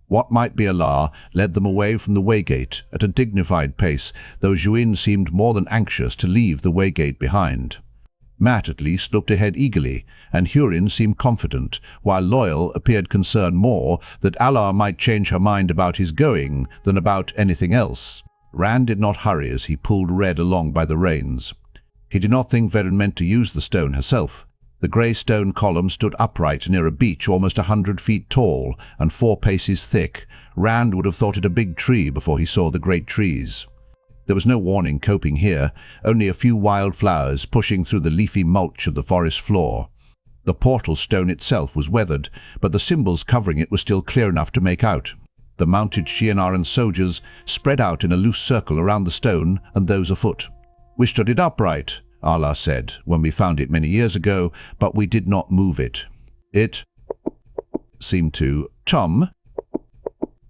What might be a law led them away from the waygate at a dignified pace, though Egwene seemed more than anxious to leave the waygate behind. Mat at least looked ahead eagerly, and Hurin seemed confident, while Loyal appeared concerned more that Allah might change her mind about his going than about anything else. Rand did not hurry as he pulled Red along by the reins. He did not think Verin meant to use the stone herself. The grey stone column stood upright near a beech almost 100 feet tall and 4 paces thick. Rand would have thought it a big tree before he saw the great trees. There was no warning coping here, only a few wild flowers pushing through the leafy mulch of the forest floor. The portal stone itself was weathered, but the symbols covering it were still clear enough to make out. The mounted Shienaran soldiers spread out in a loose circle around the stone, and those afoot. "We stood it upright," Allah said, "when we found it many years ago, but we did not move it. It seemed to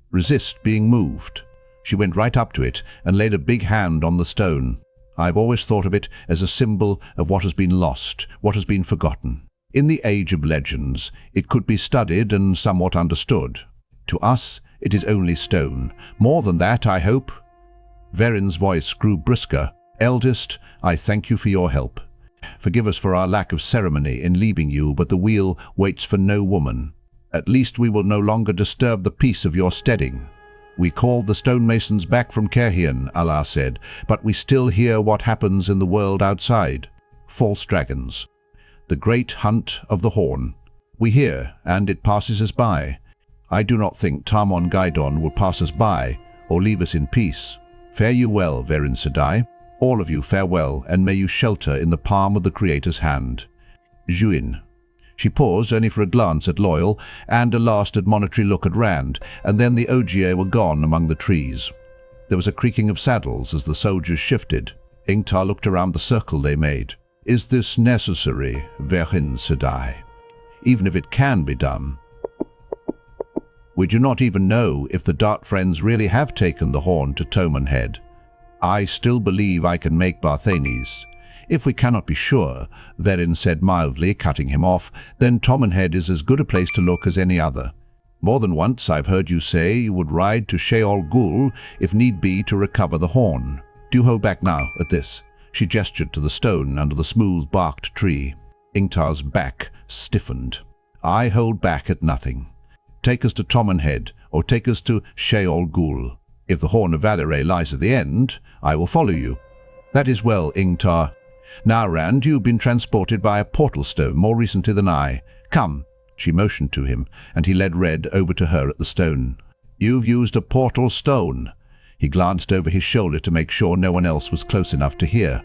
resist being moved." She went right up to it and laid a big hand on the stone. "I've always thought of it as a symbol of what has been lost, what has been forgotten. In the age of legends, it could be studied and somewhat understood. To us, it is only stone. More than that, I hope." Verin's voice grew brisker. "Eldest, I thank you for your help. Forgive us for our lack of ceremony in leaving you, but the wheel waits for no woman. At least we will no longer disturb the peace of your steading. We called the stonemasons back from Kerhian," Allah said, "but we still hear what happens in the world outside. False dragons. The great hunt of the Horn. We hear, and it passes us by. I do not think Tamon Gaidon will pass us by, or leave us in peace. Fare you well, Verin Sedai. All of you farewell, and may you shelter in the palm of the Creator's hand. Egwene." She paused only for a glance at Loyal and a last admonitory look at Rand, and then the Ogier were gone among the trees. There was a creaking of saddles as the soldiers shifted. Ingtar looked around the circle they made. "Is this necessary, Verin Sedai? Even if it can be done. We do not even know if the Dart Friends really have taken the horn to Tommen Head. I still believe I can make Barthanes. If we cannot be sure," Verin said mildly, cutting him off, "then Tommen Head is as good a place to look as any other. More than once I've heard you say you would ride to Sheol Gul if need be to recover the horn. Do hold back now at this." She gestured to the stone under the smooth-barked tree. Ingtar's back stiffened. "I hold back at nothing. Take us to Tommen Head, or take us to Sheol Gul. If the Horn of Valeray lies at the end, I will follow you." "That is well, Ingtar. Now, Rand, you've been transported by a portal stone more recently than I. Come." She motioned to him, and he led Red over to her at the stone. "You've used a portal stone." He glanced over his shoulder to make sure no one else was close enough to hear.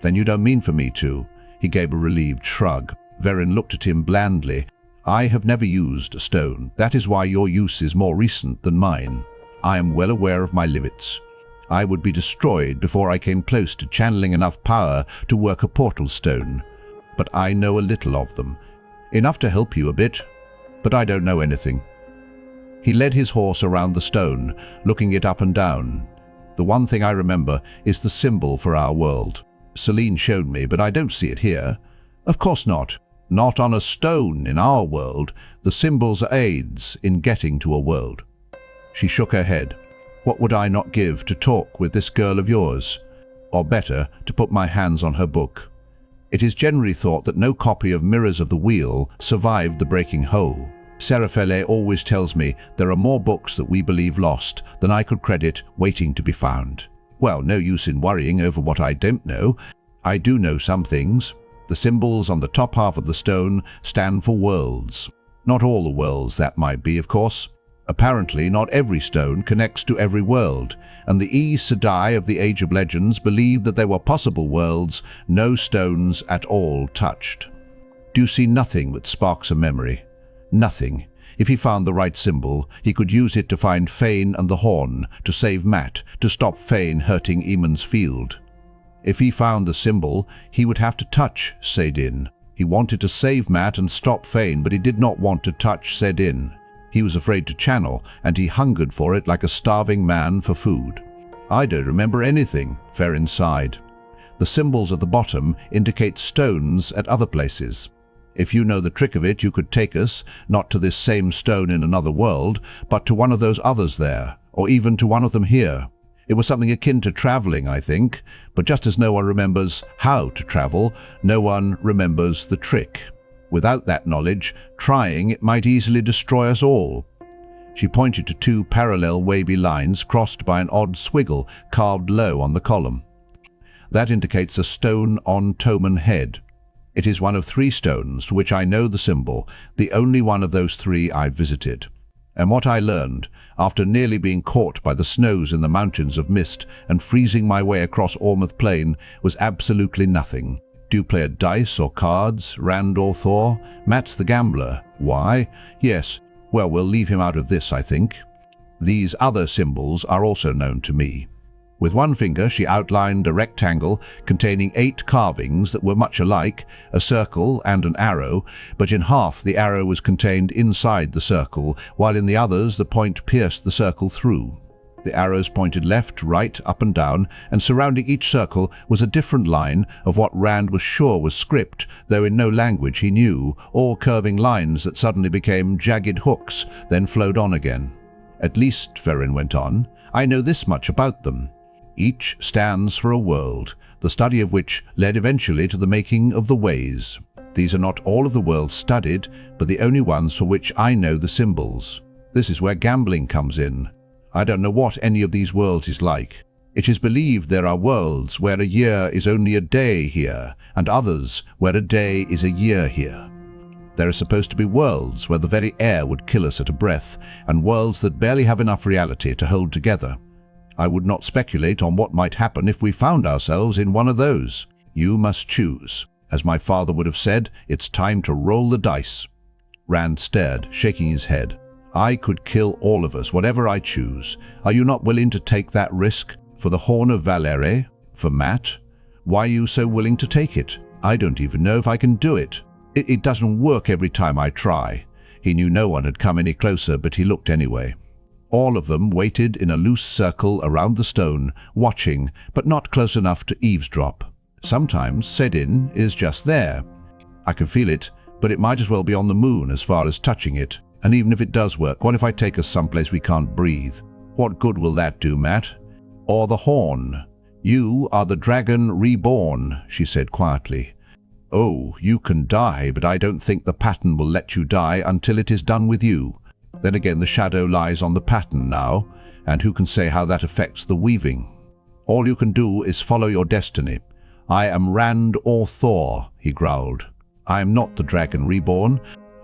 "Then you don't mean for me to?" He gave a relieved shrug. Verin looked at him blandly. "I have never used a stone. That is why your use is more recent than mine. I am well aware of my limits. I would be destroyed before I came close to channeling enough power to work a portal stone. But I know a little of them. Enough to help you a bit, but I don't know anything." He led his horse around the stone, looking it up and down. "The one thing I remember is the symbol for our world. Celine showed me, but I don't see it here." "Of course not. Not on a stone in our world. The symbols are aids in getting to a world." She shook her head. "What would I not give to talk with this girl of yours? Or better, to put my hands on her book. It is generally thought that no copy of Mirrors of the Wheel survived the breaking hole. Serafele always tells me there are more books that we believe lost than I could credit waiting to be found. Well, no use in worrying over what I don't know. I do know some things. The symbols on the top half of the stone stand for worlds. Not all the worlds, that might be, of course. Apparently, not every stone connects to every world, and the Aes Sedai of the Age of Legends believed that there were possible worlds no stones at all touched. Do you see nothing that sparks a memory? Nothing. If he found the right symbol, he could use it to find Fain and the Horn, to save Mat, to stop Fain hurting Eamon's field. If he found the symbol, he would have to touch Saidin. He wanted to save Mat and stop Fain, but he did not want to touch Saidin. He was afraid to channel, and he hungered for it like a starving man for food. "I don't remember anything," Verin sighed. "The symbols at the bottom indicate stones at other places. If you know the trick of it, you could take us, not to this same stone in another world, but to one of those others there, or even to one of them here. It was something akin to traveling, I think, but just as no one remembers how to travel, no one remembers the trick. Without that knowledge, trying it might easily destroy us all. She pointed to two parallel wavy lines crossed by an odd swiggle carved low on the column. That indicates a stone on Tommen head. It is one of 3 stones for which I know the symbol, the only one of those 3 I've visited. And what I learned, after nearly being caught by the snows in the mountains of mist and freezing my way across Ormouth Plain, was absolutely nothing. Do you play at dice or cards, Rand or Thor? Matt's the gambler. Why? Yes. Well, we'll leave him out of this, I think. These other symbols are also known to me. With one finger she outlined a rectangle containing 8 carvings that were much alike, a circle and an arrow, but in half the arrow was contained inside the circle, while in the others the point pierced the circle through. The arrows pointed left, right, up and down, and surrounding each circle was a different line of what Rand was sure was script, though in no language he knew, all curving lines that suddenly became jagged hooks, then flowed on again. At least, Fain went on, I know this much about them. Each stands for a world, the study of which led eventually to the making of the ways. These are not all of the worlds studied, but the only ones for which I know the symbols. This is where gambling comes in. I don't know what any of these worlds is like. It is believed there are worlds where a year is only a day here, and others where a day is a year here. There are supposed to be worlds where the very air would kill us at a breath, and worlds that barely have enough reality to hold together. I would not speculate on what might happen if we found ourselves in one of those. You must choose. As my father would have said, it's time to roll the dice. Rand stared, shaking his head. I could kill all of us, whatever I choose. Are you not willing to take that risk? For the Horn of Valere? For Matt? Why are you so willing to take it? I don't even know if I can do it. It doesn't work every time I try. He knew no one had come any closer, but he looked anyway. All of them waited in a loose circle around the stone, watching, but not close enough to eavesdrop. Sometimes Sedin is just there. I can feel it, but it might as well be on the moon as far as touching it. And even if it does work, what if I take us someplace we can't breathe? What good will that do, Matt? Or the horn? You are the Dragon Reborn, she said quietly. Oh, you can die, but I don't think the pattern will let you die until it is done with you. Then again, the shadow lies on the pattern now, and who can say how that affects the weaving? All you can do is follow your destiny. I am Rand or Thor, he growled. I am not the Dragon Reborn.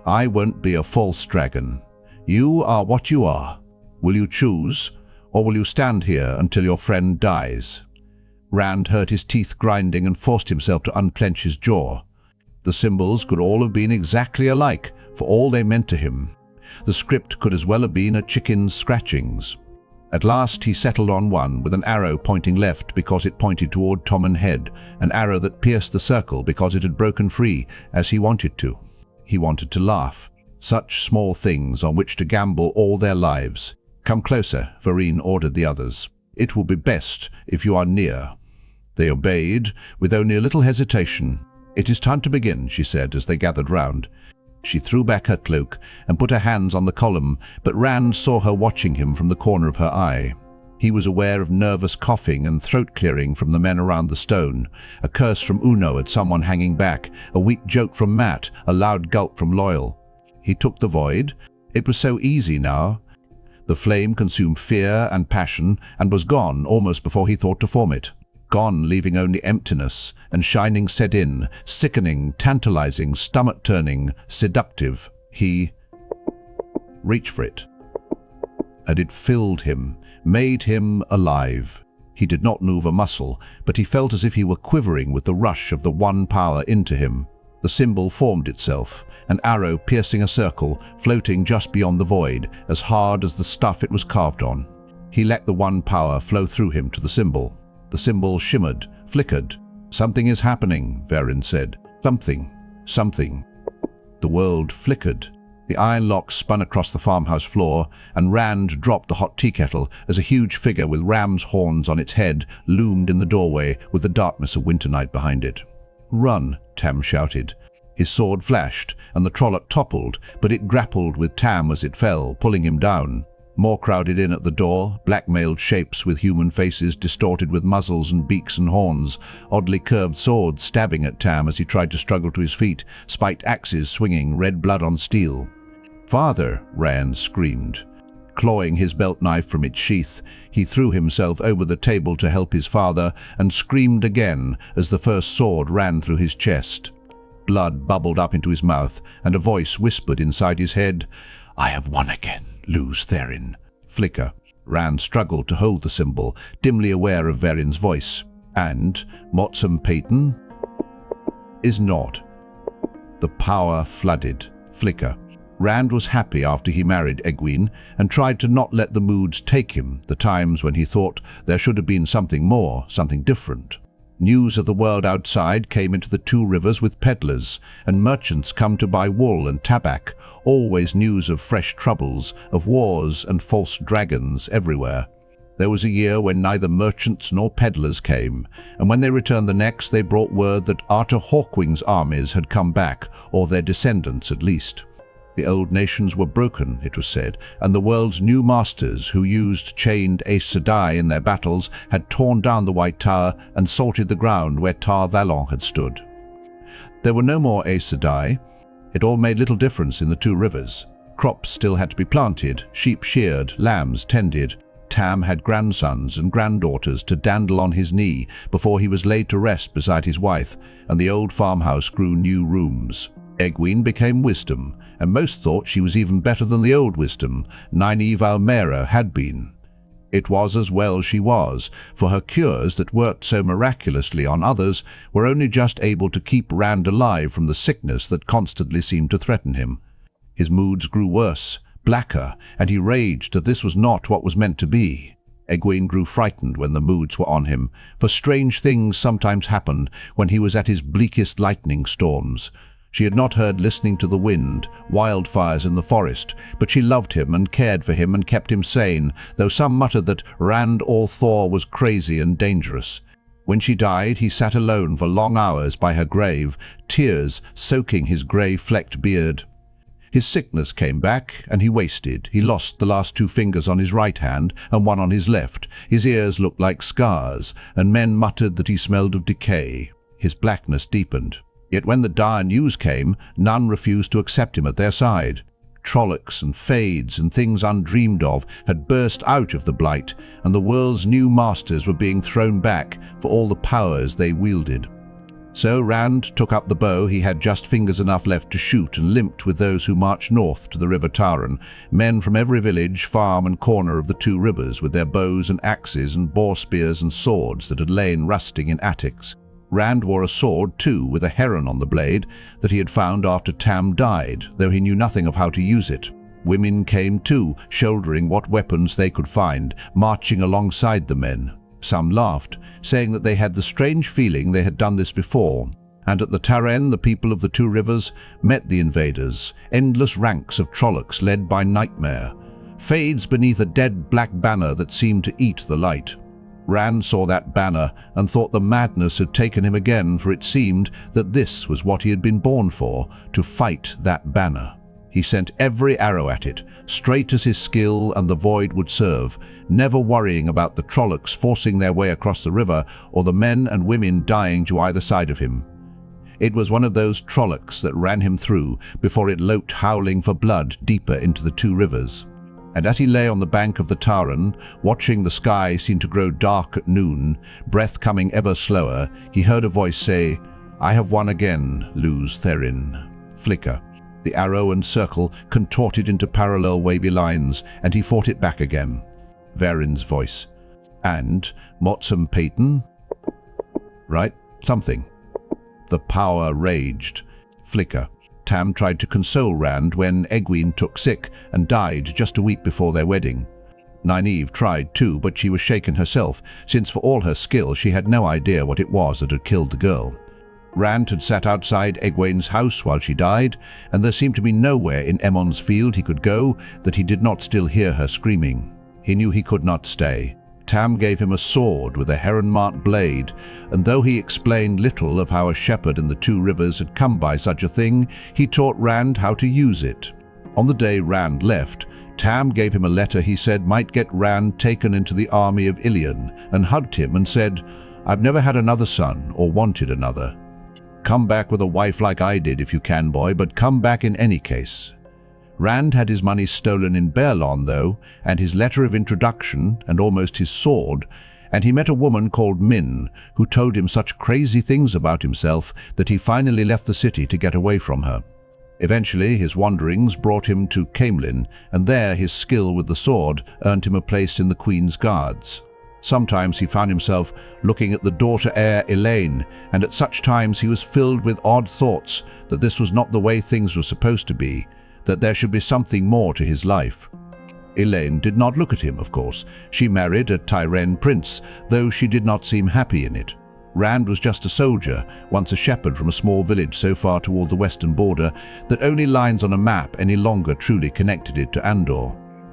I won't be a false dragon. You are what you are. Will you choose, or will you stand here until your friend dies? Rand heard his teeth grinding and forced himself to unclench his jaw. The symbols could all have been exactly alike, for all they meant to him. The script could as well have been a chicken's scratchings. At last he settled on one with an arrow pointing left because it pointed toward Tommen head, an arrow that pierced the circle because it had broken free, as he wanted to. He wanted to laugh. Such small things on which to gamble all their lives. Come closer, Fain ordered the others. It will be best if you are near. They obeyed, with only a little hesitation. It is time to begin, she said as they gathered round. She threw back her cloak and put her hands on the column, but Rand saw her watching him from the corner of her eye. He was aware of nervous coughing and throat-clearing from the men around the stone, a curse from Uno at someone hanging back, a weak joke from Matt, a loud gulp from Loyal. He took the void. It was so easy now. The flame consumed fear and passion and was gone almost before he thought to form it. Gone, leaving only emptiness, and shining Sedin, sickening, tantalizing, stomach-turning, seductive. He reached for it, and it filled him, made him alive. He did not move a muscle, but he felt as if he were quivering with the rush of the one power into him. The symbol formed itself, an arrow piercing a circle, floating just beyond the void, as hard as the stuff it was carved on. He let the one power flow through him to the symbol. The symbol shimmered, flickered. Something is happening, Fain said. Something. The world flickered. The iron lock spun across the farmhouse floor, and Rand dropped the hot tea kettle as a huge figure with ram's horns on its head loomed in the doorway with the darkness of winter night behind it. Run, Tam shouted. His sword flashed, and the Trolloc toppled, but it grappled with Tam as it fell, pulling him down. More crowded in at the door, black-mailed shapes with human faces distorted with muzzles and beaks and horns, oddly curved swords stabbing at Tam as he tried to struggle to his feet, spiked axes swinging, red blood on steel. "Father!" Rand screamed. Clawing his belt knife from its sheath, he threw himself over the table to help his father and screamed again as the first sword ran through his chest. Blood bubbled up into his mouth, and a voice whispered inside his head, "I have won again, Luz Therin." Flicker. Rand struggled to hold the symbol, dimly aware of Verin's voice. And Motsum Peyton is not. The power flooded. Flicker. Rand was happy after he married Egwene and tried to not let the moods take him, the times when he thought there should have been something more, something different. News of the world outside came into the two rivers with peddlers, and merchants come to buy wool and tabac, always news of fresh troubles, of wars and false dragons everywhere. There was a year when neither merchants nor peddlers came, and when they returned the next they brought word that Arthur Hawkwing's armies had come back, or their descendants at least. The old nations were broken, it was said, and the world's new masters, who used chained Aes Sedai in their battles, had torn down the White Tower and salted the ground where Tar Valon had stood. There were no more Aes Sedai. It all made little difference in the two rivers. Crops still had to be planted, sheep sheared, lambs tended. Tam had grandsons and granddaughters to dandle on his knee before he was laid to rest beside his wife, and the old farmhouse grew new rooms. Egwene became wisdom, and most thought she was even better than the old wisdom, Nynaeve Almera, had been. It was as well she was, for her cures that worked so miraculously on others were only just able to keep Rand alive from the sickness that constantly seemed to threaten him. His moods grew worse, blacker, and he raged that this was not what was meant to be. Egwene grew frightened when the moods were on him, for strange things sometimes happened when he was at his bleakest lightning storms. She had not heard listening to the wind, wildfires in the forest, but she loved him and cared for him and kept him sane, though some muttered that Rand or Thor was crazy and dangerous. When she died, he sat alone for long hours by her grave, tears soaking his grey-flecked beard. His sickness came back, and he wasted. He lost the last 2 fingers on his right hand and one on his left. His ears looked like scars, and men muttered that he smelled of decay. His blackness deepened. Yet when the dire news came, none refused to accept him at their side. Trollocs and Fades and things undreamed of had burst out of the Blight, and the world's new masters were being thrown back for all the powers they wielded. So Rand took up the bow. He had just fingers enough left to shoot, and limped with those who marched north to the River Taran, men from every village, farm and corner of the two rivers, with their bows and axes and boar spears and swords that had lain rusting in attics. Rand wore a sword, too, with a heron on the blade, that he had found after Tam died, though he knew nothing of how to use it. Women came, too, shouldering what weapons they could find, marching alongside the men. Some laughed, saying that they had the strange feeling they had done this before. And at the Taren, the people of the two rivers met the invaders, endless ranks of Trollocs led by Nightmare, Fades beneath a dead black banner that seemed to eat the light. Rand saw that banner and thought the madness had taken him again, for it seemed that this was what he had been born for, to fight that banner. He sent every arrow at it, straight as his skill and the void would serve, never worrying about the Trollocs forcing their way across the river or the men and women dying to either side of him. It was one of those Trollocs that ran him through before it loped howling for blood deeper into the two rivers. And as he lay on the bank of the Taran, watching the sky seem to grow dark at noon, breath coming ever slower, he heard a voice say, "I have won again, Luz Therin." Flicker. The arrow and circle contorted into parallel wavy lines, and he fought it back again. Verin's voice. "And Motsum Peyton?" "Right, something." The power raged. Flicker. Tam tried to console Rand when Egwene took sick and died just a week before their wedding. Nynaeve tried too, but she was shaken herself, since for all her skill she had no idea what it was that had killed the girl. Rand had sat outside Egwene's house while she died, and there seemed to be nowhere in Emon's field he could go that he did not still hear her screaming. He knew he could not stay. Tam gave him a sword with a heron-marked blade, and though he explained little of how a shepherd in the two rivers had come by such a thing, he taught Rand how to use it. On the day Rand left, Tam gave him a letter he said might get Rand taken into the army of Ilion, and hugged him and said, "I've never had another son or wanted another. Come back with a wife like I did if you can, boy, but come back in any case." Rand had his money stolen in Baerlon, though, and his letter of introduction, and almost his sword, and he met a woman called Min, who told him such crazy things about himself that he finally left the city to get away from her. Eventually, his wanderings brought him to Camelin, and there his skill with the sword earned him a place in the Queen's guards. Sometimes he found himself looking at the daughter heir Elaine, and at such times he was filled with odd thoughts that this was not the way things were supposed to be, that there should be something more to his life. Elaine did not look at him, of course. She married a Tyrene prince, though she did not seem happy in it. Rand was just a soldier, once a shepherd from a small village so far toward the western border that only lines on a map any longer truly connected it to Andor.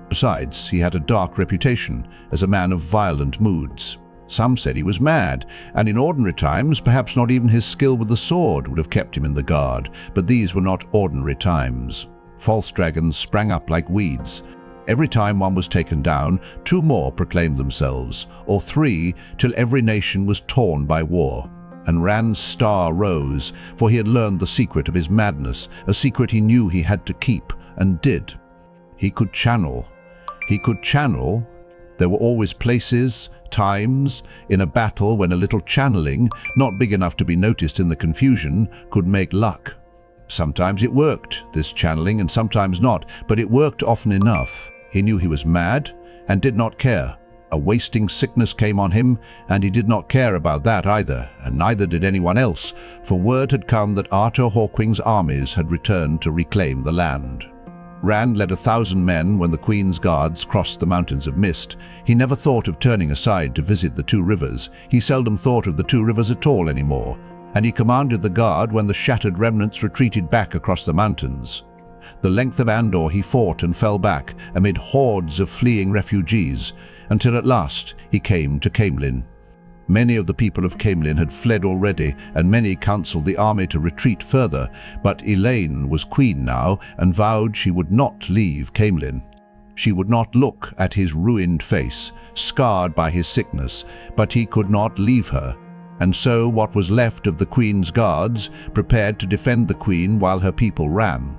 Besides, he had a dark reputation as a man of violent moods. Some said he was mad, and in ordinary times perhaps not even his skill with the sword would have kept him in the guard, but these were not ordinary times. False dragons sprang up like weeds. Every time one was taken down, two more proclaimed themselves, or three, till every nation was torn by war. And Rand's star rose, for he had learned the secret of his madness, a secret he knew he had to keep, and did. He could channel. He could channel. There were always places, times, in a battle when a little channeling, not big enough to be noticed in the confusion, could make luck. Sometimes it worked, this channeling, and sometimes not, but it worked often enough. He knew he was mad and did not care. A wasting sickness came on him, and he did not care about that either, and neither did anyone else, for word had come that Arthur Hawkwing's armies had returned to reclaim the land. Rand led 1,000 men when the Queen's guards crossed the mountains of mist. He never thought of turning aside to visit the two rivers. He seldom thought of the two rivers at all anymore, and he commanded the guard when the shattered remnants retreated back across the mountains. The length of Andor he fought and fell back amid hordes of fleeing refugees, until at last he came to Camelin. Many of the people of Camelin had fled already, and many counseled the army to retreat further, but Elaine was queen now and vowed she would not leave Camelin. She would not look at his ruined face, scarred by his sickness, but he could not leave her. And so what was left of the Queen's guards prepared to defend the Queen while her people ran.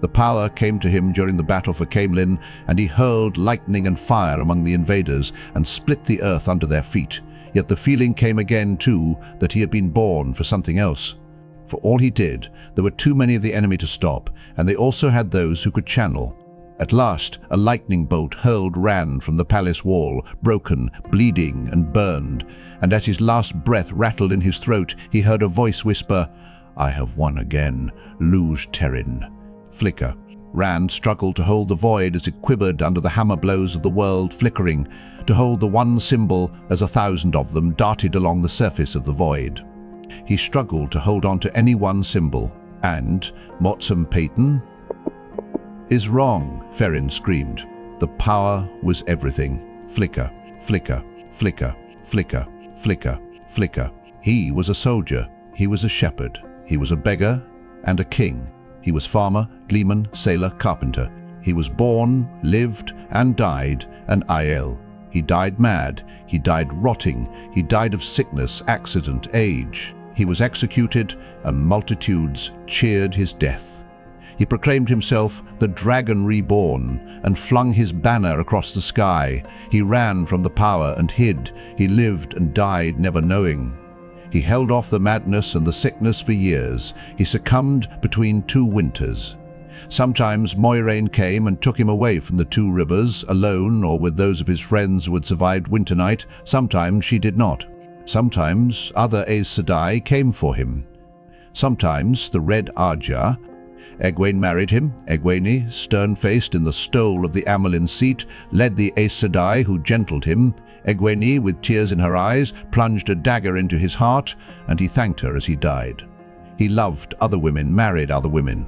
The power came to him during the battle for Camelin, and he hurled lightning and fire among the invaders and split the earth under their feet. Yet the feeling came again, too, that he had been born for something else. For all he did, there were too many of the enemy to stop, and they also had those who could channel. At last, a lightning bolt hurled Rand from the palace wall, broken, bleeding, and burned, and as his last breath rattled in his throat, he heard a voice whisper, "I have won again, Luge Terrin." Flicker. Rand struggled to hold the void as it quivered under the hammer blows of the world flickering, to hold the one symbol as 1,000 of them darted along the surface of the void. He struggled to hold on to any one symbol, and Motsum Peyton is wrong, Ferrin screamed. The power was everything. Flicker, flicker, flicker, flicker, flicker, flicker. He was a soldier. He was a shepherd. He was a beggar and a king. He was farmer, gleeman, sailor, carpenter. He was born, lived, and died an Aiel. He died mad. He died rotting. He died of sickness, accident, age. He was executed, and multitudes cheered his death. He proclaimed himself the Dragon Reborn, and flung his banner across the sky. He ran from the power and hid. He lived and died never knowing. He held off the madness and the sickness for years. He succumbed between two winters. Sometimes Moiraine came and took him away from the two rivers, alone or with those of his friends who had survived winter night. Sometimes she did not. Sometimes other Aes Sedai came for him. Sometimes the Red Arja. Egwene married him. Egwene, stern-faced in the stole of the Amelin seat, led the Aes Sedai who gentled him. Egwene, with tears in her eyes, plunged a dagger into his heart, and he thanked her as he died. He loved other women, married other women.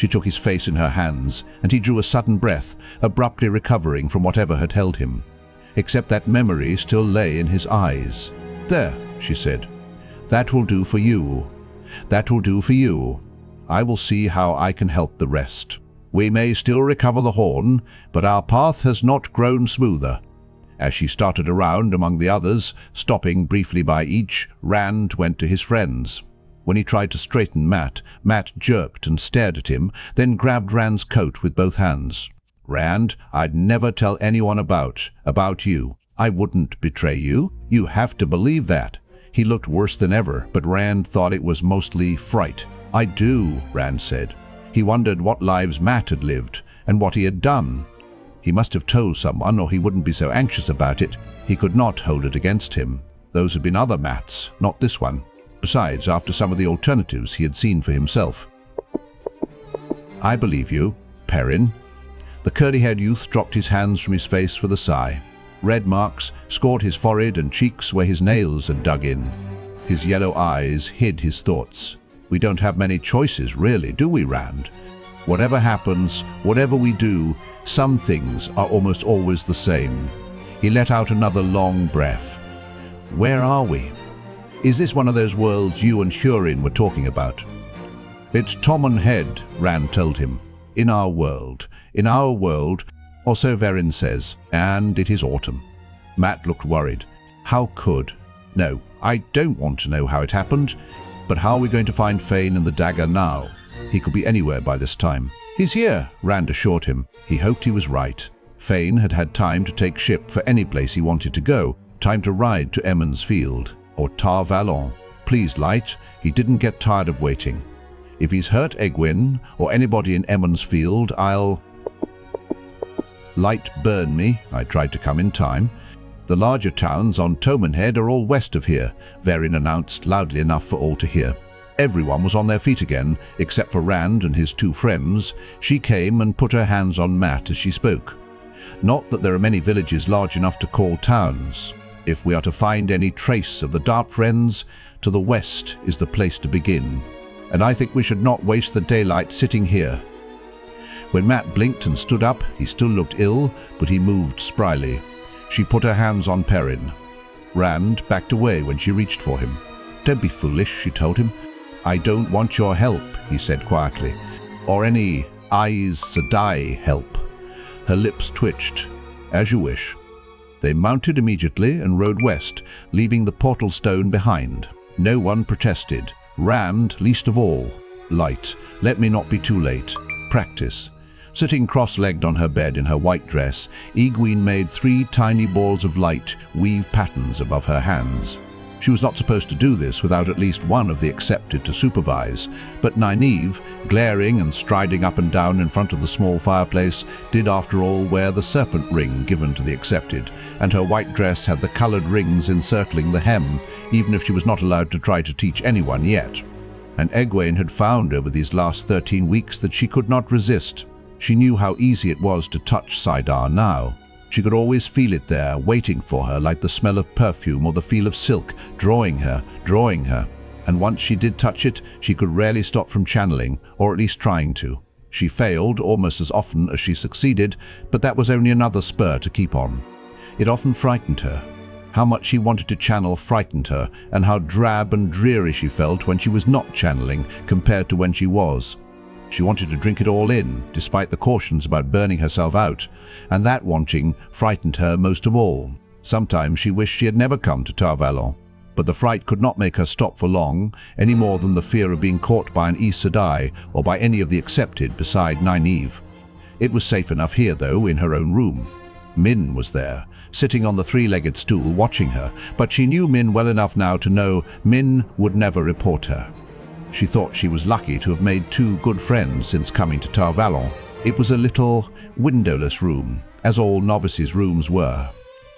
She took his face in her hands, and he drew a sudden breath, abruptly recovering from whatever had held him. Except that memory still lay in his eyes. "There," she said. "That will do for you. That will do for you. I will see how I can help the rest. We may still recover the horn, but our path has not grown smoother." As she started around among the others, stopping briefly by each, Rand went to his friends. When he tried to straighten Matt, Matt jerked and stared at him, then grabbed Rand's coat with both hands. "Rand, I'd never tell anyone about you. I wouldn't betray you. You have to believe that." He looked worse than ever, but Rand thought it was mostly fright. "I do," Rand said. He wondered what lives Matt had lived, and what he had done. He must have told someone, or he wouldn't be so anxious about it. He could not hold it against him. Those had been other Matts, not this one. Besides, after some of the alternatives he had seen for himself. "I believe you, Perrin." The curly-haired youth dropped his hands from his face with a sigh. Red marks scored his forehead and cheeks where his nails had dug in. His yellow eyes hid his thoughts. "We don't have many choices, really, do we, Rand? Whatever happens, whatever we do, some things are almost always the same." He let out another long breath. "Where are we? Is this one of those worlds you and Hurin were talking about?" "It's Tommen Head," Rand told him. In our world, or so Verin says, and it is autumn." Matt looked worried. "How could? No, I don't want to know how it happened, but how are we going to find Fain and the dagger now? He could be anywhere by this time." "He's here," Rand assured him. He hoped he was right. Fain had had time to take ship for any place he wanted to go, time to ride to Emond's Field, or Tar Valon. Please, Light, he didn't get tired of waiting. "If he's hurt Egwene, or anybody in Emond's Field, I'll—" "Light burn me, I tried to come in time. The larger towns on Tommen Head are all west of here," Verin announced loudly enough for all to hear. Everyone was on their feet again, except for Rand and his two friends. She came and put her hands on Matt as she spoke. "Not that there are many villages large enough to call towns. If we are to find any trace of the Dart Friends, to the west is the place to begin. And I think we should not waste the daylight sitting here." When Matt blinked and stood up, he still looked ill, but he moved spryly. She put her hands on Perrin. Rand backed away when she reached for him. "Don't be foolish," she told him. "I don't want your help," he said quietly. "Or any Aes Sedai help." Her lips twitched. "As you wish." They mounted immediately and rode west, leaving the portal stone behind. No one protested. Rand least of all. "Light, let me not be too late. Practice." Sitting cross-legged on her bed in her white dress, Egwene made 3 tiny balls of light weave patterns above her hands. She was not supposed to do this without at least one of the accepted to supervise, but Nynaeve, glaring and striding up and down in front of the small fireplace, did after all wear the serpent ring given to the accepted, and her white dress had the coloured rings encircling the hem, even if she was not allowed to try to teach anyone yet. And Egwene had found over these last 13 weeks that she could not resist. She knew how easy it was to touch Saidar now. She could always feel it there, waiting for her, like the smell of perfume or the feel of silk, drawing her. And once she did touch it, she could rarely stop from channeling, or at least trying to. She failed almost as often as she succeeded, but that was only another spur to keep on. It often frightened her. How much she wanted to channel frightened her, and how drab and dreary she felt when she was not channeling compared to when she was. She wanted to drink it all in, despite the cautions about burning herself out, and that wanting frightened her most of all. Sometimes she wished she had never come to Tar Valon, but the fright could not make her stop for long, any more than the fear of being caught by an Aes Sedai or by any of the accepted beside Nynaeve. It was safe enough here, though, in her own room. Min was there, sitting on the 3-legged stool watching her, but she knew Min well enough now to know Min would never report her. She thought she was lucky to have made 2 good friends since coming to Tar Valon. It was a little, windowless room, as all novices' rooms were.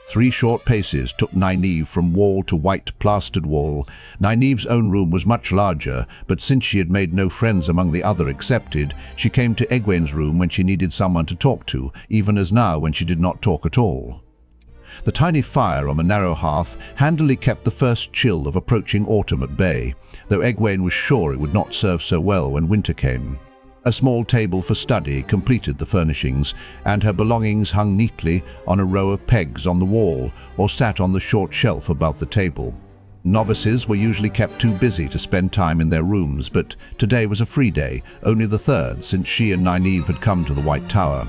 3 short paces took Nynaeve from wall to white plastered wall. Nynaeve's own room was much larger, but since she had made no friends among the other accepted, she came to Egwene's room when she needed someone to talk to, even as now when she did not talk at all. The tiny fire on the narrow hearth handily kept the first chill of approaching autumn at bay, though Egwene was sure it would not serve so well when winter came. A small table for study completed the furnishings, and her belongings hung neatly on a row of pegs on the wall or sat on the short shelf above the table. Novices were usually kept too busy to spend time in their rooms, but today was a free day, only the third since she and Nynaeve had come to the White Tower.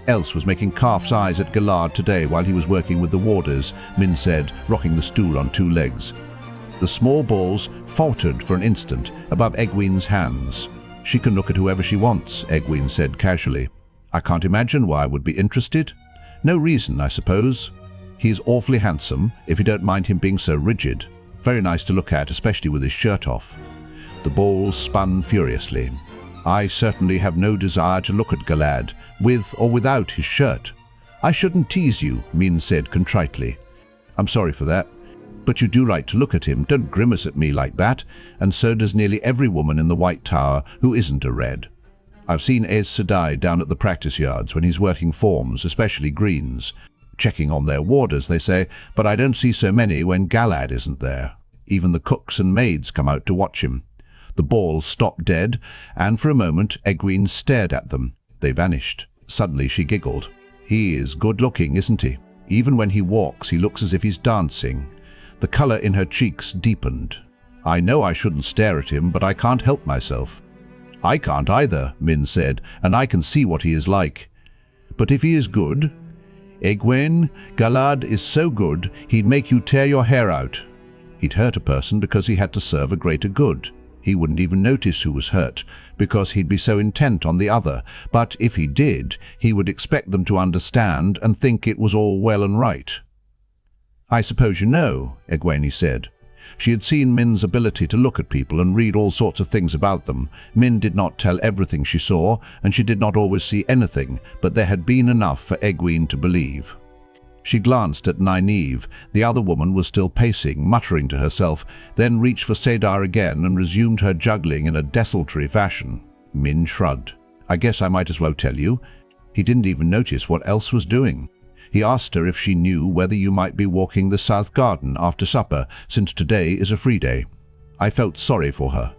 Else was making calf's eyes at Galad today while he was working with the warders, Min said, rocking the stool on two legs. The small balls faltered for an instant above Egwene's hands. She can look at whoever she wants, Egwene said casually. I can't imagine why I would be interested. No reason, I suppose. He is awfully handsome, if you don't mind him being so rigid. Very nice to look at, especially with his shirt off. The balls spun furiously. I certainly have no desire to look at Galad, with or without his shirt. I shouldn't tease you, Min said contritely. I'm sorry for that. But you do like to look at him, don't grimace at me like that, and so does nearly every woman in the White Tower who isn't a red. I've seen Aes Sedai down at the practice yards when he's working forms, especially greens. Checking on their warders, they say, but I don't see so many when Galad isn't there. Even the cooks and maids come out to watch him. The balls stopped dead, and for a moment Egwene stared at them. They vanished. Suddenly she giggled. He is good-looking, isn't he? Even when he walks, he looks as if he's dancing. The colour in her cheeks deepened. I know I shouldn't stare at him, but I can't help myself. I can't either, Min said, and I can see what he is like. But if he is good, Egwene, Galad is so good, he'd make you tear your hair out. He'd hurt a person because he had to serve a greater good. He wouldn't even notice who was hurt, because he'd be so intent on the other. But if he did, he would expect them to understand and think it was all well and right. I suppose you know, Egwene said. She had seen Min's ability to look at people and read all sorts of things about them. Min did not tell everything she saw, and she did not always see anything, but there had been enough for Egwene to believe. She glanced at Nynaeve. The other woman was still pacing, muttering to herself, then reached for Cedar again and resumed her juggling in a desultory fashion. Min shrugged. I guess I might as well tell you. He didn't even notice what else was doing. He asked her if she knew whether you might be walking the South Garden after supper, since today is a free day. I felt sorry for her.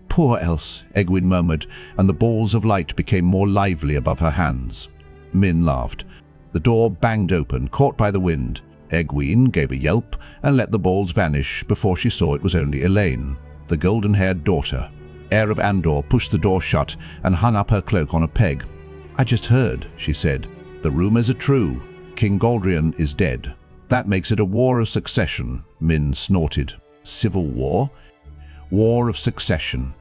Poor Else, Egwene murmured, and the balls of light became more lively above her hands. Min laughed. The door banged open, caught by the wind. Egwene gave a yelp and let the balls vanish before she saw it was only Elaine, the golden-haired daughter. Heir of Andor pushed the door shut and hung up her cloak on a peg. I just heard, she said. The rumors are true. King Galdrian is dead. That makes it a war of succession, Min snorted. Civil war? War of succession.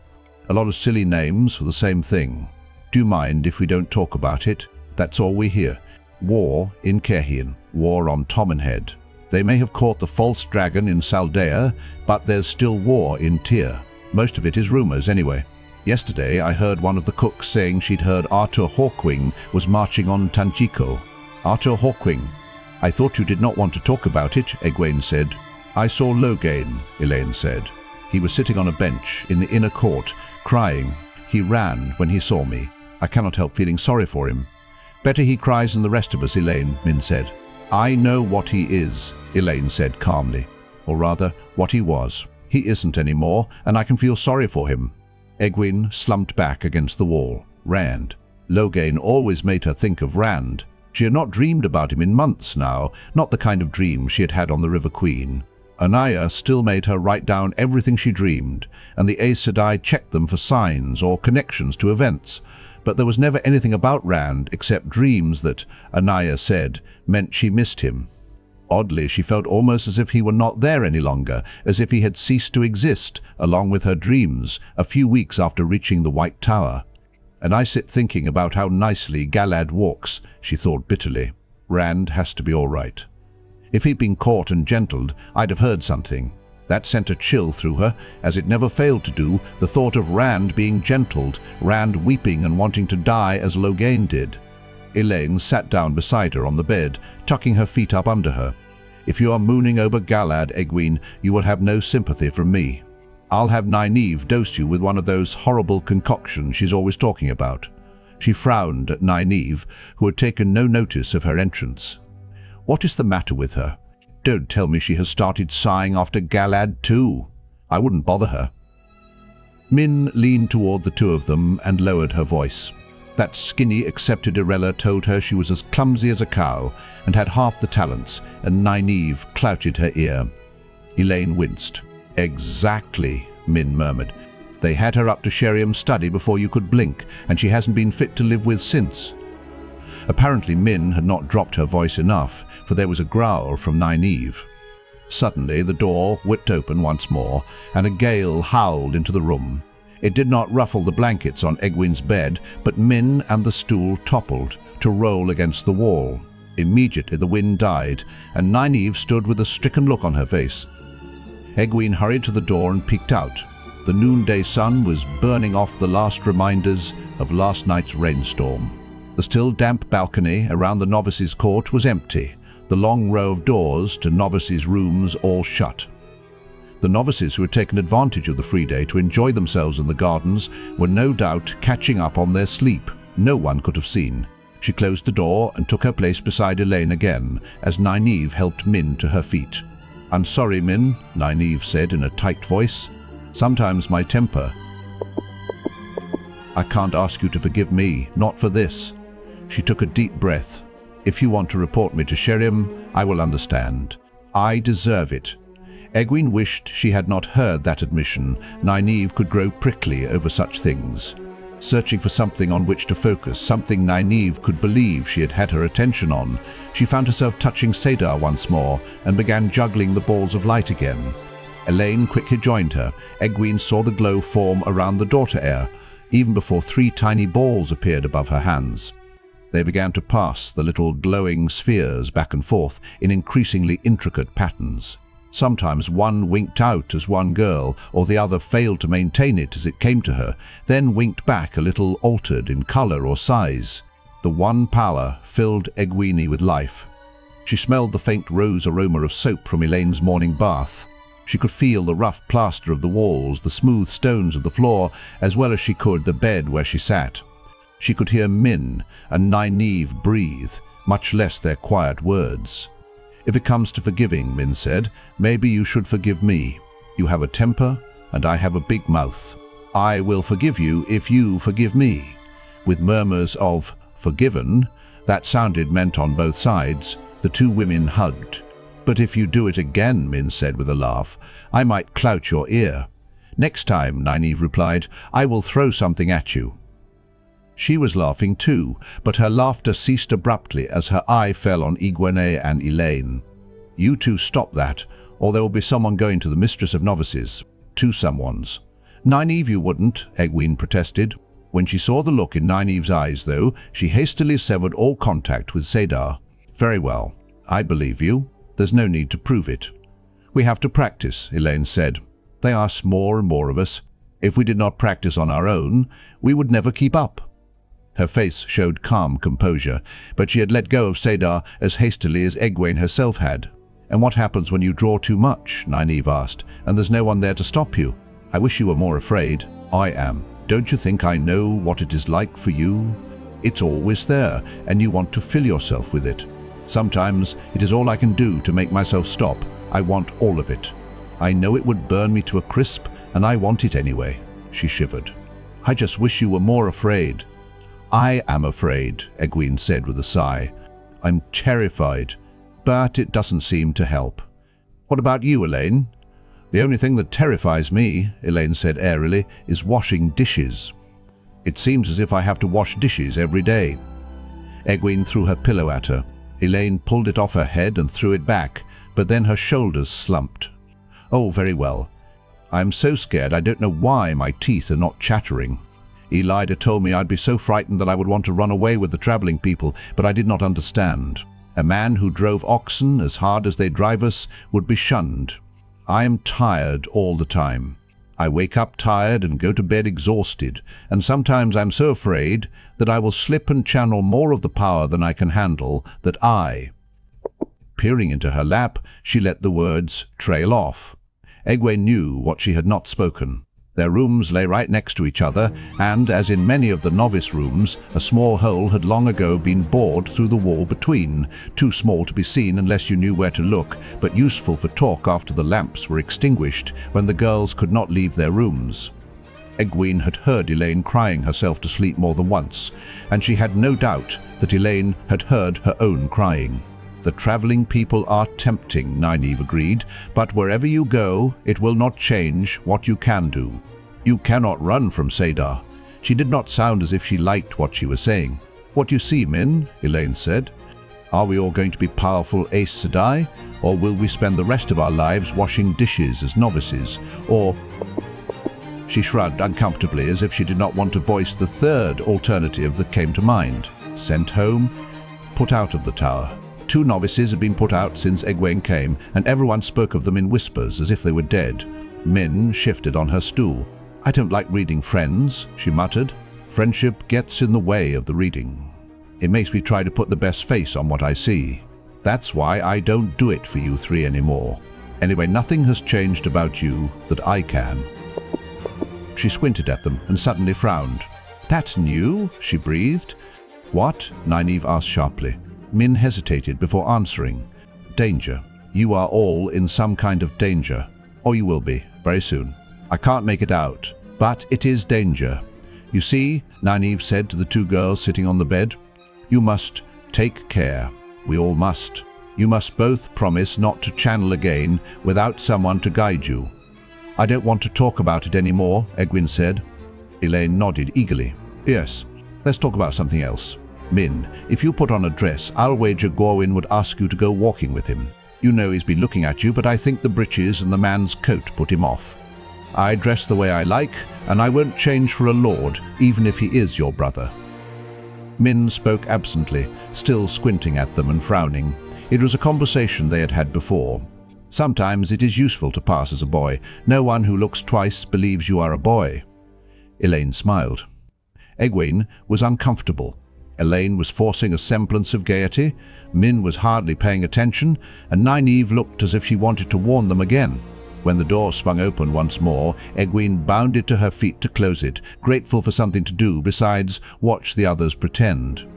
A lot of silly names for the same thing. Do you mind if we don't talk about it? That's all we hear. War in Cairhien. War on Tommenhead. They may have caught the false dragon in Saldea, but there's still war in Tyr. Most of it is rumors anyway. Yesterday I heard one of the cooks saying she'd heard Arthur Hawkwing was marching on Tanjiko. Arthur Hawkwing. I thought you did not want to talk about it, Egwene said. I saw Loghain, Elaine said. He was sitting on a bench in the inner court, crying. He ran when he saw me. I cannot help feeling sorry for him. Better he cries than the rest of us, Elaine, Min said. I know what he is, Elaine said calmly. Or rather, what he was. He isn't anymore, and I can feel sorry for him. Egwene slumped back against the wall. Rand. Loghain always made her think of Rand. She had not dreamed about him in months now, not the kind of dream she had had on the River Queen. Anaya still made her write down everything she dreamed, and the Aes Sedai checked them for signs or connections to events, but there was never anything about Rand except dreams that, Anaya said, meant she missed him. Oddly, she felt almost as if he were not there any longer, as if he had ceased to exist, along with her dreams, a few weeks after reaching the White Tower. And I sit thinking about how nicely Galad walks, she thought bitterly. Rand has to be all right. If he'd been caught and gentled, I'd have heard something. That sent a chill through her, as it never failed to do, the thought of Rand being gentled, Rand weeping and wanting to die as Loghain did. Elaine sat down beside her on the bed, tucking her feet up under her. If you are mooning over Galad, Egwene, you will have no sympathy from me. I'll have Nynaeve dose you with one of those horrible concoctions she's always talking about. She frowned at Nynaeve, who had taken no notice of her entrance. What is the matter with her? Don't tell me she has started sighing after Galad too. I wouldn't bother her. Min leaned toward the two of them and lowered her voice. That skinny, accepted Irella told her she was as clumsy as a cow and had half the talents, and Nynaeve clouted her ear. Elaine winced. "Exactly," Min murmured. "They had her up to Sheriam's study before you could blink, and she hasn't been fit to live with since." Apparently Min had not dropped her voice enough, for there was a growl from Nynaeve. Suddenly the door whipped open once more, and a gale howled into the room. It did not ruffle the blankets on Egwene's bed, but Min and the stool toppled to roll against the wall. Immediately the wind died, and Nynaeve stood with a stricken look on her face. Egwene hurried to the door and peeked out. The noonday sun was burning off the last reminders of last night's rainstorm. The still damp balcony around the novices' court was empty, the long row of doors to novices' rooms all shut. The novices who had taken advantage of the free day to enjoy themselves in the gardens were no doubt catching up on their sleep. No one could have seen. She closed the door and took her place beside Elaine again, as Nynaeve helped Min to her feet. "I'm sorry, Min," Nynaeve said in a tight voice. "Sometimes my temper—" "I can't ask you to forgive me, not for this." She took a deep breath. "If you want to report me to Sheriam, I will understand. I deserve it." Egwene wished she had not heard that admission. Nynaeve could grow prickly over such things. Searching for something on which to focus, something Nynaeve could believe she had had her attention on, she found herself touching Cedar once more and began juggling the balls of light again. Elaine quickly joined her. Egwene saw the glow form around the daughter heir, even before 3 tiny balls appeared above her hands. They began to pass the little glowing spheres back and forth in increasingly intricate patterns. Sometimes one winked out as one girl, or the other failed to maintain it as it came to her, then winked back a little altered in color or size. The one power filled Egwene with life. She smelled the faint rose aroma of soap from Elaine's morning bath. She could feel the rough plaster of the walls, the smooth stones of the floor, as well as she could the bed where she sat. She could hear Min and Nynaeve breathe, much less their quiet words. "If it comes to forgiving," Min said, "maybe you should forgive me. You have a temper, and I have a big mouth. I will forgive you if you forgive me." With murmurs of "forgiven," that sounded meant on both sides, the two women hugged. "But if you do it again," Min said with a laugh, "I might clout your ear." "Next time," Nynaeve replied, "I will throw something at you." She was laughing too, but her laughter ceased abruptly as her eye fell on Egwene and Elaine. "You two stop that, or there will be someone going to the Mistress of Novices. 2 someones." "Nynaeve, you wouldn't," Egwene protested. When she saw the look in Nynaeve's eyes, though, she hastily severed all contact with Cedar. "Very well, I believe you. There's no need to prove it." "We have to practice," Elaine said. "They ask more and more of us. If we did not practice on our own, we would never keep up." Her face showed calm composure, but she had let go of Cedar as hastily as Egwene herself had. "And what happens when you draw too much?" Nynaeve asked, "and there's no one there to stop you? I wish you were more afraid." "I am. Don't you think I know what it is like for you? It's always there, and you want to fill yourself with it. Sometimes it is all I can do to make myself stop. I want all of it. I know it would burn me to a crisp, and I want it anyway." She shivered. "I just wish you were more afraid." "I am afraid," Egwene said with a sigh. "I'm terrified, but it doesn't seem to help." "What about you, Elaine?" "The only thing that terrifies me," Elaine said airily, "is washing dishes. It seems as if I have to wash dishes every day." Egwene threw her pillow at her. Elaine pulled it off her head and threw it back, but then her shoulders slumped. "Oh, very well. I'm so scared I don't know why my teeth are not chattering. Elida told me I'd be so frightened that I would want to run away with the traveling people, but I did not understand. A man who drove oxen as hard as they drive us would be shunned. I am tired all the time. I wake up tired and go to bed exhausted, and sometimes I'm so afraid that I will slip and channel more of the power than I can handle, that I—" Peering into her lap, she let the words trail off. Egwene knew what she had not spoken. Their rooms lay right next to each other, and, as in many of the novice rooms, a small hole had long ago been bored through the wall between, too small to be seen unless you knew where to look, but useful for talk after the lamps were extinguished, when the girls could not leave their rooms. Egwene had heard Elaine crying herself to sleep more than once, and she had no doubt that Elaine had heard her own crying. The traveling people are tempting, Nynaeve agreed, but wherever you go, it will not change what you can do. You cannot run from Cedar. She did not sound as if she liked what she was saying. What you see, Min, Elaine said. Are we all going to be powerful Aes Sedai, or will we spend the rest of our lives washing dishes as novices, or... She shrugged uncomfortably as if she did not want to voice the third alternative that came to mind. Sent home, put out of the tower. 2 novices had been put out since Egwene came, and everyone spoke of them in whispers as if they were dead. Min shifted on her stool. I don't like reading Friends, she muttered. Friendship gets in the way of the reading. It makes me try to put the best face on what I see. That's why I don't do it for you 3 anymore. Anyway, nothing has changed about you that I can. She squinted at them and suddenly frowned. That new? She breathed. What? Nynaeve asked sharply. Min hesitated before answering. Danger. You are all in some kind of danger. Or you will be, very soon. I can't make it out, but it is danger. You see, Nynaeve said to the 2 girls sitting on the bed, you must take care. We all must. You must both promise not to channel again without someone to guide you. I don't want to talk about it anymore, Egwene said. Elaine nodded eagerly. Yes, let's talk about something else. Min, if you put on a dress, I'll wager Gorwyn would ask you to go walking with him. You know he's been looking at you, but I think the breeches and the man's coat put him off. I dress the way I like, and I won't change for a lord, even if he is your brother. Min spoke absently, still squinting at them and frowning. It was a conversation they had had before. Sometimes it is useful to pass as a boy. No one who looks twice believes you are a boy. Elaine smiled. Egwene was uncomfortable. Elaine was forcing a semblance of gaiety, Min was hardly paying attention, and Nynaeve looked as if she wanted to warn them again. When the door swung open once more, Egwene bounded to her feet to close it, grateful for something to do besides watch the others pretend.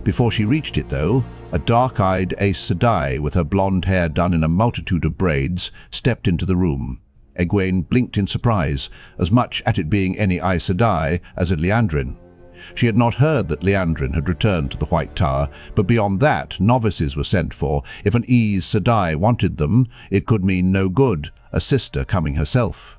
Before she reached it, though, a dark-eyed Aes Sedai with her blonde hair done in a multitude of braids stepped into the room. Egwene blinked in surprise, as much at it being any Aes Sedai as at Liandrin. She had not heard that Liandrin had returned to the White Tower, but beyond that, novices were sent for. If an Aes Sedai wanted them, it could mean no good, a sister coming herself.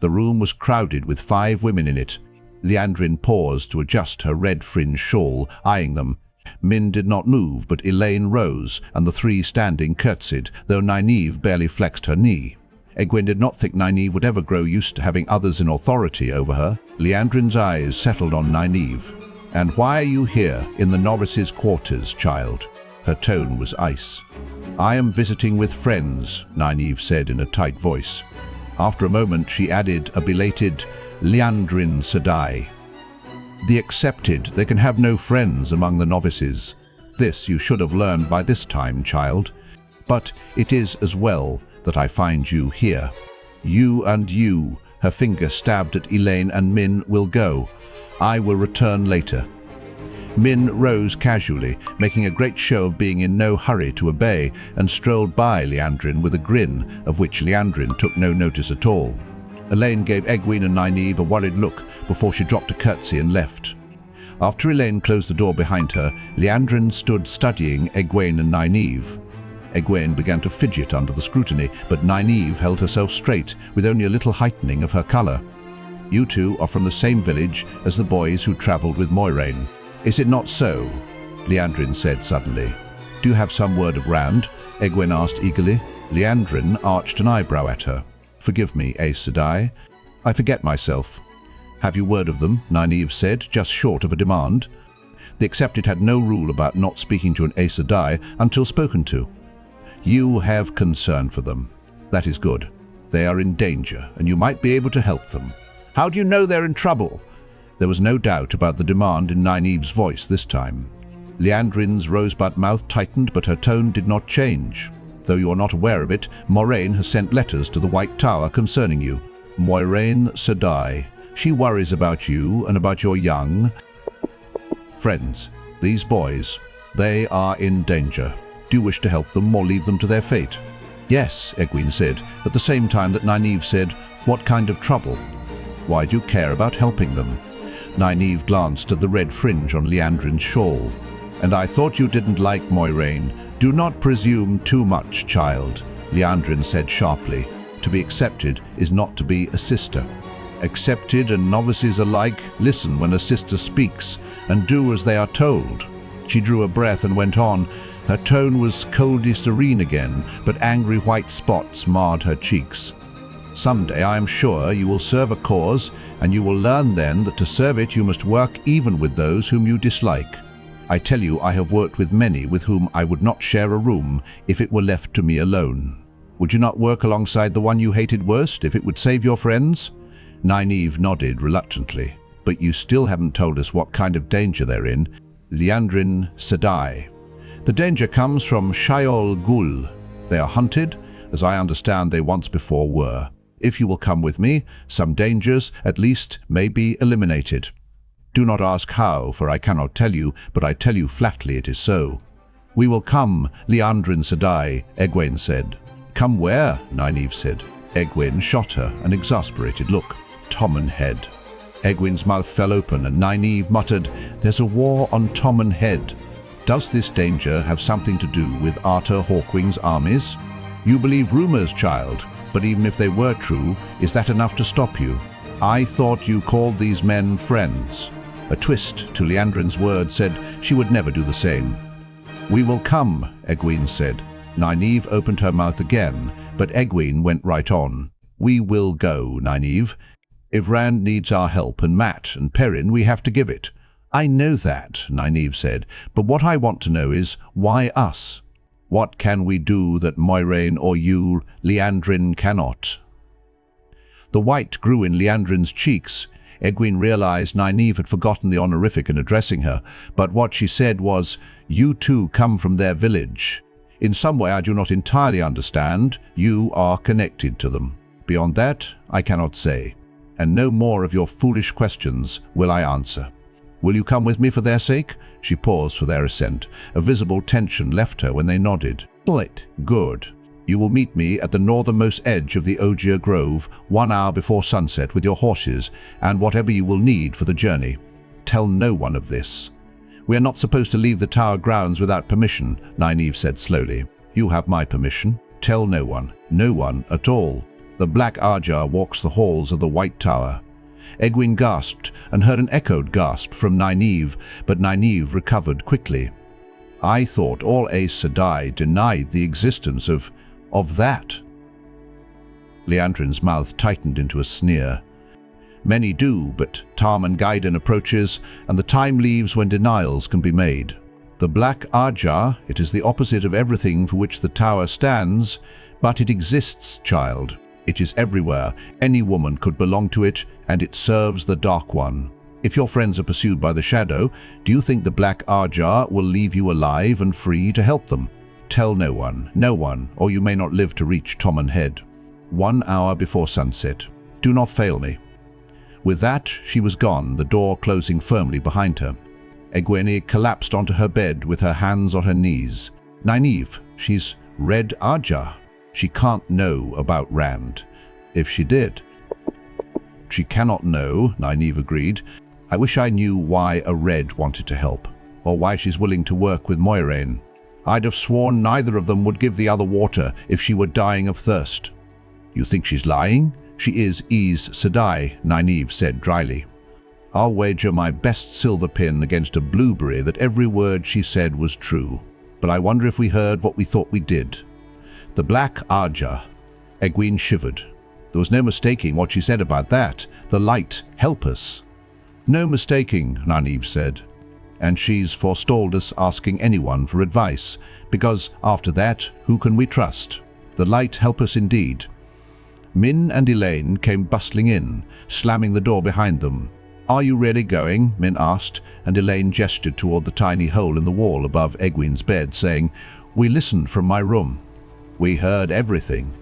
The room was crowded with 5 women in it. Liandrin paused to adjust her red-fringed shawl, eyeing them. Min did not move, but Elaine rose, and the 3 standing curtsied, though Nynaeve barely flexed her knee. Egwene did not think Nynaeve would ever grow used to having others in authority over her. Liandrin's eyes settled on Nynaeve. And why are you here, in the novices' quarters, child? Her tone was ice. I am visiting with friends, Nynaeve said in a tight voice. After a moment she added a belated, Liandrin Sedai. The accepted, they can have no friends among the novices. This you should have learned by this time, child. But it is as well that I find you here. You and you, her finger stabbed at Elaine and Min, will go. I will return later. Min rose casually, making a great show of being in no hurry to obey, and strolled by Liandrin with a grin, of which Liandrin took no notice at all. Elaine gave Egwene and Nynaeve a worried look before she dropped a curtsy and left. After Elaine closed the door behind her, Liandrin stood studying Egwene and Nynaeve. Egwene began to fidget under the scrutiny, but Nynaeve held herself straight, with only a little heightening of her colour. You 2 are from the same village as the boys who travelled with Moiraine. Is it not so? Liandrin said suddenly. Do you have some word of Rand? Egwene asked eagerly. Liandrin arched an eyebrow at her. Forgive me, Aes Sedai. I forget myself. Have you word of them? Nynaeve said, just short of a demand. The accepted had no rule about not speaking to an Aes Sedai until spoken to. You have concern for them. That is good. They are in danger, and you might be able to help them. How do you know they're in trouble? There was no doubt about the demand in Nynaeve's voice this time. Liandrin's rosebud mouth tightened, but her tone did not change. Though you are not aware of it, Moiraine has sent letters to the White Tower concerning you. Moiraine Sedai. She worries about you and about your young friends. These boys, they are in danger. Do you wish to help them or leave them to their fate? Yes, Egwene said, at the same time that Nynaeve said, what kind of trouble? Why do you care about helping them? Nynaeve glanced at the red fringe on Liandrin's shawl. And I thought you didn't like Moiraine. Do not presume too much, child, Liandrin said sharply. To be accepted is not to be a sister. Accepted and novices alike listen when a sister speaks and do as they are told. She drew a breath and went on. Her tone was coldly serene again, but angry white spots marred her cheeks. Someday I am sure you will serve a cause, and you will learn then that to serve it you must work even with those whom you dislike. I tell you, I have worked with many with whom I would not share a room if it were left to me alone. Would you not work alongside the one you hated worst if it would save your friends? Nynaeve nodded reluctantly. But you still haven't told us what kind of danger they're in. Liandrin Sedai. The danger comes from Shaiol Ghul. They are hunted, as I understand they once before were. If you will come with me, some dangers, at least, may be eliminated. Do not ask how, for I cannot tell you, but I tell you flatly it is so. We will come, Liandrin Sedai, Egwene said. Come where? Nynaeve said. Egwene shot her an exasperated look. Tommen Head. Egwene's mouth fell open and Nynaeve muttered, There's a war on Tommen Head. Does this danger have something to do with Arthur Hawkwing's armies? You believe rumors, child, but even if they were true, is that enough to stop you? I thought you called these men friends. A twist to Liandrin's word said she would never do the same. We will come, Egwene said. Nynaeve opened her mouth again, but Egwene went right on. We will go, Nynaeve. If Rand needs our help and Mat and Perrin, we have to give it. I know that, Nynaeve said, but what I want to know is, why us? What can we do that Moiraine or you, Liandrin, cannot? The white grew in Liandrin's cheeks. Egwene realized Nynaeve had forgotten the honorific in addressing her, but what she said was, You too come from their village. In some way I do not entirely understand, you are connected to them. Beyond that, I cannot say. And no more of your foolish questions will I answer. Will you come with me for their sake? She paused for their assent. A visible tension left her when they nodded. Good. You will meet me at the northernmost edge of the Ogier Grove 1 hour before sunset with your horses and whatever you will need for the journey. Tell no one of this. We are not supposed to leave the tower grounds without permission, Nynaeve said slowly. You have my permission. Tell no one at all. The Black Arjar walks the halls of the White Tower. Egwene gasped and heard an echoed gasp from Nynaeve, but Nynaeve recovered quickly. I thought all Aes Sedai denied the existence of that. Liandrin's mouth tightened into a sneer. Many do, but Tarman Gaiden approaches, and the time leaves when denials can be made. The Black Arjar, it is the opposite of everything for which the tower stands, but it exists, child. It is everywhere. Any woman could belong to it, and it serves the Dark One. If your friends are pursued by the Shadow, do you think the Black Arjar will leave you alive and free to help them? Tell no one, or you may not live to reach Tommen Head. 1 hour before sunset. Do not fail me. With that, she was gone, the door closing firmly behind her. Egwene collapsed onto her bed with her hands on her knees. Nynaeve, she's Red Arjar. She can't know about Rand. If she did. She cannot know, Nynaeve agreed. I wish I knew why a Red wanted to help, or why she's willing to work with Moiraine. I'd have sworn neither of them would give the other water if she were dying of thirst. You think she's lying? She is Aes Sedai, Nynaeve said dryly. I'll wager my best silver pin against a blueberry that every word she said was true. But I wonder if we heard what we thought we did. The Black Arjar. Egwene shivered. There was no mistaking what she said about that. The light help us. No mistaking, Nynaeve said. And she's forestalled us asking anyone for advice, because after that, who can we trust? The light help us indeed. Min and Elaine came bustling in, slamming the door behind them. Are you really going? Min asked, and Elaine gestured toward the tiny hole in the wall above Egwene's bed, saying, We listened from my room. We heard everything.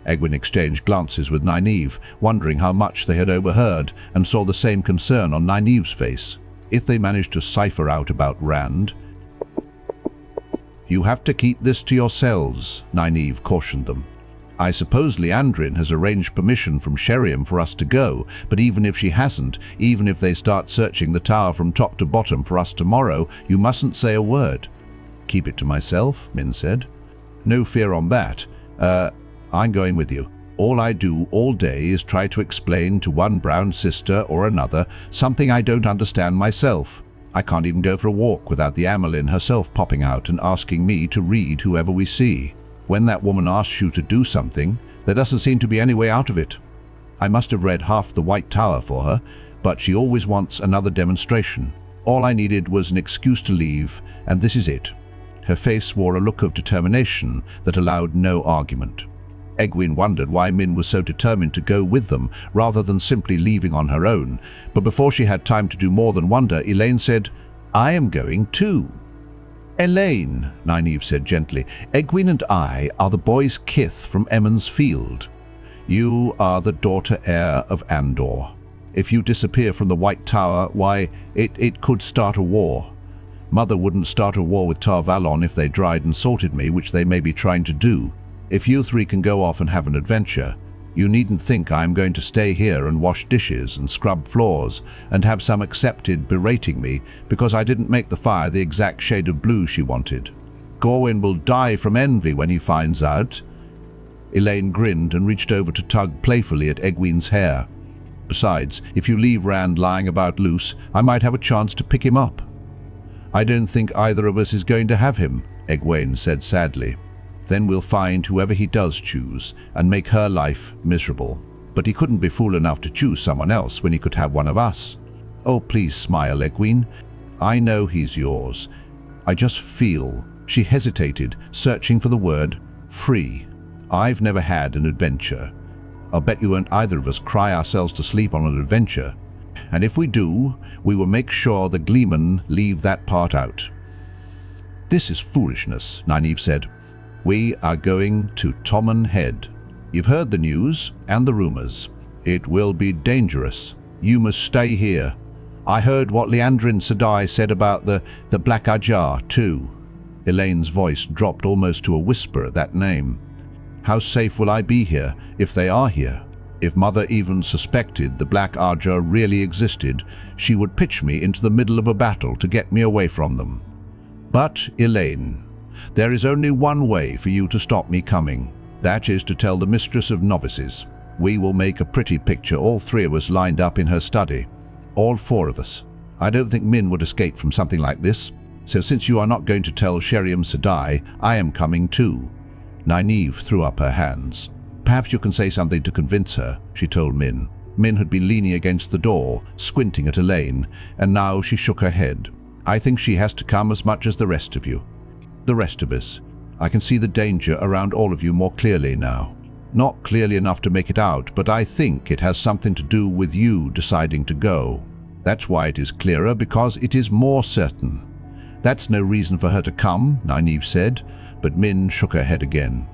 Egwene exchanged glances with Nynaeve, wondering how much they had overheard, and saw the same concern on Nynaeve's face. If they managed to cipher out about Rand. You have to keep this to yourselves, Nynaeve cautioned them. I suppose Liandrin has arranged permission from Sheriam for us to go, but even if she hasn't, even if they start searching the tower from top to bottom for us tomorrow, you mustn't say a word." "Keep it to myself," Min said. "No fear on that. I'm going with you. All I do all day is try to explain to one brown sister or another something I don't understand myself. I can't even go for a walk without the Amelin herself popping out and asking me to read whoever we see. When that woman asks you to do something, there doesn't seem to be any way out of it. I must have read half the White Tower for her, but she always wants another demonstration. All I needed was an excuse to leave, and this is it." Her face wore a look of determination that allowed no argument. Egwene wondered why Min was so determined to go with them rather than simply leaving on her own, but before she had time to do more than wonder, Elaine said, "I am going too." "Elaine," Nynaeve said gently, "Egwene and I are the boy's kith from Emond's Field. You are the daughter-heir of Andor. If you disappear from the White Tower, why, it could start a war. Mother wouldn't start a war with Tar Valon if they dried and salted me, which they may be trying to do. If you three can go off and have an adventure, you needn't think I'm going to stay here and wash dishes and scrub floors and have some accepted berating me because I didn't make the fire the exact shade of blue she wanted. Gorwyn will die from envy when he finds out." Elaine grinned and reached over to tug playfully at Egwene's hair. "Besides, if you leave Rand lying about loose, I might have a chance to pick him up." "I don't think either of us is going to have him," Egwene said sadly. "Then we'll find whoever he does choose and make her life miserable. But he couldn't be fool enough to choose someone else when he could have one of us." "Oh, please smile, Egwene. I know he's yours. I just feel—" She hesitated, searching for the word free. "I've never had an adventure. I'll bet you won't either of us cry ourselves to sleep on an adventure. And if we do, we will make sure the Gleeman leave that part out." "This is foolishness," Nynaeve said. "We are going to Tommen Head. You've heard the news and the rumors. It will be dangerous. You must stay here. I heard what Liandrin Sedai said about the Black Ajar, too." Elaine's voice dropped almost to a whisper at that name. "How safe will I be here if they are here? If Mother even suspected the Black Ajar really existed, she would pitch me into the middle of a battle to get me away from them. But, Elaine, there is only one way for you to stop me coming. That is to tell the Mistress of Novices. We will make a pretty picture, all three of us lined up in her study. All four of us. I don't think Min would escape from something like this. So since you are not going to tell Sheriam Sedai, I am coming too." Nynaeve threw up her hands. "Perhaps you can say something to convince her," she told Min. Min had been leaning against the door, squinting at Elaine, and now she shook her head. "I think she has to come as much as the rest of you. The rest of us. I can see the danger around all of you more clearly now. Not clearly enough to make it out, but I think it has something to do with you deciding to go. That's why it is clearer, because it is more certain." "That's no reason for her to come," Nynaeve said, but Min shook her head again.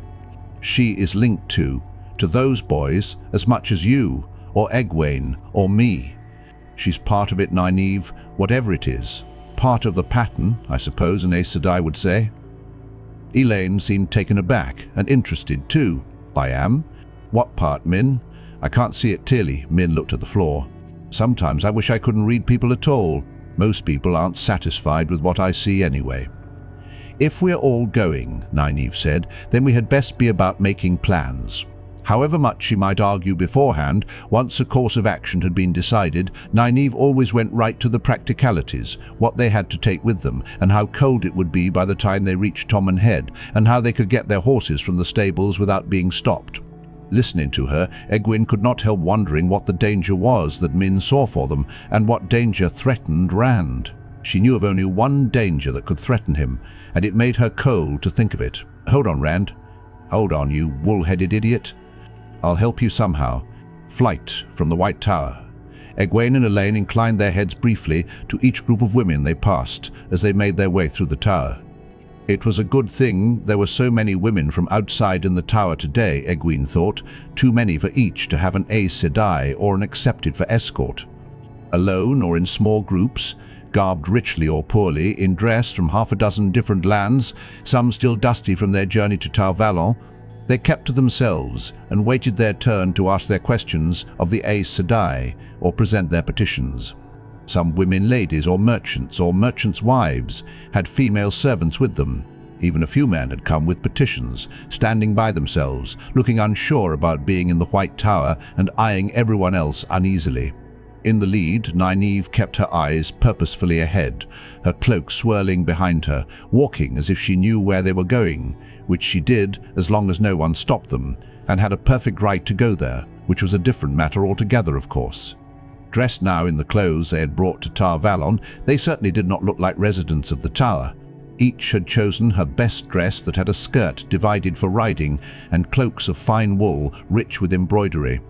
"She is linked to those boys as much as you, or Egwene, or me. She's part of it, Nynaeve, whatever it is. Part of the pattern, I suppose an Aes Sedai would say." Elaine seemed taken aback and interested too. "I am? What part, Min? I can't see it clearly." Min looked at the floor. "Sometimes I wish I couldn't read people at all. Most people aren't satisfied with what I see anyway." "If we're all going," Nynaeve said, "then we had best be about making plans." However much she might argue beforehand, once a course of action had been decided, Nynaeve always went right to the practicalities, what they had to take with them, and how cold it would be by the time they reached Tommen Head, and how they could get their horses from the stables without being stopped. Listening to her, Egwene could not help wondering what the danger was that Min saw for them, and what danger threatened Rand. She knew of only one danger that could threaten him, and it made her cold to think of it. "Hold on, Rand. Hold on, you wool-headed idiot. I'll help you somehow. Flight from the White Tower." Egwene and Elaine inclined their heads briefly to each group of women they passed as they made their way through the tower. It was a good thing there were so many women from outside in the tower today, Egwene thought, too many for each to have an Aes Sedai or an accepted for escort. Alone or in small groups, garbed richly or poorly, in dress from half a dozen different lands, some still dusty from their journey to Tar Valon, They kept to themselves and waited their turn to ask their questions of the Aes Sedai or present their petitions. Some women ladies or merchants' wives had female servants with them. Even a few men had come with petitions, standing by themselves, looking unsure about being in the White Tower and eyeing everyone else uneasily. In the lead, Nynaeve kept her eyes purposefully ahead, her cloak swirling behind her, walking as if she knew where they were going, which she did as long as no one stopped them, and had a perfect right to go there, which was a different matter altogether, of course. Dressed now in the clothes they had brought to Tar Valon, they certainly did not look like residents of the tower. Each had chosen her best dress that had a skirt divided for riding and cloaks of fine wool rich with embroidery.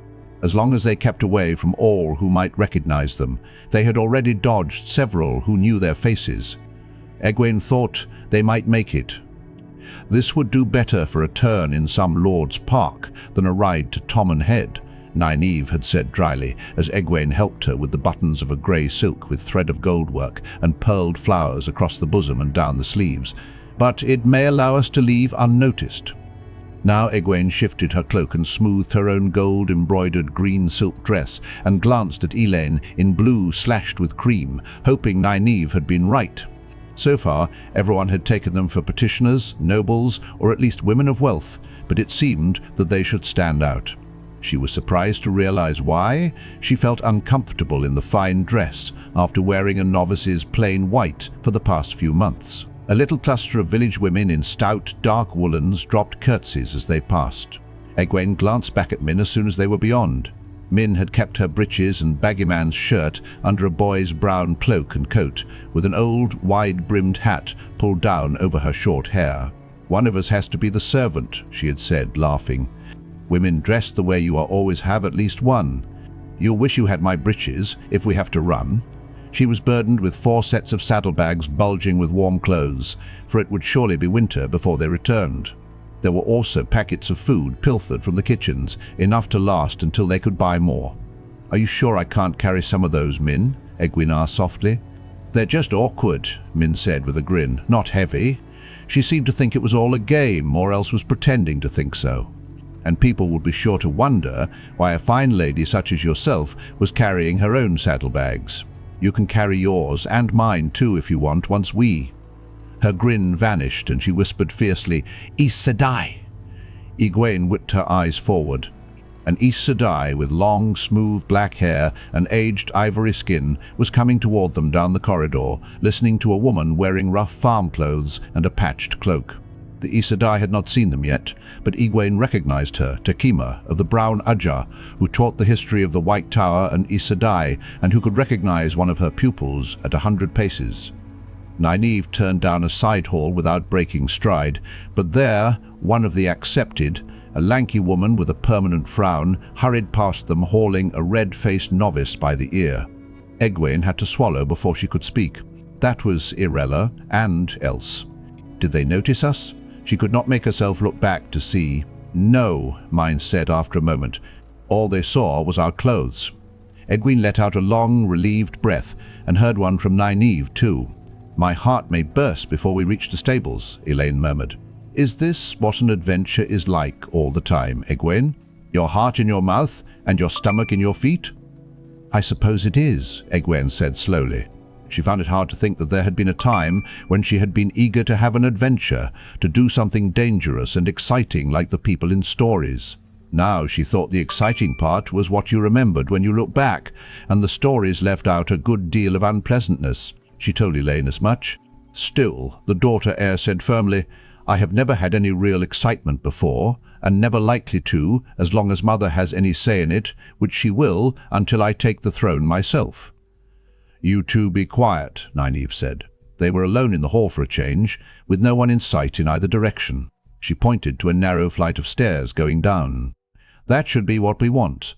As long as they kept away from all who might recognize them, they had already dodged several who knew their faces. Egwene thought they might make it. This would do better for a turn in some lord's park than a ride to Tommen Head, Nynaeve had said dryly, as Egwene helped her with the buttons of a grey silk with thread of goldwork and pearled flowers across the bosom and down the sleeves. But it may allow us to leave unnoticed. Now Egwene shifted her cloak and smoothed her own gold-embroidered green silk dress and glanced at Elaine in blue slashed with cream, hoping Nynaeve had been right. So far, everyone had taken them for petitioners, nobles, or at least women of wealth, but it seemed that they should stand out. She was surprised to realize why. She felt uncomfortable in the fine dress after wearing a novice's plain white for the past few months. A little cluster of village women in stout, dark woolens dropped curtsies as they passed. Egwene glanced back at Min as soon as they were beyond. Min had kept her breeches and baggy-man's shirt under a boy's brown cloak and coat, with an old, wide-brimmed hat pulled down over her short hair. "One of us has to be the servant," she had said, laughing. "Women dress the way you always have at least one. You'll wish you had my breeches if we have to run." She was burdened with 4 sets of saddlebags bulging with warm clothes, for it would surely be winter before they returned. There were also packets of food pilfered from the kitchens, enough to last until they could buy more. "Are you sure I can't carry some of those, Min?" Egwene asked softly. "They're just awkward," Min said with a grin, "not heavy." She seemed to think it was all a game, or else was pretending to think so. And people would be sure to wonder why a fine lady such as yourself was carrying her own saddlebags. "You can carry yours, and mine too if you want, once we—" Her grin vanished and she whispered fiercely, "Aes Sedai!" Egwene whipped her eyes forward. An Aes Sedai with long, smooth black hair and aged ivory skin was coming toward them down the corridor, listening to a woman wearing rough farm clothes and a patched cloak. The Aes Sedai had not seen them yet, but Egwene recognized her, Takima, of the Brown Ajah, who taught the history of the White Tower and Aes Sedai, and who could recognize one of her pupils at 100 paces. Nynaeve turned down a side hall without breaking stride, but there, one of the accepted, a lanky woman with a permanent frown, hurried past them hauling a red-faced novice by the ear. Egwene had to swallow before she could speak. That was Irella and Else. Did they notice us? She could not make herself look back to see. "No," Mine said after a moment. "All they saw was our clothes." Egwene let out a long, relieved breath, and heard one from Nynaeve too. "My heart may burst before we reach the stables," Elaine murmured. "Is this what an adventure is like all the time, Egwene? Your heart in your mouth and your stomach in your feet?" "I suppose it is," Egwene said slowly. She found it hard to think that there had been a time when she had been eager to have an adventure, to do something dangerous and exciting like the people in stories. Now she thought the exciting part was what you remembered when you looked back, and the stories left out a good deal of unpleasantness. She told Elaine as much. Still, the daughter heir said firmly, "I have never had any real excitement before, and never likely to, as long as Mother has any say in it, which she will until I take the throne myself." "You two be quiet," Nynaeve said. They were alone in the hall for a change, with no one in sight in either direction. She pointed to a narrow flight of stairs going down. "That should be what we want,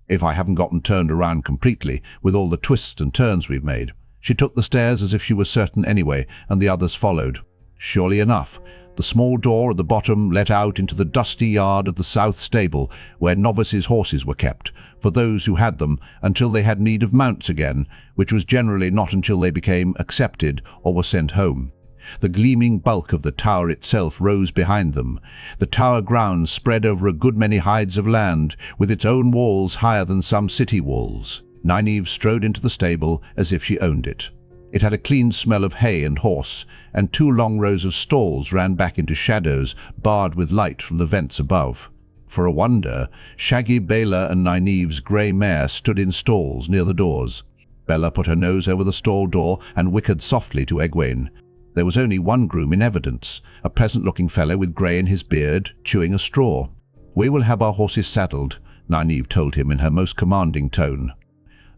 if I haven't gotten turned around completely with all the twists and turns we've made." She took the stairs as if she was certain anyway, and the others followed. Surely enough, the small door at the bottom let out into the dusty yard of the south stable, where novices' horses were kept, for those who had them, until they had need of mounts again, which was generally not until they became accepted or were sent home. The gleaming bulk of the tower itself rose behind them. The tower grounds spread over a good many hides of land, with its own walls higher than some city walls. Nynaeve strode into the stable as if she owned it. It had a clean smell of hay and horse, and 2 long rows of stalls ran back into shadows, barred with light from the vents above. For a wonder, shaggy Bela and Nynaeve's grey mare stood in stalls near the doors. Bela put her nose over the stall door and whickered softly to Egwene. There was only one groom in evidence, a pleasant-looking fellow with grey in his beard, chewing a straw. "We will have our horses saddled," Nynaeve told him in her most commanding tone.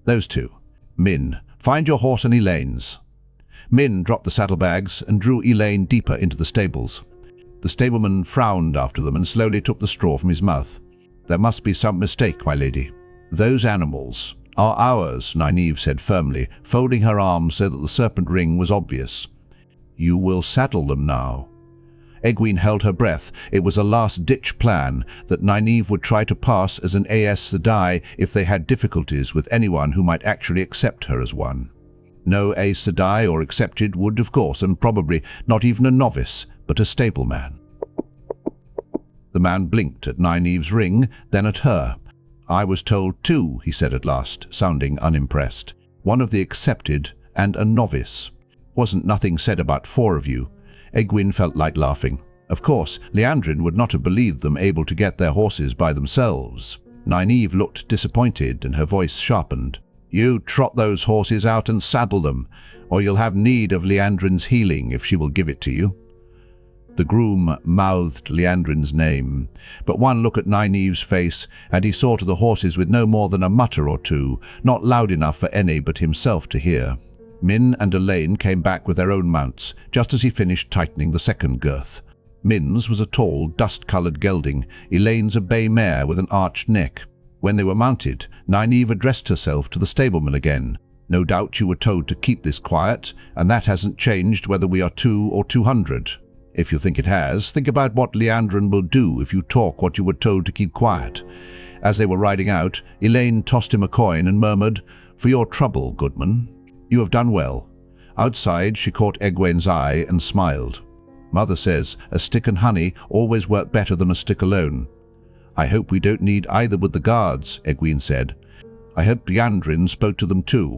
"Those 2. Min, find your horse and Elaine's." Min dropped the saddlebags and drew Elaine deeper into the stables. The stableman frowned after them and slowly took the straw from his mouth. "There must be some mistake, my lady. Those animals are ours," Nynaeve said firmly, folding her arms so that the serpent ring was obvious. "You will saddle them now." Egwene held her breath. It was a last-ditch plan that Nynaeve would try to pass as an Aes Sedai if they had difficulties with anyone who might actually accept her as one. No Aes Sedai or accepted would, of course, and probably not even a novice, but a stableman. The man blinked at Nynaeve's ring, then at her. "I was told 2, he said at last, sounding unimpressed. "One of the accepted and a novice. Wasn't nothing said about 4 of you." Egwene felt like laughing. Of course, Liandrin would not have believed them able to get their horses by themselves. Nynaeve looked disappointed and her voice sharpened. "You trot those horses out and saddle them, or you'll have need of Liandrin's healing if she will give it to you." The groom mouthed Liandrin's name, but one look at Nynaeve's face and he saw to the horses with no more than a mutter or 2, not loud enough for any but himself to hear. Min and Elaine came back with their own mounts, just as he finished tightening the second girth. Min's was a tall, dust-coloured gelding, Elaine's a bay mare with an arched neck. When they were mounted, Nynaeve addressed herself to the stableman again. "No doubt you were told to keep this quiet, and that hasn't changed whether we are 2 or 200. If you think it has, think about what Liandrin will do if you talk what you were told to keep quiet." As they were riding out, Elaine tossed him a coin and murmured, "For your trouble, goodman. You have done well." Outside, she caught Egwene's eye and smiled. "Mother says a stick and honey always work better than a stick alone." "I hope we don't need either with the guards," Egwene said. "I hope Liandrin spoke to them too."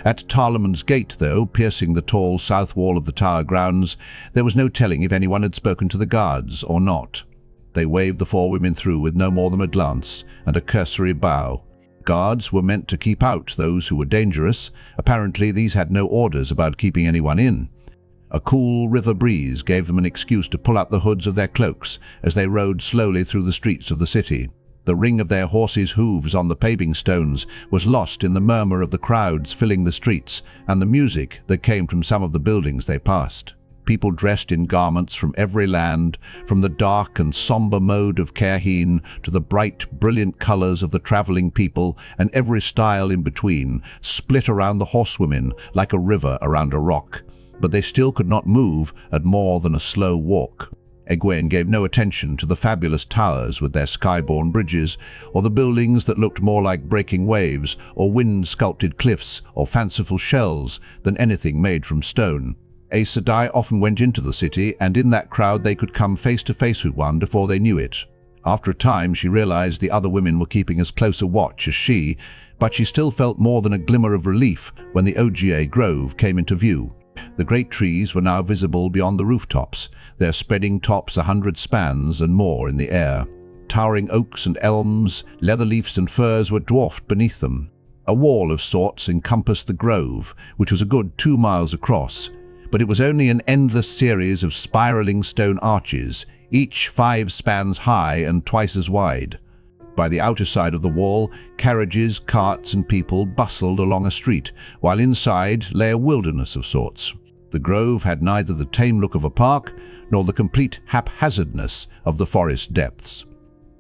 At Tarleman's gate, though, piercing the tall south wall of the tower grounds, there was no telling if anyone had spoken to the guards or not. They waved the 4 women through with no more than a glance and a cursory bow. Guards were meant to keep out those who were dangerous. Apparently these had no orders about keeping anyone in. A cool river breeze gave them an excuse to pull up the hoods of their cloaks as they rode slowly through the streets of the city. The ring of their horses' hooves on the paving stones was lost in the murmur of the crowds filling the streets and the music that came from some of the buildings they passed. People dressed in garments from every land, from the dark and somber mode of Caerhien to the bright, brilliant colors of the traveling people, and every style in between, split around the horsewomen like a river around a rock. But they still could not move at more than a slow walk. Egwene gave no attention to the fabulous towers with their sky-borne bridges, or the buildings that looked more like breaking waves, or wind-sculpted cliffs, or fanciful shells, than anything made from stone. Aes Sedai often went into the city, and in that crowd they could come face to face with one before they knew it. After a time she realized the other women were keeping as close a watch as she, but she still felt more than a glimmer of relief when the Ogier Grove came into view. The great trees were now visible beyond the rooftops, their spreading tops 100 spans and more in the air. Towering oaks and elms, leather-leaves and firs were dwarfed beneath them. A wall of sorts encompassed the grove, which was a good 2 miles across, but it was only an endless series of spiraling stone arches, each 5 spans high and twice as wide. By the outer side of the wall, carriages, carts and people bustled along a street, while inside lay a wilderness of sorts. The grove had neither the tame look of a park nor the complete haphazardness of the forest depths.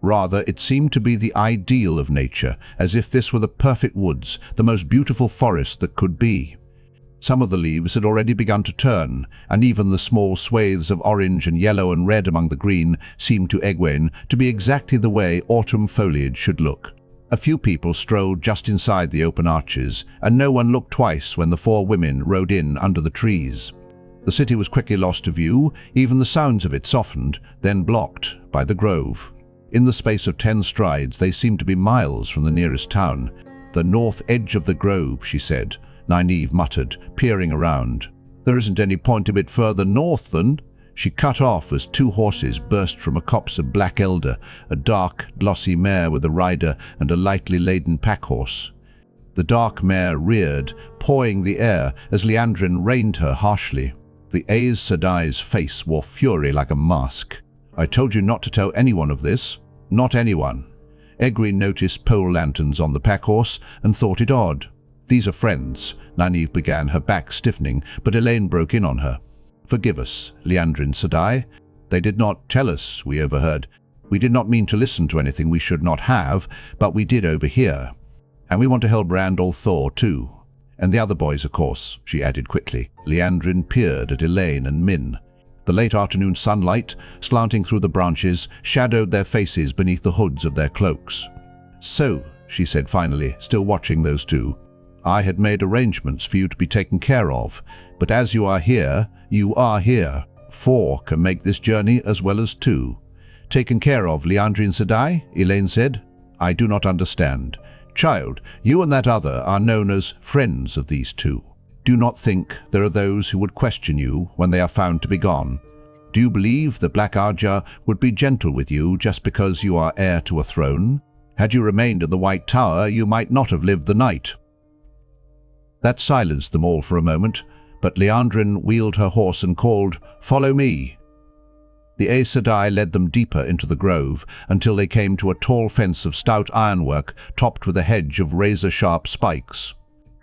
Rather, it seemed to be the ideal of nature, as if this were the perfect woods, the most beautiful forest that could be. Some of the leaves had already begun to turn, and even the small swathes of orange and yellow and red among the green seemed to Egwene to be exactly the way autumn foliage should look. A few people strolled just inside the open arches, and no one looked twice when the 4 women rode in under the trees. The city was quickly lost to view, even the sounds of it softened, then blocked by the grove. In the space of 10 strides, they seemed to be miles from the nearest town. "The north edge of the grove," she said, Nynaeve muttered, peering around. "There isn't any point a bit further north than—" She cut off as 2 horses burst from a copse of black elder, a dark, glossy mare with a rider and a lightly laden pack-horse. The dark mare reared, pawing the air as Liandrin reined her harshly. The Aes Sedai's face wore fury like a mask. "I told you not to tell anyone of this. Not anyone." Egwene noticed pole lanterns on the pack-horse and thought it odd. "These are friends," Nynaeve began, her back stiffening, but Elaine broke in on her. "Forgive us, Liandrin Sedai. They did not tell us, we overheard. We did not mean to listen to anything we should not have, but we did overhear. And we want to help Randall Thor too. And the other boys, of course," she added quickly. Liandrin peered at Elaine and Min. The late afternoon sunlight, slanting through the branches, shadowed their faces beneath the hoods of their cloaks. "So," she said finally, still watching those two, "I had made arrangements for you to be taken care of, but as you are here, you are here. 4 can make this journey as well as 2. "Taken care of, Liandrin Sedai?" Elaine said. "I do not understand. Child, you and that other are known as friends of these 2. Do not think there are those who would question you when they are found to be gone. Do you believe the Black Arja would be gentle with you just because you are heir to a throne? Had you remained in the White Tower, you might not have lived the night." That silenced them all for a moment, but Liandrin wheeled her horse and called, "Follow me." The Aes Sedai led them deeper into the grove until they came to a tall fence of stout ironwork topped with a hedge of razor-sharp spikes.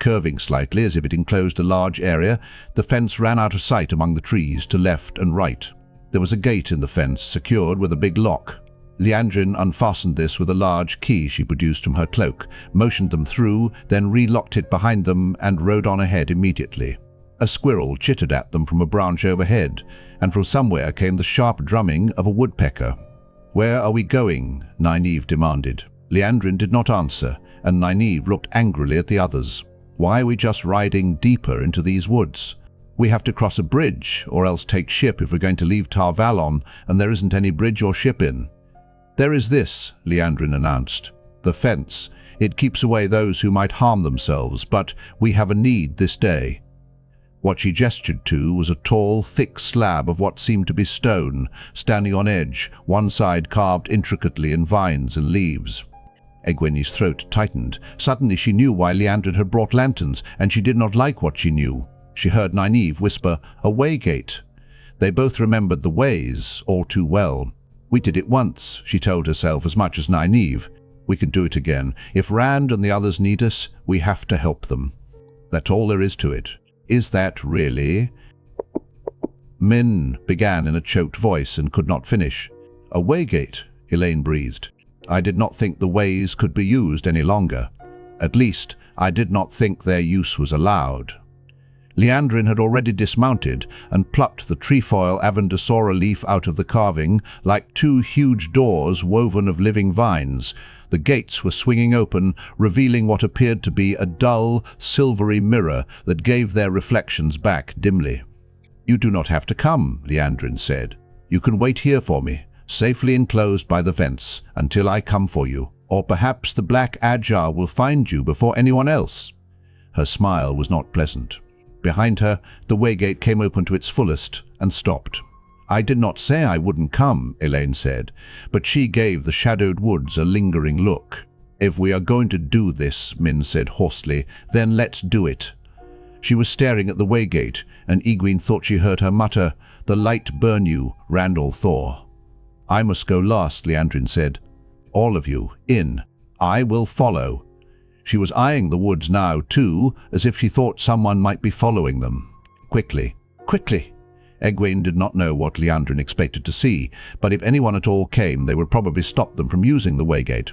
Curving slightly as if it enclosed a large area, the fence ran out of sight among the trees to left and right. There was a gate in the fence, secured with a big lock. Liandrin unfastened this with a large key she produced from her cloak, motioned them through, then relocked it behind them and rode on ahead immediately. A squirrel chittered at them from a branch overhead, and from somewhere came the sharp drumming of a woodpecker. "Where are we going?" Nynaeve demanded. Liandrin did not answer, and Nynaeve looked angrily at the others. "Why are we just riding deeper into these woods? We have to cross a bridge, or else take ship if we're going to leave Tar Valon, and there isn't any bridge or ship in." "There is this," Liandrin announced. "The fence. It keeps away those who might harm themselves, but we have a need this day." What she gestured to was a tall, thick slab of what seemed to be stone, standing on edge, one side carved intricately in vines and leaves. Egwene's throat tightened. Suddenly she knew why Liandrin had brought lanterns, and she did not like what she knew. She heard Nynaeve whisper, "A waygate." They both remembered the ways all too well. "We did it once," she told herself as much as Nynaeve. "We can do it again. If Rand and the others need us, we have to help them. That's all there is to it." "Is that really?" Min began in a choked voice and could not finish. "A waygate," Elaine breathed. "I did not think the ways could be used any longer. At least, I did not think their use was allowed." Liandrin had already dismounted and plucked the trefoil Avendosora leaf out of the carving like 2 huge doors woven of living vines. The gates were swinging open, revealing what appeared to be a dull, silvery mirror that gave their reflections back dimly. "You do not have to come," Liandrin said. "You can wait here for me, safely enclosed by the fence, until I come for you. Or perhaps the Black Ajar will find you before anyone else." Her smile was not pleasant. Behind her, the waygate came open to its fullest and stopped. "I did not say I wouldn't come," Elaine said, but she gave the shadowed woods a lingering look. "If we are going to do this," Min said hoarsely, "then let's do it." She was staring at the waygate, and Egwene thought she heard her mutter, "The light burn you, Randall Thor." "I must go last," Liandrin said. "All of you, in. I will follow." She was eyeing the woods now, too, as if she thought someone might be following them. "Quickly, quickly!" Egwene did not know what Liandrin expected to see, but if anyone at all came, they would probably stop them from using the waygate.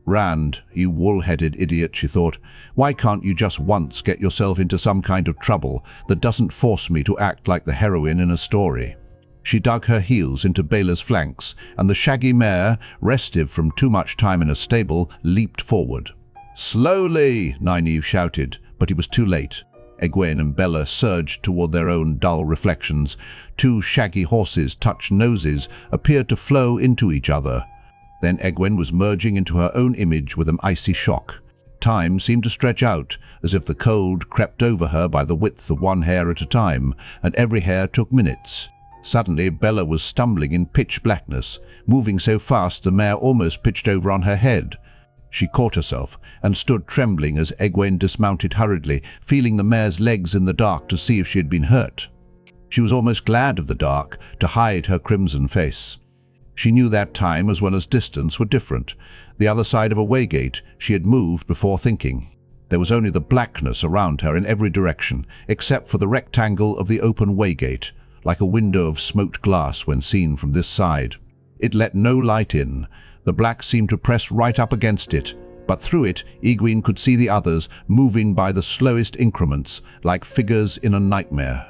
"Rand, you wool-headed idiot," she thought. "Why can't you just once get yourself into some kind of trouble that doesn't force me to act like the heroine in a story?" She dug her heels into Bela's flanks, and the shaggy mare, restive from too much time in a stable, leaped forward. "Slowly!" Nynaeve shouted, but he was too late. Egwene and Bella surged toward their own dull reflections. Two shaggy horses' touched noses appeared to flow into each other. Then Egwene was merging into her own image with an icy shock. Time seemed to stretch out, as if the cold crept over her by the width of one hair at a time, and every hair took minutes. Suddenly Bella was stumbling in pitch blackness, moving so fast the mare almost pitched over on her head. She caught herself and stood trembling as Egwene dismounted hurriedly, feeling the mare's legs in the dark to see if she had been hurt. She was almost glad of the dark to hide her crimson face. She knew that time as well as distance were different. The other side of a waygate she had moved before thinking. There was only the blackness around her in every direction, except for the rectangle of the open waygate, like a window of smoked glass when seen from this side. It let no light in. The black seemed to press right up against it, but through it Egwene could see the others moving by the slowest increments, like figures in a nightmare.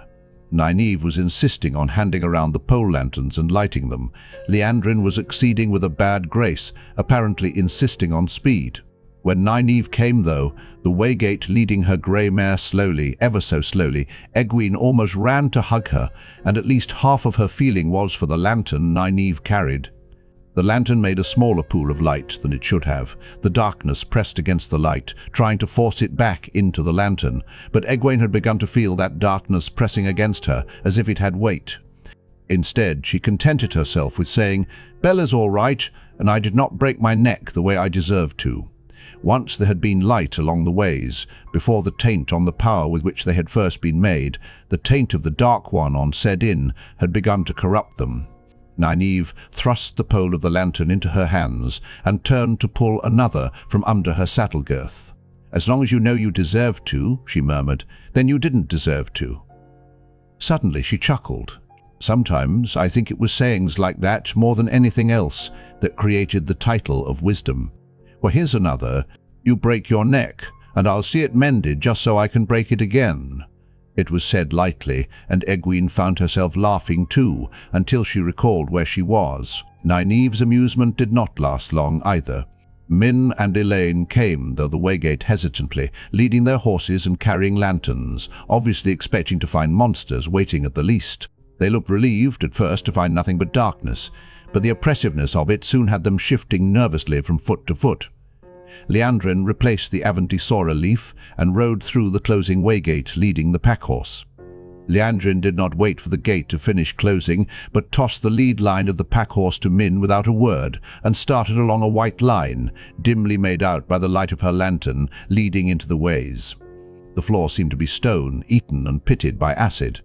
Nynaeve was insisting on handing around the pole lanterns and lighting them. Liandrin was acceding with a bad grace, apparently insisting on speed. When Nynaeve came, though, the waygate leading her grey mare slowly, ever so slowly, Egwene almost ran to hug her, and at least half of her feeling was for the lantern Nynaeve carried. The lantern made a smaller pool of light than it should have. The darkness pressed against the light, trying to force it back into the lantern, but Egwene had begun to feel that darkness pressing against her as if it had weight. Instead, she contented herself with saying, "Bella's all right, and I did not break my neck the way I deserved to." Once there had been light along the ways, before the taint on the power with which they had first been made, the taint of the Dark One on Sedin had begun to corrupt them. Nynaeve thrust the pole of the lantern into her hands and turned to pull another from under her saddle girth. "As long as you know you deserve to," she murmured, "then you didn't deserve to." Suddenly she chuckled. Sometimes I think it was sayings like that more than anything else that created the title of wisdom. Well, here's another. "You break your neck, and I'll see it mended just so I can break it again." It was said lightly, and Egwene found herself laughing too, until she recalled where she was. Nynaeve's amusement did not last long either. Min and Elaine came, though the waygate hesitantly, leading their horses and carrying lanterns, obviously expecting to find monsters waiting at the least. They looked relieved at first to find nothing but darkness, but the oppressiveness of it soon had them shifting nervously from foot to foot. Liandrin replaced the Aventisora leaf and rode through the closing waygate, leading the packhorse. Liandrin did not wait for the gate to finish closing, but tossed the lead line of the packhorse to Min without a word, and started along a white line, dimly made out by the light of her lantern, leading into the ways. The floor seemed to be stone, eaten and pitted by acid.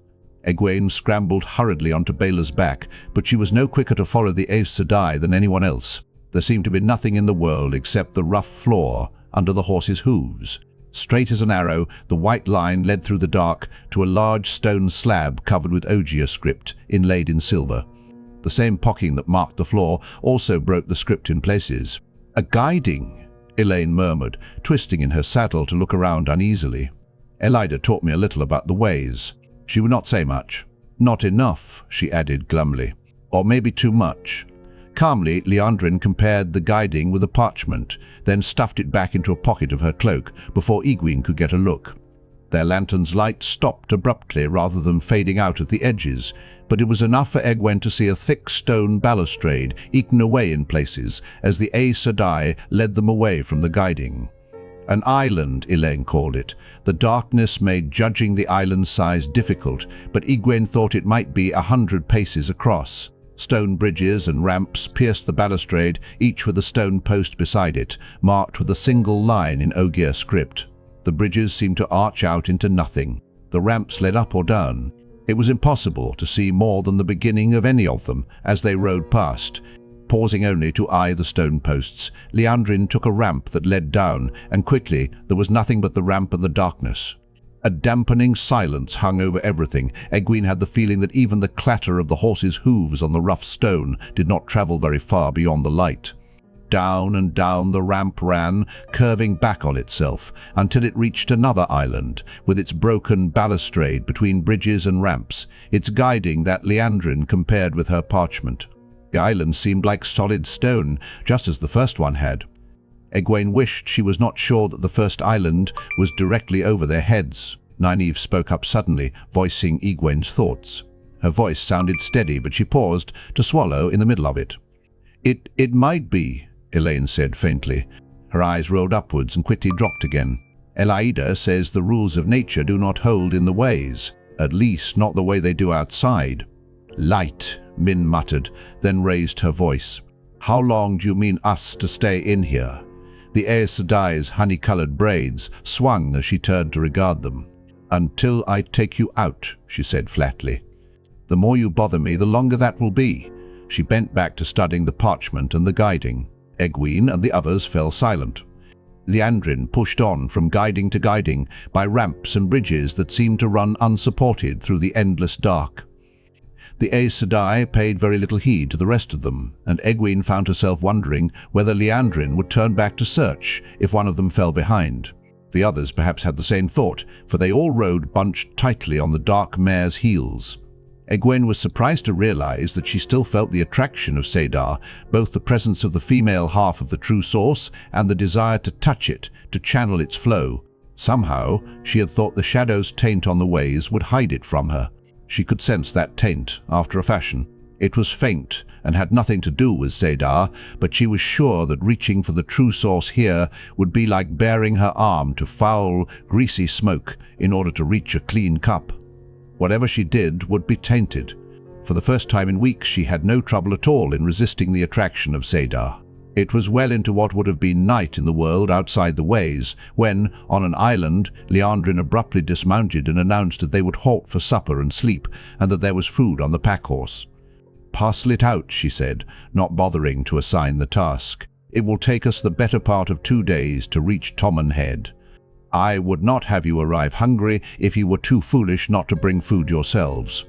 Egwene scrambled hurriedly onto Bela's back, but she was no quicker to follow the Aes Sedai than anyone else. There seemed to be nothing in the world except the rough floor under the horse's hooves. Straight as an arrow, the white line led through the dark to a large stone slab covered with Ogier script, inlaid in silver. The same pocking that marked the floor also broke the script in places. "A guiding," Elaine murmured, twisting in her saddle to look around uneasily. "Elida taught me a little about the ways." She would not say much. "Not enough," she added glumly. "Or maybe too much." Calmly, Liandrin compared the guiding with a parchment, then stuffed it back into a pocket of her cloak before Egwene could get a look. Their lantern's light stopped abruptly rather than fading out at the edges, but it was enough for Egwene to see a thick stone balustrade eaten away in places as the Aes Sedai led them away from the guiding. An island, Elaine called it. The darkness made judging the island's size difficult, but Egwene thought it might be 100 paces across. Stone bridges and ramps pierced the balustrade, each with a stone post beside it, marked with a single line in Ogier script. The bridges seemed to arch out into nothing. The ramps led up or down. It was impossible to see more than the beginning of any of them as they rode past. Pausing only to eye the stone posts, Liandrin took a ramp that led down, and quickly there was nothing but the ramp and the darkness. A dampening silence hung over everything. Egwene had the feeling that even the clatter of the horse's hooves on the rough stone did not travel very far beyond the light. Down and down the ramp ran, curving back on itself, until it reached another island, with its broken balustrade between bridges and ramps, its guiding that Liandrin compared with her parchment. The island seemed like solid stone, just as the first one had. Egwene wished she was not sure that the first island was directly over their heads. Nynaeve spoke up suddenly, voicing Egwene's thoughts. Her voice sounded steady, but she paused to swallow in the middle of it. It might be, Elaine said faintly. Her eyes rolled upwards and quickly dropped again. Elaida says the rules of nature do not hold in the ways, at least not the way they do outside. Light, Min muttered, then raised her voice. How long do you mean us to stay in here? The Aes Sedai's honey-colored braids swung as she turned to regard them. Until I take you out, she said flatly. The more you bother me, the longer that will be. She bent back to studying the parchment and the guiding. Egwene and the others fell silent. Liandrin pushed on from guiding to guiding by ramps and bridges that seemed to run unsupported through the endless dark. The Aes Sedai paid very little heed to the rest of them, and Egwene found herself wondering whether Liandrin would turn back to search if one of them fell behind. The others perhaps had the same thought, for they all rode bunched tightly on the dark mare's heels. Egwene was surprised to realize that she still felt the attraction of Sahdar, both the presence of the female half of the true source and the desire to touch it, to channel its flow. Somehow, she had thought the shadow's taint on the ways would hide it from her. She could sense that taint, after a fashion. It was faint and had nothing to do with Sahdar, but she was sure that reaching for the true source here would be like baring her arm to foul, greasy smoke in order to reach a clean cup. Whatever she did would be tainted. For the first time in weeks, she had no trouble at all in resisting the attraction of Sahdar. It was well into what would have been night in the world outside the ways, when, on an island, Liandrin abruptly dismounted and announced that they would halt for supper and sleep, and that there was food on the pack-horse. "Parcel it out," she said, not bothering to assign the task. "It will take us the better part of 2 days to reach Tommen Head. I would not have you arrive hungry if you were too foolish not to bring food yourselves."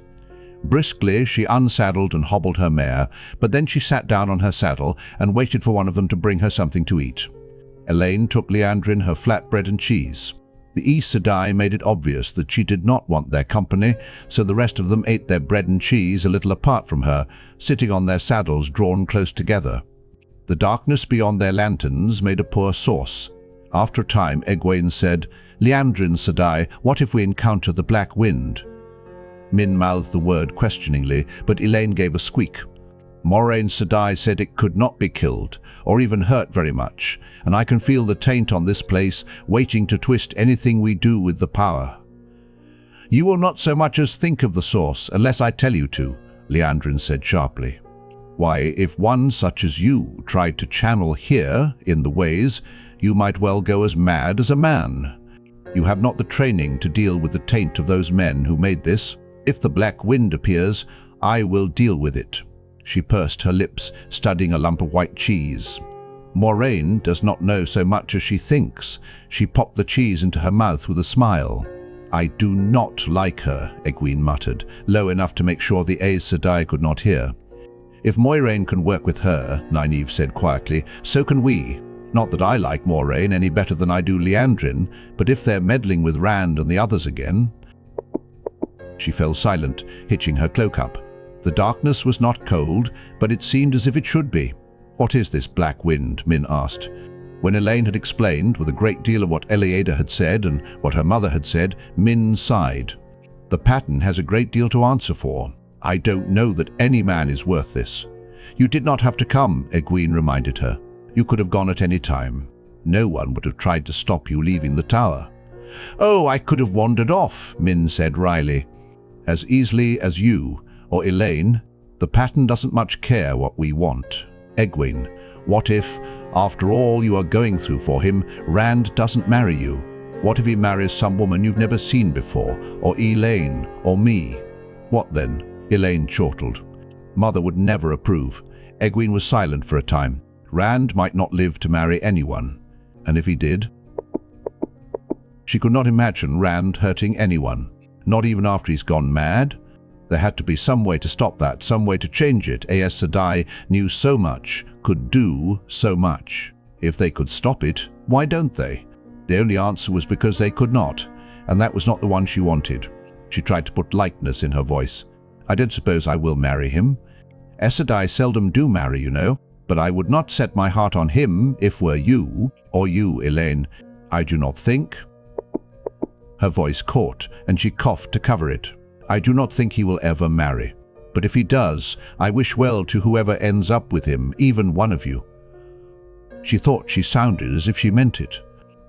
Briskly, she unsaddled and hobbled her mare, but then she sat down on her saddle and waited for one of them to bring her something to eat. Elaine took Liandrin her flatbread and cheese. The Aes Sedai made it obvious that she did not want their company, so the rest of them ate their bread and cheese a little apart from her, sitting on their saddles drawn close together. The darkness beyond their lanterns made a poor sauce. After a time, Egwene said, "Liandrin Sedai, what if we encounter the Black Wind?" Min mouthed the word questioningly, but Elaine gave a squeak. "Moraine Sedai said it could not be killed, or even hurt very much, and I can feel the taint on this place, waiting to twist anything we do with the power." "You will not so much as think of the source, unless I tell you to," Liandrin said sharply. "Why, if one such as you tried to channel here, in the ways, you might well go as mad as a man. You have not the training to deal with the taint of those men who made this. If the Black Wind appears, I will deal with it." She pursed her lips, studying a lump of white cheese. "Moraine does not know so much as she thinks." She popped the cheese into her mouth with a smile. "I do not like her," Egwene muttered, low enough to make sure the Aes Sedai could not hear. "If Moiraine can work with her," Nynaeve said quietly, "so can we. Not that I like Moraine any better than I do Liandrin, but if they're meddling with Rand and the others again—" She fell silent, hitching her cloak up. The darkness was not cold, but it seemed as if it should be. "What is this Black Wind?" Min asked. When Elaine had explained, with a great deal of what Eliada had said and what her mother had said, Min sighed. "The pattern has a great deal to answer for. I don't know that any man is worth this." "You did not have to come," Egwene reminded her. "You could have gone at any time. No one would have tried to stop you leaving the tower." "Oh, I could have wandered off," Min said wryly. "As easily as you, or Elaine. The pattern doesn't much care what we want. Egwene, what if, after all you are going through for him, Rand doesn't marry you? What if he marries some woman you've never seen before, or Elaine, or me?" "What then?" Elaine chortled. "Mother would never approve." Egwene was silent for a time. Rand might not live to marry anyone. And if he did? She could not imagine Rand hurting anyone, not even after he's gone mad. There had to be some way to stop that, some way to change it. Aes Sedai knew so much, could do so much. If they could stop it, why don't they? The only answer was because they could not, and that was not the one she wanted. She tried to put lightness in her voice. "I don't suppose I will marry him. Aes Sedai seldom do marry, you know, but I would not set my heart on him if were you, or you, Elaine. I do not think." Her voice caught, and she coughed to cover it. "I do not think he will ever marry. But if he does, I wish well to whoever ends up with him, even one of you." She thought she sounded as if she meant it.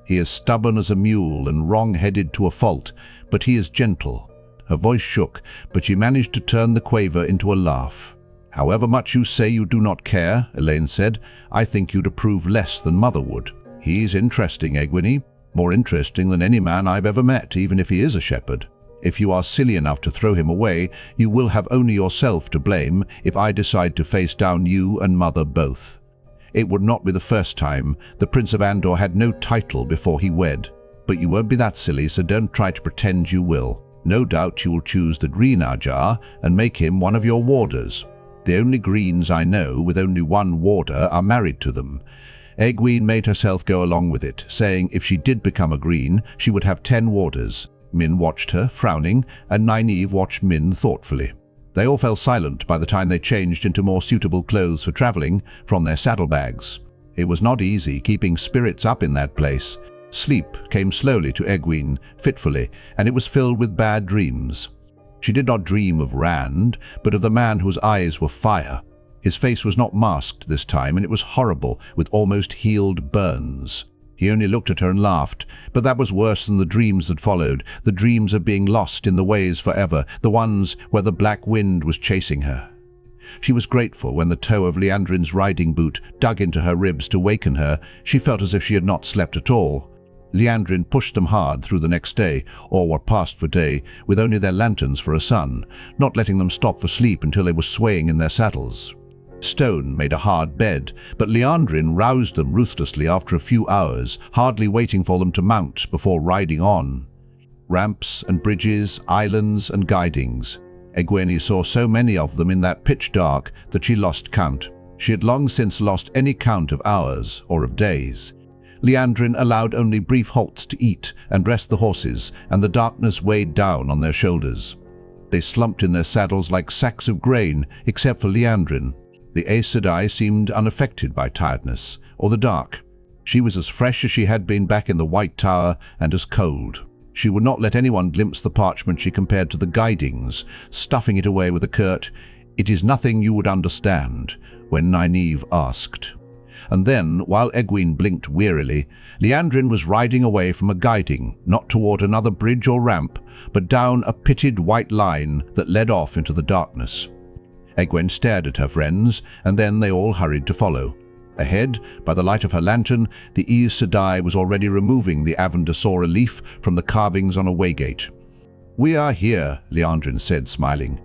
"He is stubborn as a mule and wrong-headed to a fault, but he is gentle." Her voice shook, but she managed to turn the quaver into a laugh. "However much you say you do not care," Elaine said, "I think you'd approve less than Mother would. He's interesting, Egwene. More interesting than any man I've ever met, even if he is a shepherd. If you are silly enough to throw him away, you will have only yourself to blame if I decide to face down you and Mother both. It would not be the first time. The Prince of Andor had no title before he wed. But you won't be that silly, so don't try to pretend you will. No doubt you will choose the Green Ajar and make him one of your warders. The only Greens I know with only one warder are married to them." Egwene made herself go along with it, saying if she did become a Green, she would have 10 warders. Min watched her, frowning, and Nynaeve watched Min thoughtfully. They all fell silent by the time they changed into more suitable clothes for traveling from their saddlebags. It was not easy keeping spirits up in that place. Sleep came slowly to Egwene, fitfully, and it was filled with bad dreams. She did not dream of Rand, but of the man whose eyes were fire. His face was not masked this time, and it was horrible, with almost healed burns. He only looked at her and laughed, but that was worse than the dreams that followed, the dreams of being lost in the ways forever, the ones where the black wind was chasing her. She was grateful when the toe of Liandrin's riding boot dug into her ribs to waken her. She felt as if she had not slept at all. Liandrin pushed them hard through the next day, or what passed for day, with only their lanterns for a sun, not letting them stop for sleep until they were swaying in their saddles. Stone made a hard bed, but Liandrin roused them ruthlessly after a few hours, hardly waiting for them to mount before riding on. Ramps and bridges, islands and guidings. Egwene saw so many of them in that pitch dark that she lost count. She had long since lost any count of hours or of days. Liandrin allowed only brief halts to eat and rest the horses, and the darkness weighed down on their shoulders. They slumped in their saddles like sacks of grain, except for Liandrin. The Aes Sedai seemed unaffected by tiredness or the dark. She was as fresh as she had been back in the White Tower, and as cold. She would not let anyone glimpse the parchment she compared to the guidings, stuffing it away with a curt, "It is nothing you would understand," when Nynaeve asked. And then, while Egwene blinked wearily, Liandrin was riding away from a guiding, not toward another bridge or ramp, but down a pitted white line that led off into the darkness. Egwene stared at her friends, and then they all hurried to follow. Ahead, by the light of her lantern, the Aes Sedai was already removing the Avendesora leaf from the carvings on a waygate. "We are here," Liandrin said, smiling.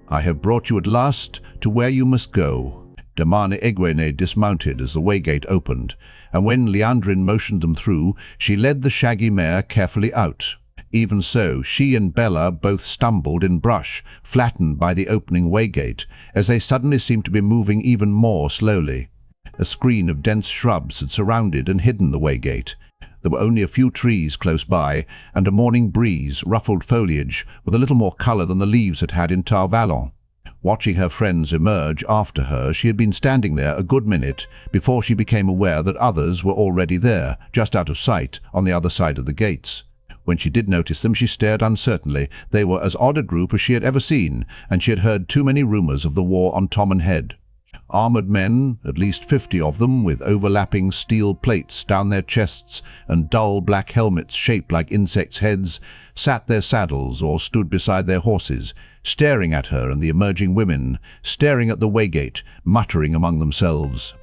"I have brought you at last to where you must go." Damane Egwene dismounted as the waygate opened, and when Liandrin motioned them through, she led the shaggy mare carefully out. Even so, she and Bella both stumbled in brush, flattened by the opening waygate, as they suddenly seemed to be moving even more slowly. A screen of dense shrubs had surrounded and hidden the waygate. There were only a few trees close by, and a morning breeze ruffled foliage with a little more color than the leaves had had in Tar Valon. Watching her friends emerge after her, she had been standing there a good minute before she became aware that others were already there, just out of sight, on the other side of the gates. When she did notice them, she stared uncertainly. They were as odd a group as she had ever seen, and she had heard too many rumors of the war on Tommen Head. Armored men, at least 50 of them, with overlapping steel plates down their chests and dull black helmets shaped like insects' heads, sat their saddles or stood beside their horses, staring at her and the emerging women, staring at the waygate, muttering among themselves.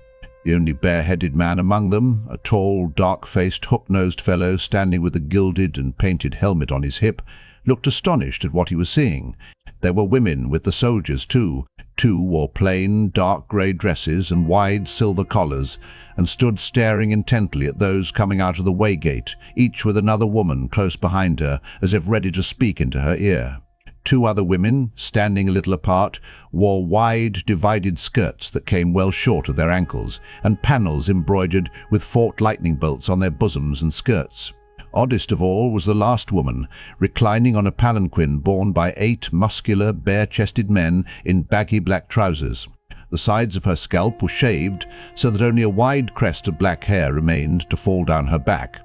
The only bare-headed man among them, a tall, dark-faced, hook-nosed fellow standing with a gilded and painted helmet on his hip, looked astonished at what he was seeing. There were women with the soldiers, too. 2 wore plain, dark grey dresses and wide silver collars, and stood staring intently at those coming out of the waygate, each with another woman close behind her, as if ready to speak into her ear. 2 other women, standing a little apart, wore wide, divided skirts that came well short of their ankles, and panels embroidered with forked lightning bolts on their bosoms and skirts. Oddest of all was the last woman, reclining on a palanquin borne by 8 muscular, bare-chested men in baggy black trousers. The sides of her scalp were shaved, so that only a wide crest of black hair remained to fall down her back.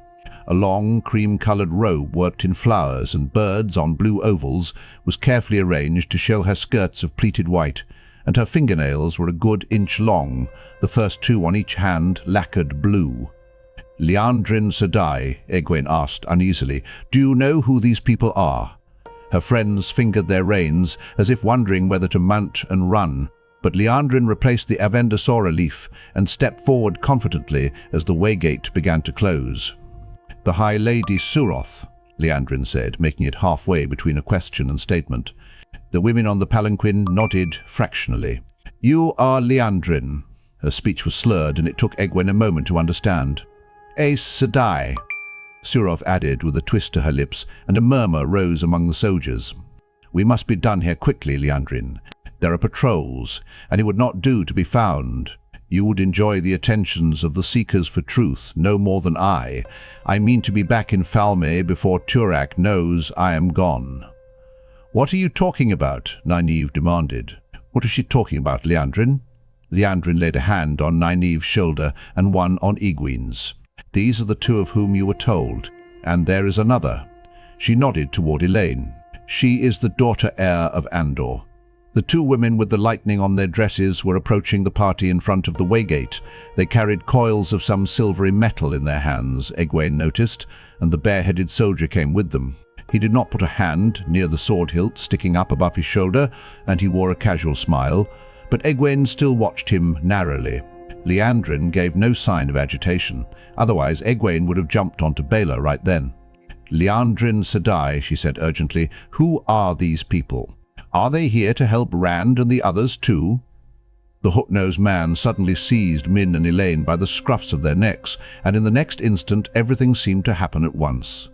A long, cream-coloured robe worked in flowers and birds on blue ovals was carefully arranged to show her skirts of pleated white, and her fingernails were a good inch long, the first two on each hand lacquered blue. "Liandrin Sedai," Egwene asked uneasily, "do you know who these people are?" Her friends fingered their reins, as if wondering whether to mount and run, but Liandrin replaced the Avendasora leaf and stepped forward confidently as the waygate began to close. "The High Lady Suroth," Liandrin said, making it halfway between a question and statement. The women on the palanquin nodded fractionally. "You are Liandrin." Her speech was slurred, and it took Egwene a moment to understand. "Aes Sedai," Suroth added with a twist to her lips, and a murmur rose among the soldiers. "We must be done here quickly, Liandrin. There are patrols, and it would not do to be found. You would enjoy the attentions of the seekers for truth no more than I. I mean to be back in Falme before Turak knows I am gone." "What are you talking about?" Nynaeve demanded. "What is she talking about, Liandrin?" Liandrin laid a hand on Nynaeve's shoulder and one on Egwene's. "These are the two of whom you were told, and there is another." She nodded toward Elaine. "She is the daughter-heir of Andor." The two women with the lightning on their dresses were approaching the party in front of the waygate. They carried coils of some silvery metal in their hands, Egwene noticed, and the bare-headed soldier came with them. He did not put a hand near the sword hilt sticking up above his shoulder, and he wore a casual smile, but Egwene still watched him narrowly. Liandrin gave no sign of agitation. Otherwise, Egwene would have jumped onto Baela right then. "Liandrin Sedai," she said urgently, "who are these people? Are they here to help Rand and the others too?" The hook-nosed man suddenly seized Min and Elaine by the scruffs of their necks, and in the next instant everything seemed to happen at once.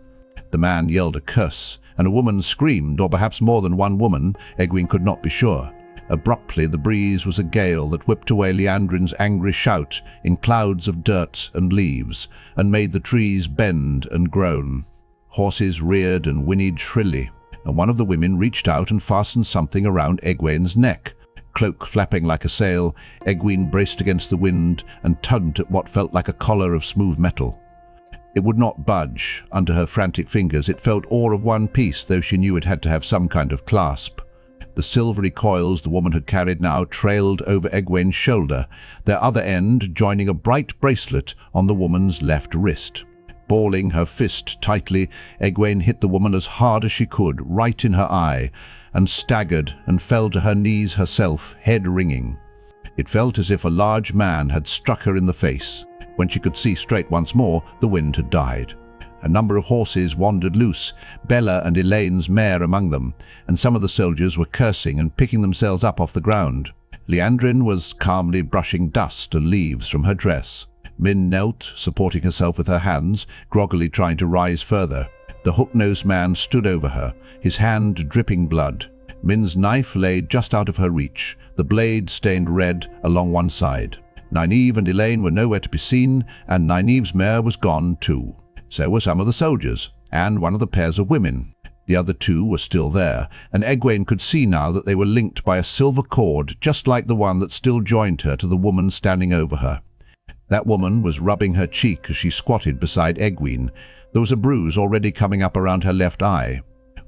The man yelled a curse, and a woman screamed, or perhaps more than one woman, Egwene could not be sure. Abruptly the breeze was a gale that whipped away Liandrin's angry shout in clouds of dirt and leaves, and made the trees bend and groan. Horses reared and whinnied shrilly, and one of the women reached out and fastened something around Egwene's neck. Cloak flapping like a sail, Egwene braced against the wind and tugged at what felt like a collar of smooth metal. It would not budge. Under her frantic fingers it felt all of one piece, though she knew it had to have some kind of clasp. The silvery coils the woman had carried now trailed over Egwene's shoulder, their other end joining a bright bracelet on the woman's left wrist. Balling her fist tightly, Egwene hit the woman as hard as she could, right in her eye, and staggered and fell to her knees herself, head ringing. It felt as if a large man had struck her in the face. When she could see straight once more, the wind had died. A number of horses wandered loose, Bella and Elaine's mare among them, and some of the soldiers were cursing and picking themselves up off the ground. Liandrin was calmly brushing dust and leaves from her dress. Min knelt, supporting herself with her hands, groggily trying to rise further. The hook-nosed man stood over her, his hand dripping blood. Min's knife lay just out of her reach, the blade stained red along one side. Nynaeve and Elaine were nowhere to be seen, and Nynaeve's mare was gone too. So were some of the soldiers, and one of the pairs of women. The other two were still there, and Egwene could see now that they were linked by a silver cord, just like the one that still joined her to the woman standing over her. That woman was rubbing her cheek as she squatted beside Egwene. There was a bruise already coming up around her left eye.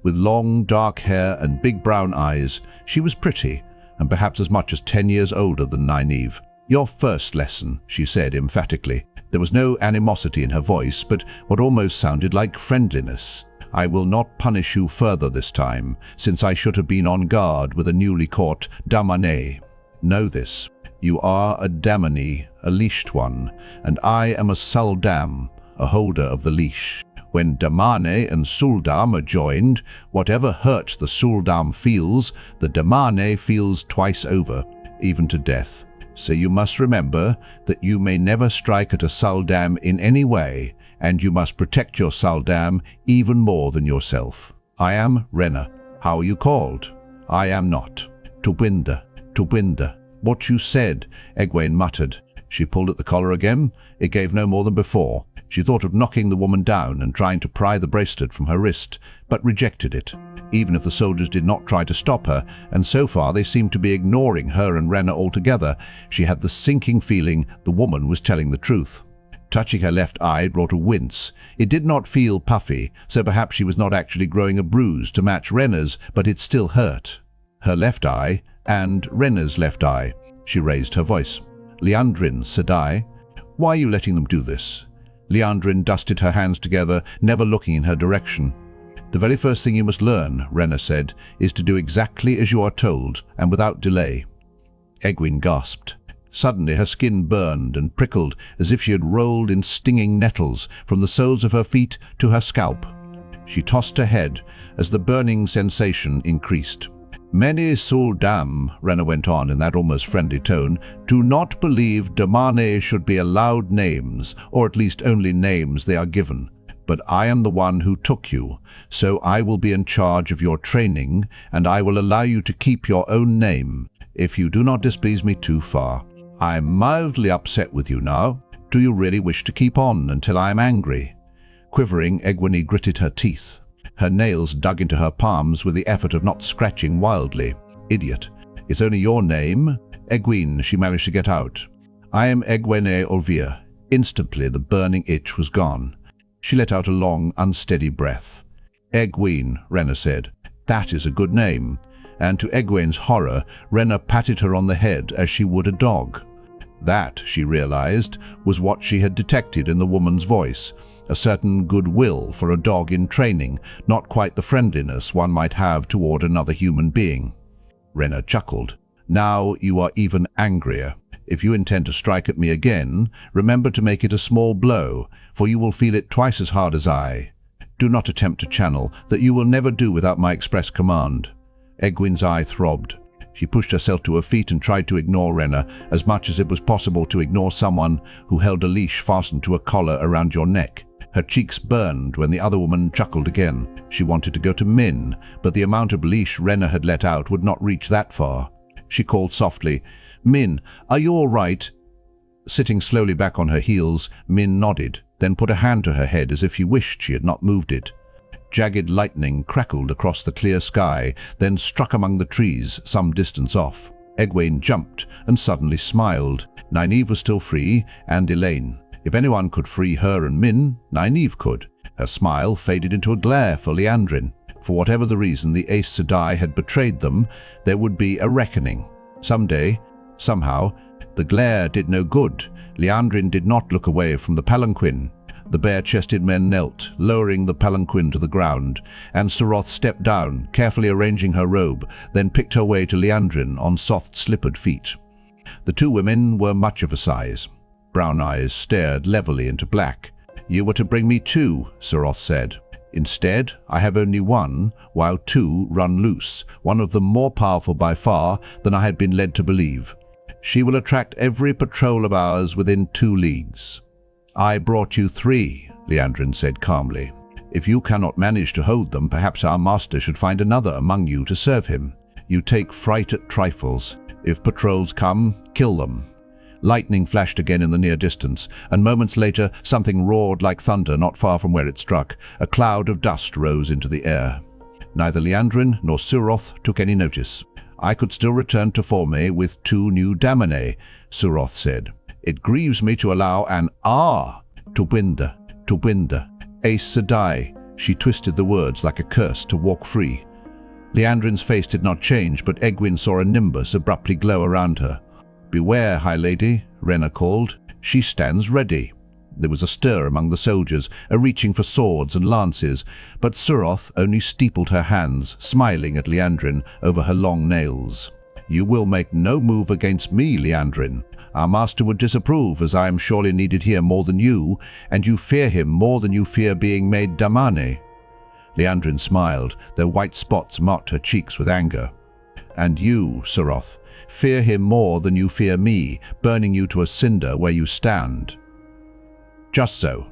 With long, dark hair and big brown eyes, she was pretty, and perhaps as much as 10 years older than Nynaeve. "Your first lesson," she said emphatically. There was no animosity in her voice, but what almost sounded like friendliness. "I will not punish you further this time, since I should have been on guard with a newly caught Damane. Know this. You are a Damane, a leashed one, and I am a Suldam, a holder of the leash. When Damane and Suldam are joined, whatever hurt the Suldam feels, the Damane feels twice over, even to death. So you must remember that you may never strike at a Suldam in any way, and you must protect your Suldam even more than yourself. I am Renna. How are you called?" "I am not." "Tobinda, Tobinda." "What you said," Egwene muttered. She pulled at the collar again. It gave no more than before. She thought of knocking the woman down and trying to pry the bracelet from her wrist, but rejected it, even if the soldiers did not try to stop her, and so far they seemed to be ignoring her and Renna altogether. She had the sinking feeling the woman was telling the truth. Touching her left eye brought a wince. It did not feel puffy, so perhaps she was not actually growing a bruise to match Renna's, but it still hurt. Her left eye, and Renna's left eye. She raised her voice. "Liandrin, Sedai, why are you letting them do this?" Liandrin dusted her hands together, never looking in her direction. "The very first thing you must learn," Renna said, "is to do exactly as you are told, and without delay." Egwene gasped. Suddenly her skin burned and prickled as if she had rolled in stinging nettles from the soles of her feet to her scalp. She tossed her head as the burning sensation increased. "Many Suldam," Renna went on in that almost friendly tone, "do not believe Damane should be allowed names, or at least only names they are given. But I am the one who took you, so I will be in charge of your training, and I will allow you to keep your own name, if you do not displease me too far. I am mildly upset with you now. Do you really wish to keep on until I am angry?" Quivering, Egwene gritted her teeth. Her nails dug into her palms with the effort of not scratching wildly. "Idiot. It's only your name." "Egwene," she managed to get out. "I am Egwene Olvir." Instantly the burning itch was gone. She let out a long, unsteady breath. "Egwene," Renna said. "That is a good name." And to Egwene's horror, Renna patted her on the head as she would a dog. That, she realized, was what she had detected in the woman's voice. A certain goodwill for a dog in training, not quite the friendliness one might have toward another human being. Renna chuckled. "Now you are even angrier. If you intend to strike at me again, remember to make it a small blow, for you will feel it twice as hard as I. Do not attempt to channel, that you will never do without my express command." Egwene's eye throbbed. She pushed herself to her feet and tried to ignore Renna, as much as it was possible to ignore someone who held a leash fastened to a collar around your neck. Her cheeks burned when the other woman chuckled again. She wanted to go to Min, but the amount of leash Renna had let out would not reach that far. She called softly, "Min, are you all right?" Sitting slowly back on her heels, Min nodded, then put a hand to her head as if she wished she had not moved it. Jagged lightning crackled across the clear sky, then struck among the trees some distance off. Egwene jumped and suddenly smiled. Nynaeve was still free, and Elaine. If anyone could free her and Min, Nynaeve could. Her smile faded into a glare for Liandrin. For whatever the reason the Aes Sedai had betrayed them, there would be a reckoning. Someday, somehow, the glare did no good. Liandrin did not look away from the palanquin. The bare-chested men knelt, lowering the palanquin to the ground, and Suroth stepped down, carefully arranging her robe, then picked her way to Liandrin on soft, slippered feet. The two women were much of a size. Brown eyes stared levelly into black. "You were to bring me two," Suroth said. "Instead, I have only one, while two run loose, one of them more powerful by far than I had been led to believe. She will attract every patrol of ours within 2 leagues. "I brought you 3, Liandrin said calmly. "If you cannot manage to hold them, perhaps our master should find another among you to serve him. You take fright at trifles. If patrols come, kill them." Lightning flashed again in the near distance, and moments later something roared like thunder not far from where it struck. A cloud of dust rose into the air. Neither Liandrin nor Suroth took any notice. "I could still return to Falme with 2 new Damane," Suroth said. "It grieves me to allow an Tubinda, Aes Sedai." She twisted the words like a curse to walk free. Liandrin's face did not change, but Egwene saw a nimbus abruptly glow around her. "Beware, High Lady," Renna called. "She stands ready." There was a stir among the soldiers, a reaching for swords and lances, but Suroth only steepled her hands, smiling at Liandrin over her long nails. "You will make no move against me, Liandrin. Our master would disapprove, as I am surely needed here more than you, and you fear him more than you fear being made Damane." Liandrin smiled, though white spots marked her cheeks with anger. "And you, Suroth, fear him more than you fear me, burning you to a cinder where you stand." "Just so.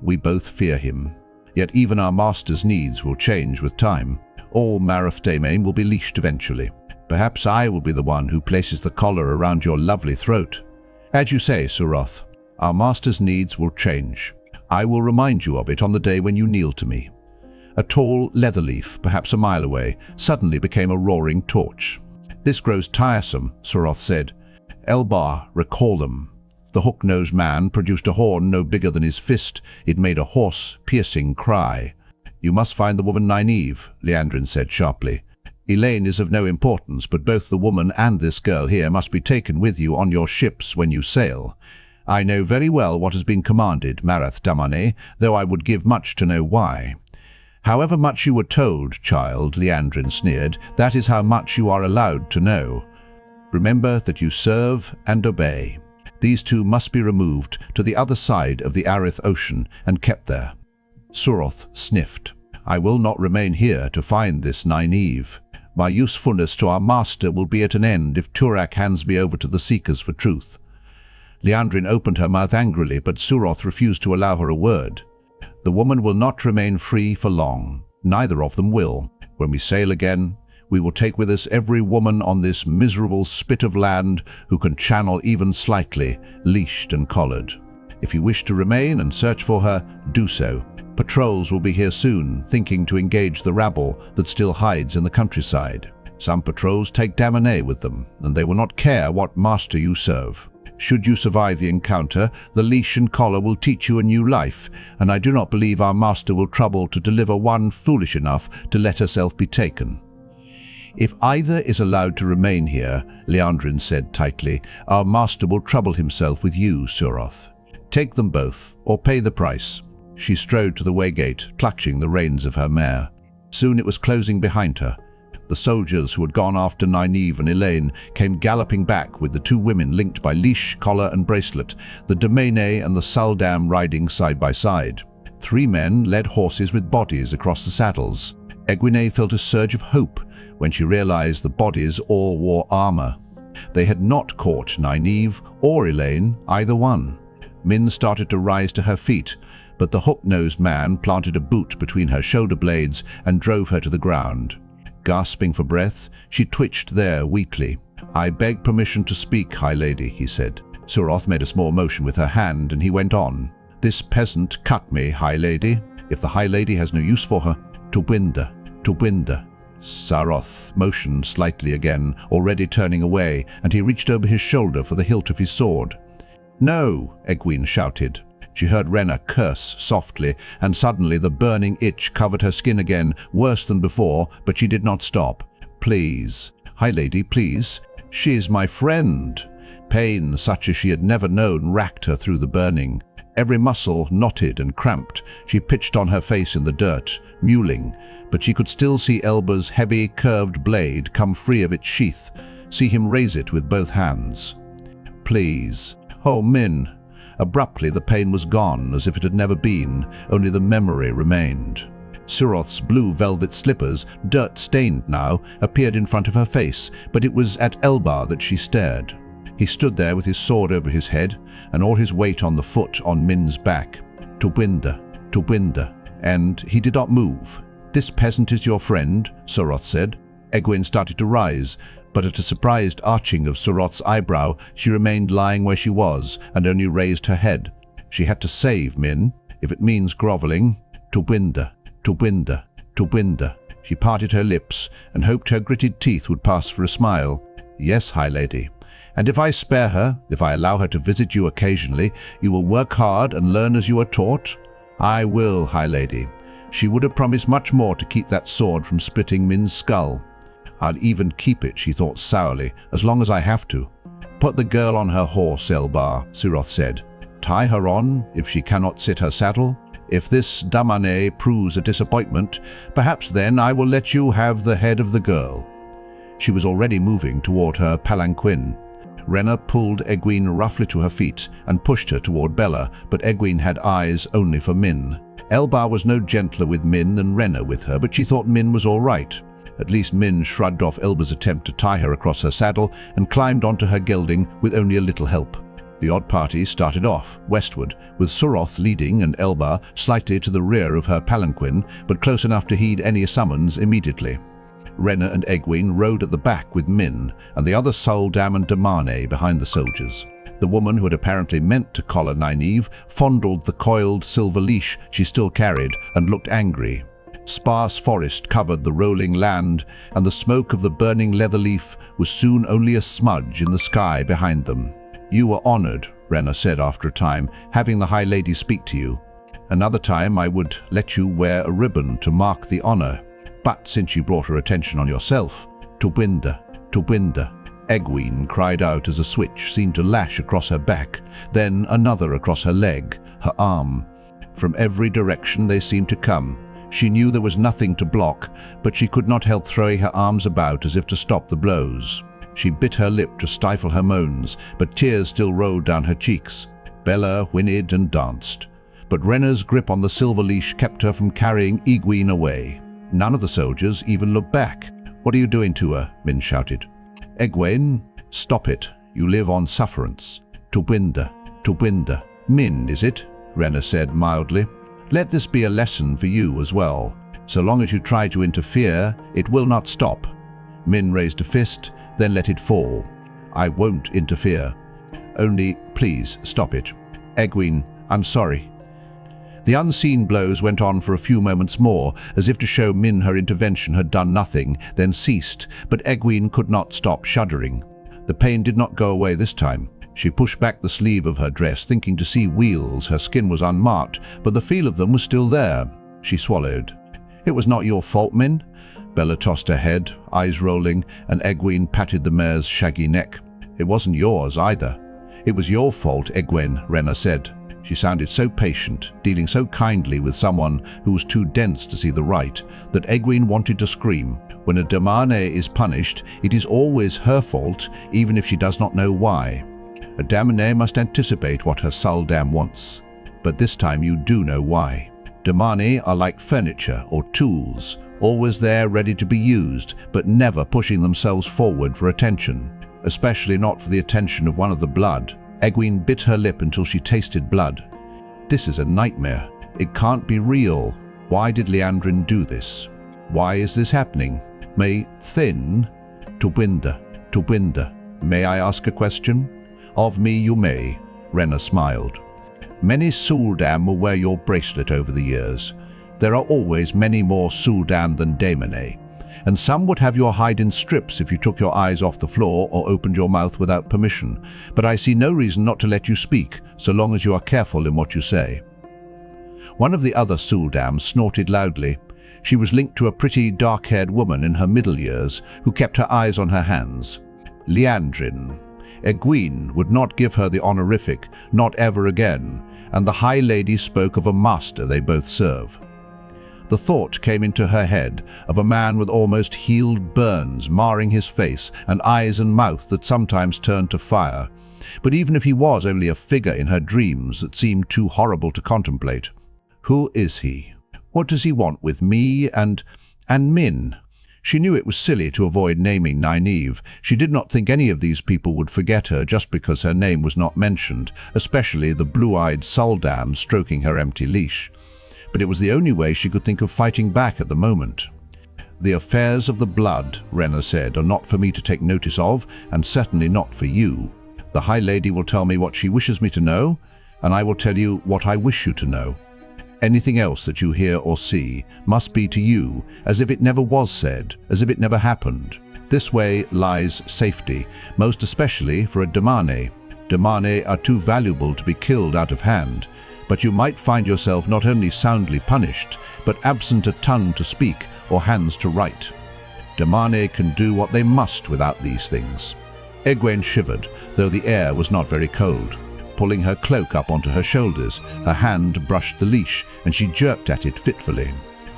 We both fear him. Yet even our master's needs will change with time. All Marath Damane will be leashed eventually. Perhaps I will be the one who places the collar around your lovely throat. As you say, Suroth, our master's needs will change. I will remind you of it on the day when you kneel to me." A tall leather leaf, perhaps a mile away, suddenly became a roaring torch. "This grows tiresome," Suroth said. "Elbar, recall them." The hook-nosed man produced a horn no bigger than his fist. It made a hoarse, piercing cry. "You must find the woman Nynaeve," Liandrin said sharply. "Elaine is of no importance, but both the woman and this girl here must be taken with you on your ships when you sail. I know very well what has been commanded, Marath Damane, though I would give much to know why." "However much you were told, child," Liandrin sneered, "that is how much you are allowed to know. Remember that you serve and obey. These two must be removed to the other side of the Arith Ocean and kept there." Suroth sniffed. "I will not remain here to find this Nynaeve. My usefulness to our master will be at an end if Turak hands me over to the Seekers for truth." Liandrin opened her mouth angrily, but Suroth refused to allow her a word. "The woman will not remain free for long. Neither of them will. When we sail again, we will take with us every woman on this miserable spit of land who can channel even slightly, leashed and collared. If you wish to remain and search for her, do so. Patrols will be here soon, thinking to engage the rabble that still hides in the countryside. Some patrols take Damane with them, and they will not care what master you serve. Should you survive the encounter, the leash and collar will teach you a new life, and I do not believe our master will trouble to deliver one foolish enough to let herself be taken." "If either is allowed to remain here," Liandrin said tightly, "our master will trouble himself with you, Suroth. Take them both, or pay the price." She strode to the waygate, clutching the reins of her mare. Soon it was closing behind her. The soldiers who had gone after Nynaeve and Elaine came galloping back with the two women linked by leash, collar and bracelet, the Damane and the Saldam riding side by side. 3 men led horses with bodies across the saddles. Egwene felt a surge of hope when she realized the bodies all wore armor. They had not caught Nynaeve or Elaine, either one. Min started to rise to her feet, but the hook-nosed man planted a boot between her shoulder blades and drove her to the ground. Gasping for breath, she twitched there weakly. "I beg permission to speak, High Lady," he said. Suroth made a small motion with her hand, and he went on. "This peasant cut me, High Lady. If the High Lady has no use for her, to Winda. Suroth motioned slightly again, already turning away, and he reached over his shoulder for the hilt of his sword. "No!" Egwene shouted. She heard Renna curse softly, and suddenly the burning itch covered her skin again, worse than before, but she did not stop. "Please, High Lady, please. She is my friend." Pain, such as she had never known, racked her through the burning. Every muscle knotted and cramped. She pitched on her face in the dirt, mewling, but she could still see Elba's heavy, curved blade come free of its sheath, see him raise it with both hands. "Please. Oh, Min." Abruptly the pain was gone, as if it had never been, only the memory remained. Suroth's blue velvet slippers, dirt-stained now, appeared in front of her face, but it was at Elba that she stared. He stood there with his sword over his head, and all his weight on the foot on Min's back. To Winda, and he did not move. "This peasant is your friend," Suroth said. Egwene started to rise, but at a surprised arching of Suroth's eyebrow, she remained lying where she was and only raised her head. She had to save Min, if it means groveling. To Winda. She parted her lips and hoped her gritted teeth would pass for a smile. "Yes, High Lady. And if I spare her, if I allow her to visit you occasionally, you will work hard and learn as you are taught?" "I will, High Lady." She would have promised much more to keep that sword from splitting Min's skull. "I'll even keep it," she thought sourly, "as long as I have to." "Put the girl on her horse, Elba," Suroth said. "Tie her on, if she cannot sit her saddle. If this Damane proves a disappointment, perhaps then I will let you have the head of the girl." She was already moving toward her palanquin. Renna pulled Egwene roughly to her feet and pushed her toward Bella, but Egwene had eyes only for Min. Elba was no gentler with Min than Renna with her, but she thought Min was all right. At least Min shrugged off Elba's attempt to tie her across her saddle and climbed onto her gelding with only a little help. The odd party started off, westward, with Suroth leading and Elba slightly to the rear of her palanquin, but close enough to heed any summons immediately. Renna and Egwene rode at the back with Min, and the other Saldam and Damane behind the soldiers. The woman who had apparently meant to collar Nynaeve fondled the coiled silver leash she still carried and looked angry. Sparse forest covered the rolling land, and the smoke of the burning leather leaf was soon only a smudge in the sky behind them. "You were honored," Rena said after a time, having the High Lady speak to you. Another time I would let you wear a ribbon to mark the honor. But since you brought her attention on yourself, Tobinda, Egwene cried out as a switch seemed to lash across her back, then another across her leg, her arm. From every direction they seemed to come. She knew there was nothing to block, but she could not help throwing her arms about as if to stop the blows. She bit her lip to stifle her moans, but tears still rolled down her cheeks. Bella whinnied and danced. But Rena's grip on the silver leash kept her from carrying Egwene away. None of the soldiers even looked back. "What are you doing to her?" Min shouted. "Egwene, stop it. You live on sufferance." Tobinda. "Min, is it?" Rena said mildly. "Let this be a lesson for you as well. So long as you try to interfere, it will not stop." Min raised a fist, then let it fall. "I won't interfere. Only, please, stop it. Egwene, I'm sorry." The unseen blows went on for a few moments more, as if to show Min her intervention had done nothing, then ceased, but Egwene could not stop shuddering. The pain did not go away this time. She pushed back the sleeve of her dress, thinking to see wheals. Her skin was unmarked, but the feel of them was still there. She swallowed. "It was not your fault, Min." Bella tossed her head, eyes rolling, and Egwene patted the mare's shaggy neck. "It wasn't yours either." "It was your fault, Egwene," Rena said. She sounded so patient, dealing so kindly with someone who was too dense to see the right, that Egwene wanted to scream. When a Damane is punished, it is always her fault, even if she does not know why. A Damane must anticipate what her Suldam wants. But this time you do know why. Damane are like furniture or tools, always there ready to be used, but never pushing themselves forward for attention, especially not for the attention of one of the blood. Egwene bit her lip until she tasted blood. "This is a nightmare. It can't be real. Why did Liandrin do this? Why is this happening? May Thin? Tobinda. May I ask a question?" "Of me you may," Rena smiled. "Many Suldam will wear your bracelet over the years. There are always many more Suldam than Damane, and some would have your hide in strips if you took your eyes off the floor or opened your mouth without permission. But I see no reason not to let you speak, so long as you are careful in what you say." One of the other Suldam snorted loudly. She was linked to a pretty dark-haired woman in her middle years who kept her eyes on her hands. Liandrin. Egwene would not give her the honorific, not ever again, and the High Lady spoke of a master they both serve. The thought came into her head of a man with almost healed burns marring his face and eyes and mouth that sometimes turned to fire. But even if he was only a figure in her dreams that seemed too horrible to contemplate. Who is he? What does he want with me and Min? She knew it was silly to avoid naming Nynaeve. She did not think any of these people would forget her just because her name was not mentioned, especially the blue-eyed Suldam stroking her empty leash. But it was the only way she could think of fighting back at the moment. "The affairs of the blood," Rena said, "are not for me to take notice of, and certainly not for you. The High Lady will tell me what she wishes me to know, and I will tell you what I wish you to know. Anything else that you hear or see must be to you as if it never was said, as if it never happened. This way lies safety, most especially for a Damane. Damane are too valuable to be killed out of hand, but you might find yourself not only soundly punished, but absent a tongue to speak or hands to write. Damane can do what they must without these things." Egwene shivered, though the air was not very cold. Pulling her cloak up onto her shoulders, her hand brushed the leash, and she jerked at it fitfully.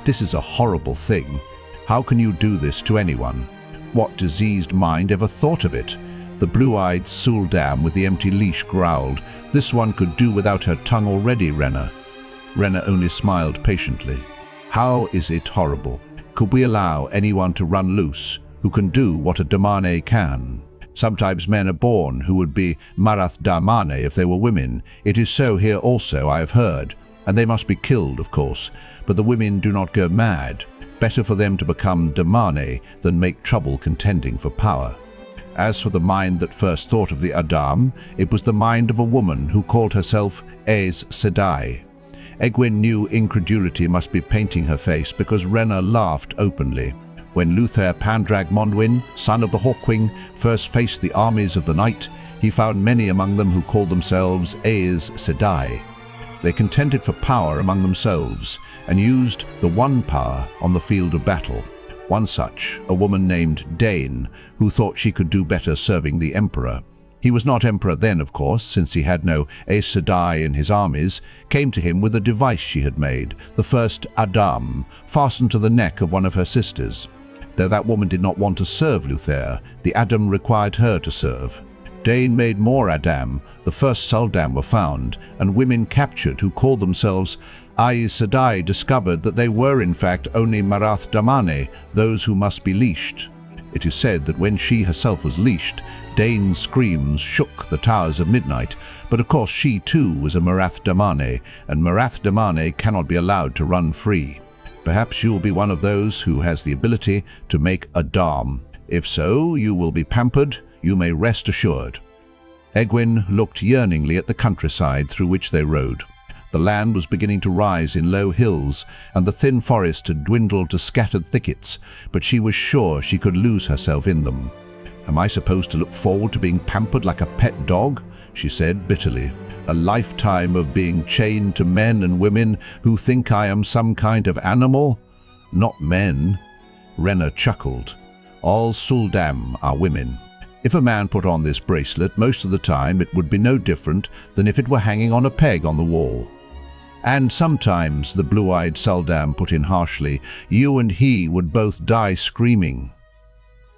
"This is a horrible thing. How can you do this to anyone? What diseased mind ever thought of it?" The blue-eyed Suldam with the empty leash growled. "This one could do without her tongue already, Rena." Rena only smiled patiently. "How is it horrible? Could we allow anyone to run loose who can do what a Damane can? Sometimes men are born who would be Marath Damane if they were women. It is so here also, I have heard, and they must be killed, of course, but the women do not go mad. Better for them to become Damane than make trouble contending for power." As for the mind that first thought of the Adam, it was the mind of a woman who called herself Aes Sedai. Egwene knew incredulity must be painting her face because Rena laughed openly. When Luther Pandrag Mondwyn, son of the Hawkwing, first faced the armies of the night, He found many among them who called themselves Aes Sedai. They contended for power among themselves and used the one power on the field of battle. One such, a woman named Dane, who thought she could do better serving the emperor. He was not emperor then, of course, since he had no Aes Sedai in his armies, came to him with a device she had made, the first Adam, fastened to the neck of one of her sisters. Though that woman did not want to serve Luther, the Adam required her to serve. Dane made more Adam, the first Suldam were found, and women captured who called themselves Aes Sedai discovered that they were in fact only Marath Damane, those who must be leashed. It is said that when she herself was leashed, Dane's screams shook the towers of midnight, but of course she too was a Marath Damane, and Marath Damane cannot be allowed to run free. Perhaps you will be one of those who has the ability to make a Dam. If so, you will be pampered, you may rest assured. Egwene looked yearningly at the countryside through which they rode. The land was beginning to rise in low hills, and the thin forest had dwindled to scattered thickets, but she was sure she could lose herself in them. "Am I supposed to look forward to being pampered like a pet dog?" she said bitterly. "A lifetime of being chained to men and women who think I am some kind of animal? Not men." Rena chuckled. "All Suldam are women. If a man put on this bracelet, most of the time it would be no different than if it were hanging on a peg on the wall." "And sometimes," the blue-eyed Suldam put in harshly, "you and he would both die screaming."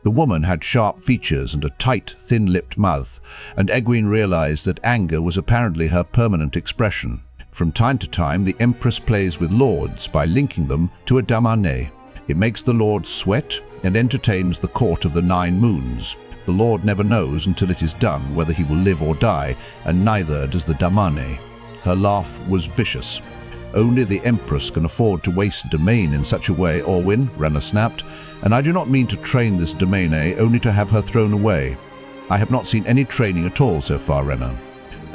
The woman had sharp features and a tight, thin-lipped mouth, and Egwene realized that anger was apparently her permanent expression. From time to time, the Empress plays with lords by linking them to a Damane. It makes the lord sweat and entertains the court of the 9 moons. The lord never knows until it is done whether he will live or die, and neither does the Damane. Her laugh was vicious. "Only the Empress can afford to waste Damane in such a way, Orwyn," Rena snapped, "and I do not mean to train this Damane only to have her thrown away. I have not seen any training at all so far, Rena.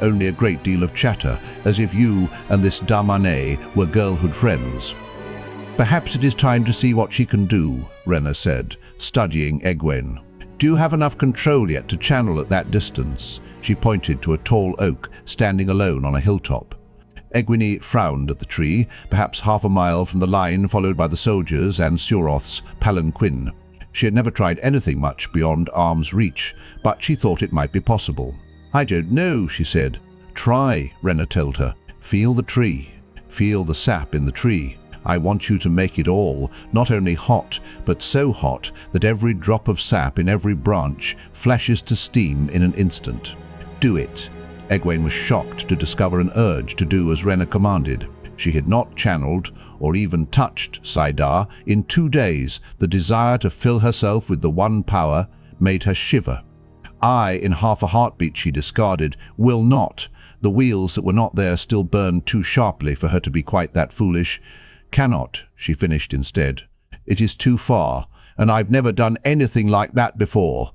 Only a great deal of chatter, as if you and this Damane were girlhood friends." "Perhaps it is time to see what she can do," Rena said, studying Egwene. "Do you have enough control yet to channel at that distance?" She pointed to a tall oak standing alone on a hilltop. Egwene frowned at the tree, perhaps half a mile from the line followed by the soldiers and Suroth's palanquin. She had never tried anything much beyond arm's reach, but she thought it might be possible. "I don't know," she said. "Try," Rena told her. "Feel the tree. Feel the sap in the tree. I want you to make it all, not only hot, but so hot that every drop of sap in every branch flashes to steam in an instant. Do it." Egwene was shocked to discover an urge to do as Rena commanded. She had not channeled or even touched Saidar in 2 days. The desire to fill herself with the one power made her shiver. "I, in half a heartbeat," she discarded, "will not." The wheels that were not there still burned too sharply for her to be quite that foolish. "Cannot," she finished instead. "It is too far, and I've never done anything like that before."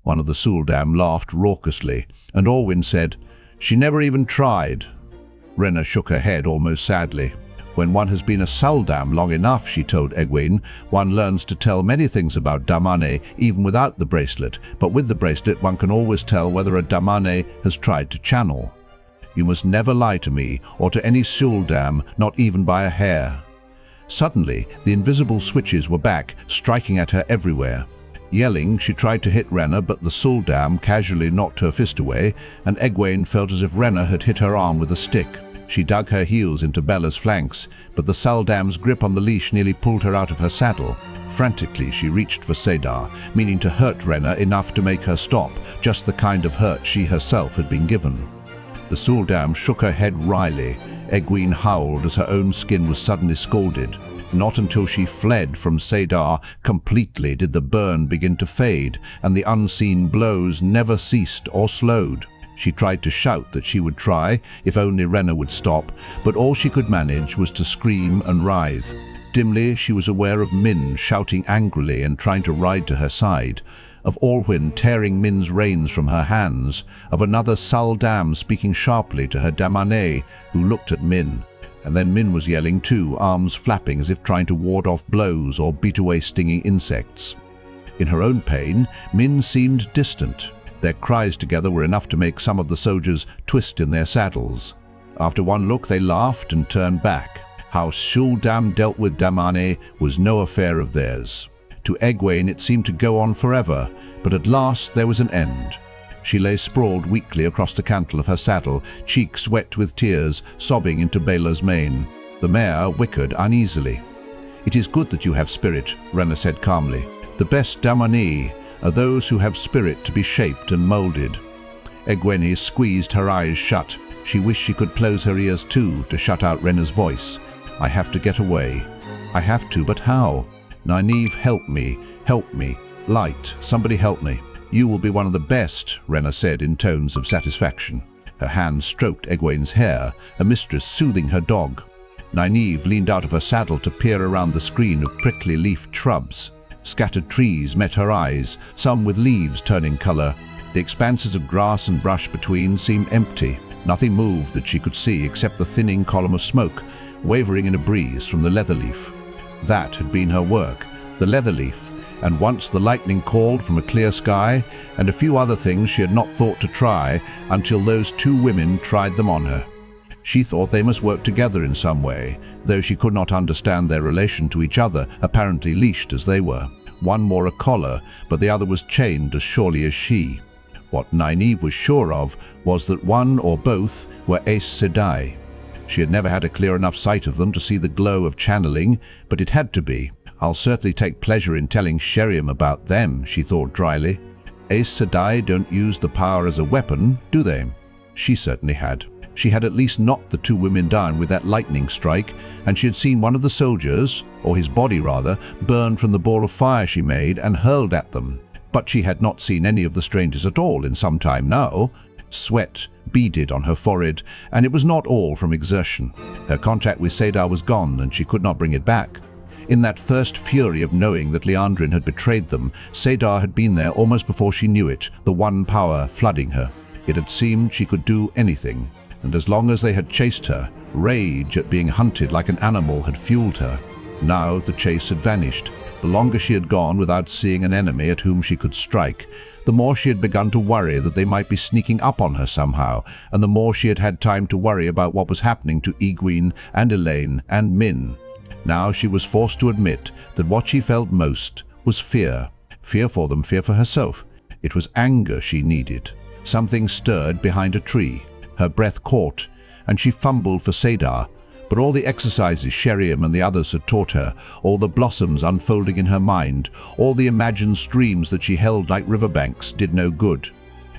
One of the Suldam laughed raucously, and Orwyn said, "She never even tried." Rena shook her head almost sadly. "When one has been a Suldam long enough," she told Egwene, "one learns to tell many things about Damane even without the bracelet, but with the bracelet one can always tell whether a Damane has tried to channel. You must never lie to me or to any Suldam, not even by a hair." Suddenly, the invisible switches were back, striking at her everywhere. Yelling, she tried to hit Rena, but the Suldam casually knocked her fist away, and Egwene felt as if Rena had hit her arm with a stick. She dug her heels into Bella's flanks, but the Suldam's grip on the leash nearly pulled her out of her saddle. Frantically, she reached for Saidar, meaning to hurt Rena enough to make her stop, just the kind of hurt she herself had been given. The Suldam shook her head wryly. Egwene howled as her own skin was suddenly scalded. Not until she fled from Saidar completely did the burn begin to fade, and the unseen blows never ceased or slowed. She tried to shout that she would try, if only Rena would stop, but all she could manage was to scream and writhe. Dimly, she was aware of Min shouting angrily and trying to ride to her side, of Orwyn tearing Min's reins from her hands, of another Suldam speaking sharply to her Damane, who looked at Min. And then Min was yelling too, arms flapping as if trying to ward off blows or beat away stinging insects. In her own pain, Min seemed distant. Their cries together were enough to make some of the soldiers twist in their saddles. After one look they laughed and turned back. How Shuldam dealt with Damane was no affair of theirs. To Egwene it seemed to go on forever, but at last there was an end. She lay sprawled weakly across the cantle of her saddle, cheeks wet with tears, sobbing into Bela's mane. The mare whickered uneasily. "It is good that you have spirit," Rena said calmly. "The best Damane are those who have spirit to be shaped and moulded." Egwene squeezed her eyes shut. She wished she could close her ears too, to shut out Rena's voice. "I have to get away. I have to, but how? Nynaeve, help me. Help me. Light, somebody help me." "You will be one of the best," Rena said in tones of satisfaction. Her hand stroked Egwene's hair, a mistress soothing her dog. Nynaeve leaned out of her saddle to peer around the screen of prickly-leafed shrubs. Scattered trees met her eyes, some with leaves turning color. The expanses of grass and brush between seemed empty. Nothing moved that she could see except the thinning column of smoke, wavering in a breeze from the leatherleaf. That had been her work, the leatherleaf, and once the lightning called from a clear sky, and a few other things she had not thought to try until those two women tried them on her. She thought they must work together in some way, though she could not understand their relation to each other, apparently leashed as they were. One wore a collar, but the other was chained as surely as she. What Nynaeve was sure of was that one or both were Aes Sedai. She had never had a clear enough sight of them to see the glow of channeling, but it had to be. "I'll certainly take pleasure in telling Sheriam about them," she thought dryly. "Aes Sedai don't use the power as a weapon, do they?" She certainly had. She had at least knocked the two women down with that lightning strike, and she had seen one of the soldiers, or his body rather, burn from the ball of fire she made and hurled at them. But she had not seen any of the strangers at all in some time now. Sweat beaded on her forehead, and it was not all from exertion. Her contact with Cedar was gone, and she could not bring it back. In that first fury of knowing that Liandrin had betrayed them, Cedar had been there almost before she knew it, the one power flooding her. It had seemed she could do anything, and as long as they had chased her, rage at being hunted like an animal had fueled her. Now the chase had vanished. The longer she had gone without seeing an enemy at whom she could strike, the more she had begun to worry that they might be sneaking up on her somehow, and the more she had had time to worry about what was happening to Egwene and Elaine and Min. Now she was forced to admit that what she felt most was fear. Fear for them, fear for herself. It was anger she needed. Something stirred behind a tree. Her breath caught, and she fumbled for Cedar. But all the exercises Sheriam and the others had taught her, all the blossoms unfolding in her mind, all the imagined streams that she held like riverbanks did no good.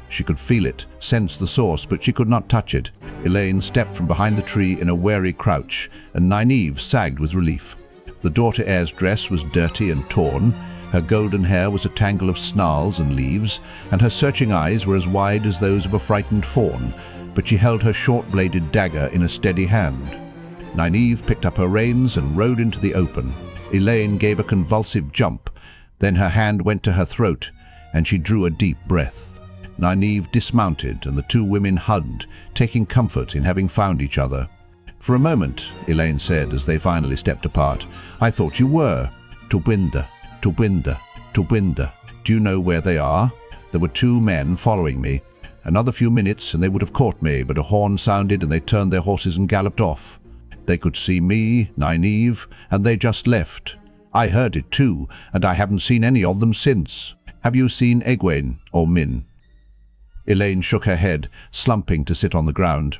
She could feel it, sense the source, but she could not touch it. Elaine stepped from behind the tree in a wary crouch, and Nynaeve sagged with relief. The daughter heir's dress was dirty and torn, her golden hair was a tangle of snarls and leaves, and her searching eyes were as wide as those of a frightened fawn, but she held her short-bladed dagger in a steady hand. Nynaeve picked up her reins and rode into the open. Elaine gave a convulsive jump, then her hand went to her throat, and she drew a deep breath. Nynaeve dismounted, and the two women hugged, taking comfort in having found each other. "For a moment," Elaine said as they finally stepped apart, "I thought you were. Tobinda, Tobinda, Tobinda. Do you know where they are? There were two men following me. Another few minutes and they would have caught me, but a horn sounded and they turned their horses and galloped off. They could see me, Nynaeve, and they just left. I heard it too, and I haven't seen any of them since. Have you seen Egwene or Min?" Elaine shook her head, slumping to sit on the ground.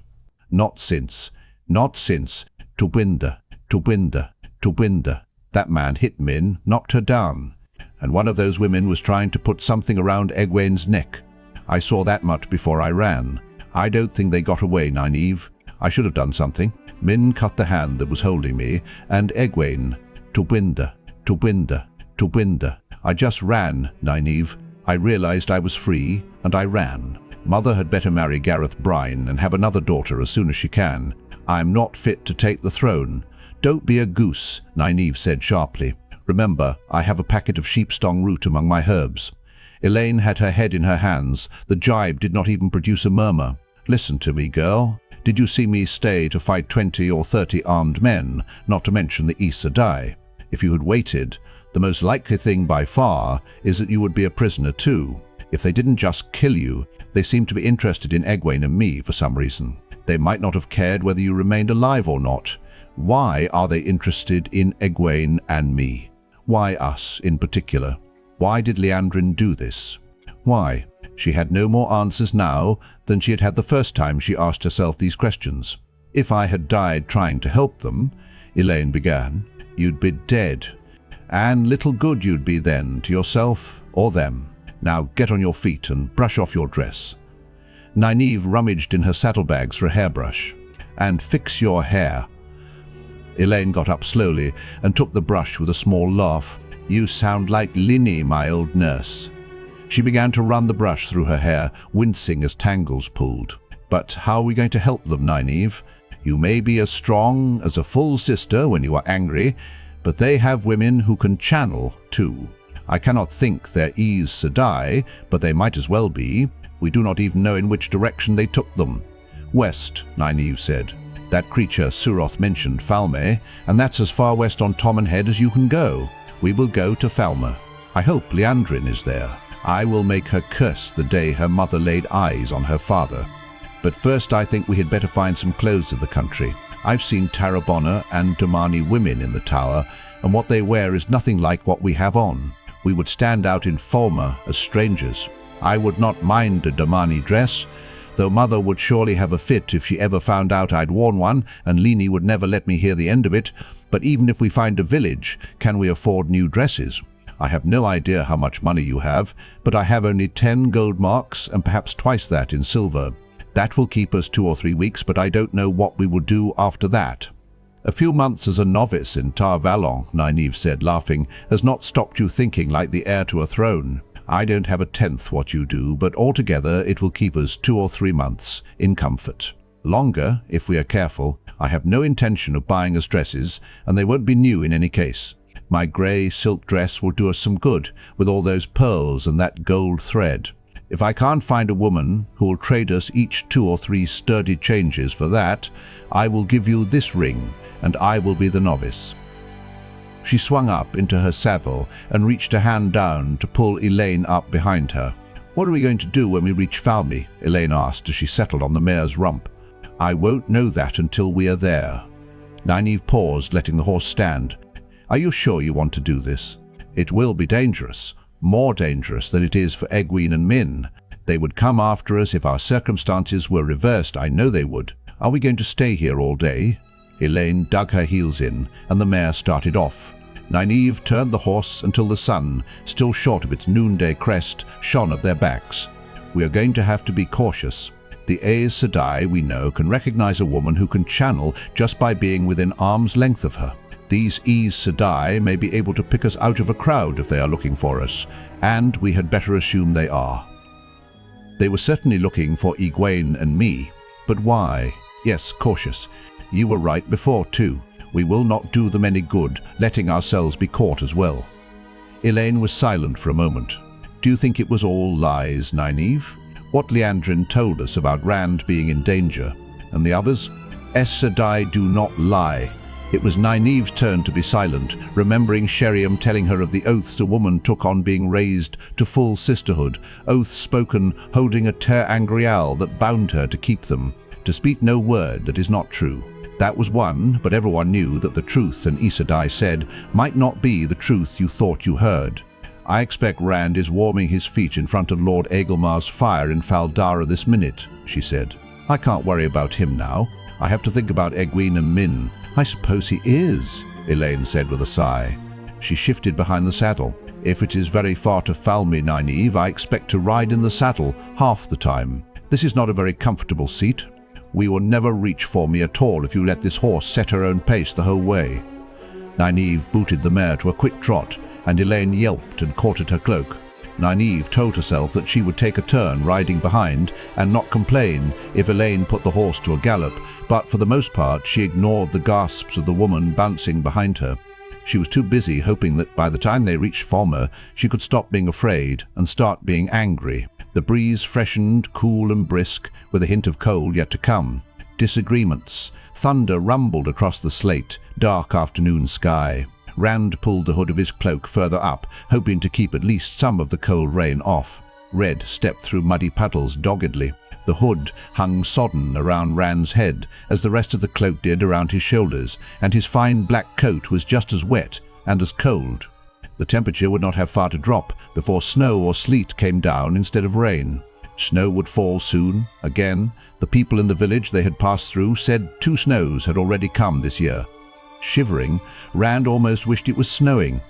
"Not since. Not since. Tobinda, Tobinda, Tobinda. That man hit Min, knocked her down. And one of those women was trying to put something around Egwene's neck. I saw that much before I ran. I don't think they got away, Nynaeve. I should have done something. Min cut the hand that was holding me, and Egwene. Tobinda, Tobinda, Tobinda. I just ran, Nynaeve. I realized I was free, and I ran. Mother had better marry Gareth Brine and have another daughter as soon as she can. I'm not fit to take the throne. Don't be a goose, Nynaeve said sharply. Remember, I have a packet of sheepstong root among my herbs. Elaine had her head in her hands. The jibe did not even produce a murmur. Listen to me, girl. Did you see me stay to fight 20 or 30 armed men, not to mention the Aes Sedai? If you had waited, the most likely thing by far is that you would be a prisoner too. If they didn't just kill you, they seemed to be interested in Egwene and me for some reason. They might not have cared whether you remained alive or not. Why are they interested in Egwene and me? Why us in particular? Why did Liandrin do this? Why? She had no more answers now than she had had the first time she asked herself these questions. If I had died trying to help them, Elaine began, you'd be dead. And little good you'd be then to yourself or them. Now get on your feet and brush off your dress. Nynaeve rummaged in her saddlebags for a hairbrush. And fix your hair. Elaine got up slowly and took the brush with a small laugh. You sound like Linny, my old nurse. She began to run the brush through her hair, wincing as tangles pulled. But how are we going to help them, Nynaeve? You may be as strong as a full sister when you are angry, but they have women who can channel too. I cannot think they're Aes Sedai, but they might as well be. We do not even know in which direction they took them. West, Nynaeve said. That creature Suroth mentioned, Falme, and that's as far west on Tommen Head as you can go. We will go to Falme. I hope Liandrin is there. I will make her curse the day her mother laid eyes on her father. But first I think we had better find some clothes of the country. I've seen Tarabona and Damane women in the tower, and what they wear is nothing like what we have on. We would stand out in Falme as strangers. I would not mind a Damane dress, though Mother would surely have a fit if she ever found out I'd worn one, and Lini would never let me hear the end of it. But even if we find a village, can we afford new dresses? I have no idea how much money you have, but I have only 10 gold marks and perhaps twice that in silver. That will keep us 2 or 3 weeks, but I don't know what we will do after that. A few months as a novice in Tar Valon, Nynaeve said, laughing, has not stopped you thinking like the heir to a throne. I don't have a tenth what you do, but altogether it will keep us 2 or 3 months in comfort. Longer, if we are careful. I have no intention of buying us dresses, and they won't be new in any case. My grey silk dress will do us some good, with all those pearls and that gold thread. If I can't find a woman who will trade us each 2 or 3 sturdy changes for that, I will give you this ring, and I will be the novice. She swung up into her saddle and reached a hand down to pull Elaine up behind her. What are we going to do when we reach Falme? Elaine asked as she settled on the mare's rump. I won't know that until we are there. Nynaeve paused, letting the horse stand. Are you sure you want to do this? It will be dangerous. More dangerous than it is for Egwene and Min. They would come after us if our circumstances were reversed. I know they would. Are we going to stay here all day? Elaine dug her heels in, and the mare started off. Nynaeve turned the horse until the sun, still short of its noonday crest, shone at their backs. We are going to have to be cautious. The Aes Sedai, we know, can recognize a woman who can channel just by being within arm's length of her. These Aes Sedai may be able to pick us out of a crowd if they are looking for us, and we had better assume they are. They were certainly looking for Egwene and me. But why? Yes, cautious. You were right before, too. We will not do them any good, letting ourselves be caught as well. Elaine was silent for a moment. Do you think it was all lies, Nynaeve? What Liandrin told us about Rand being in danger, and the others? Aes Sedai do not lie. It was Nynaeve's turn to be silent, remembering Sheriam telling her of the oaths a woman took on being raised to full sisterhood, oaths spoken holding a terre angrial that bound her to keep them, to speak no word that is not true. That was one, but everyone knew that the truth an Aes Sedai said might not be the truth you thought you heard. I expect Rand is warming his feet in front of Lord Agelmar's fire in Faldara this minute, she said. I can't worry about him now. I have to think about Egwene and Min. I suppose he is, Elaine said with a sigh. She shifted behind the saddle. If it is very far to Falme, Nynaeve, I expect to ride in the saddle half the time. This is not a very comfortable seat. We will never reach for me at all if you let this horse set her own pace the whole way. Nynaeve booted the mare to a quick trot, and Elaine yelped and caught at her cloak. Nynaeve told herself that she would take a turn riding behind and not complain if Elaine put the horse to a gallop, but for the most part she ignored the gasps of the woman bouncing behind her. She was too busy hoping that by the time they reached Falme, she could stop being afraid and start being angry. The breeze freshened, cool and brisk, with a hint of cold yet to come. Disagreements. Thunder rumbled across the slate, dark afternoon sky. Rand pulled the hood of his cloak further up, hoping to keep at least some of the cold rain off. Red stepped through muddy puddles doggedly. The hood hung sodden around Rand's head, as the rest of the cloak did around his shoulders, and his fine black coat was just as wet and as cold. The temperature would not have far to drop before snow or sleet came down instead of rain. Snow would fall soon, again. The people in the village they had passed through said 2 snows had already come this year. Shivering, Rand almost wished it was snowing.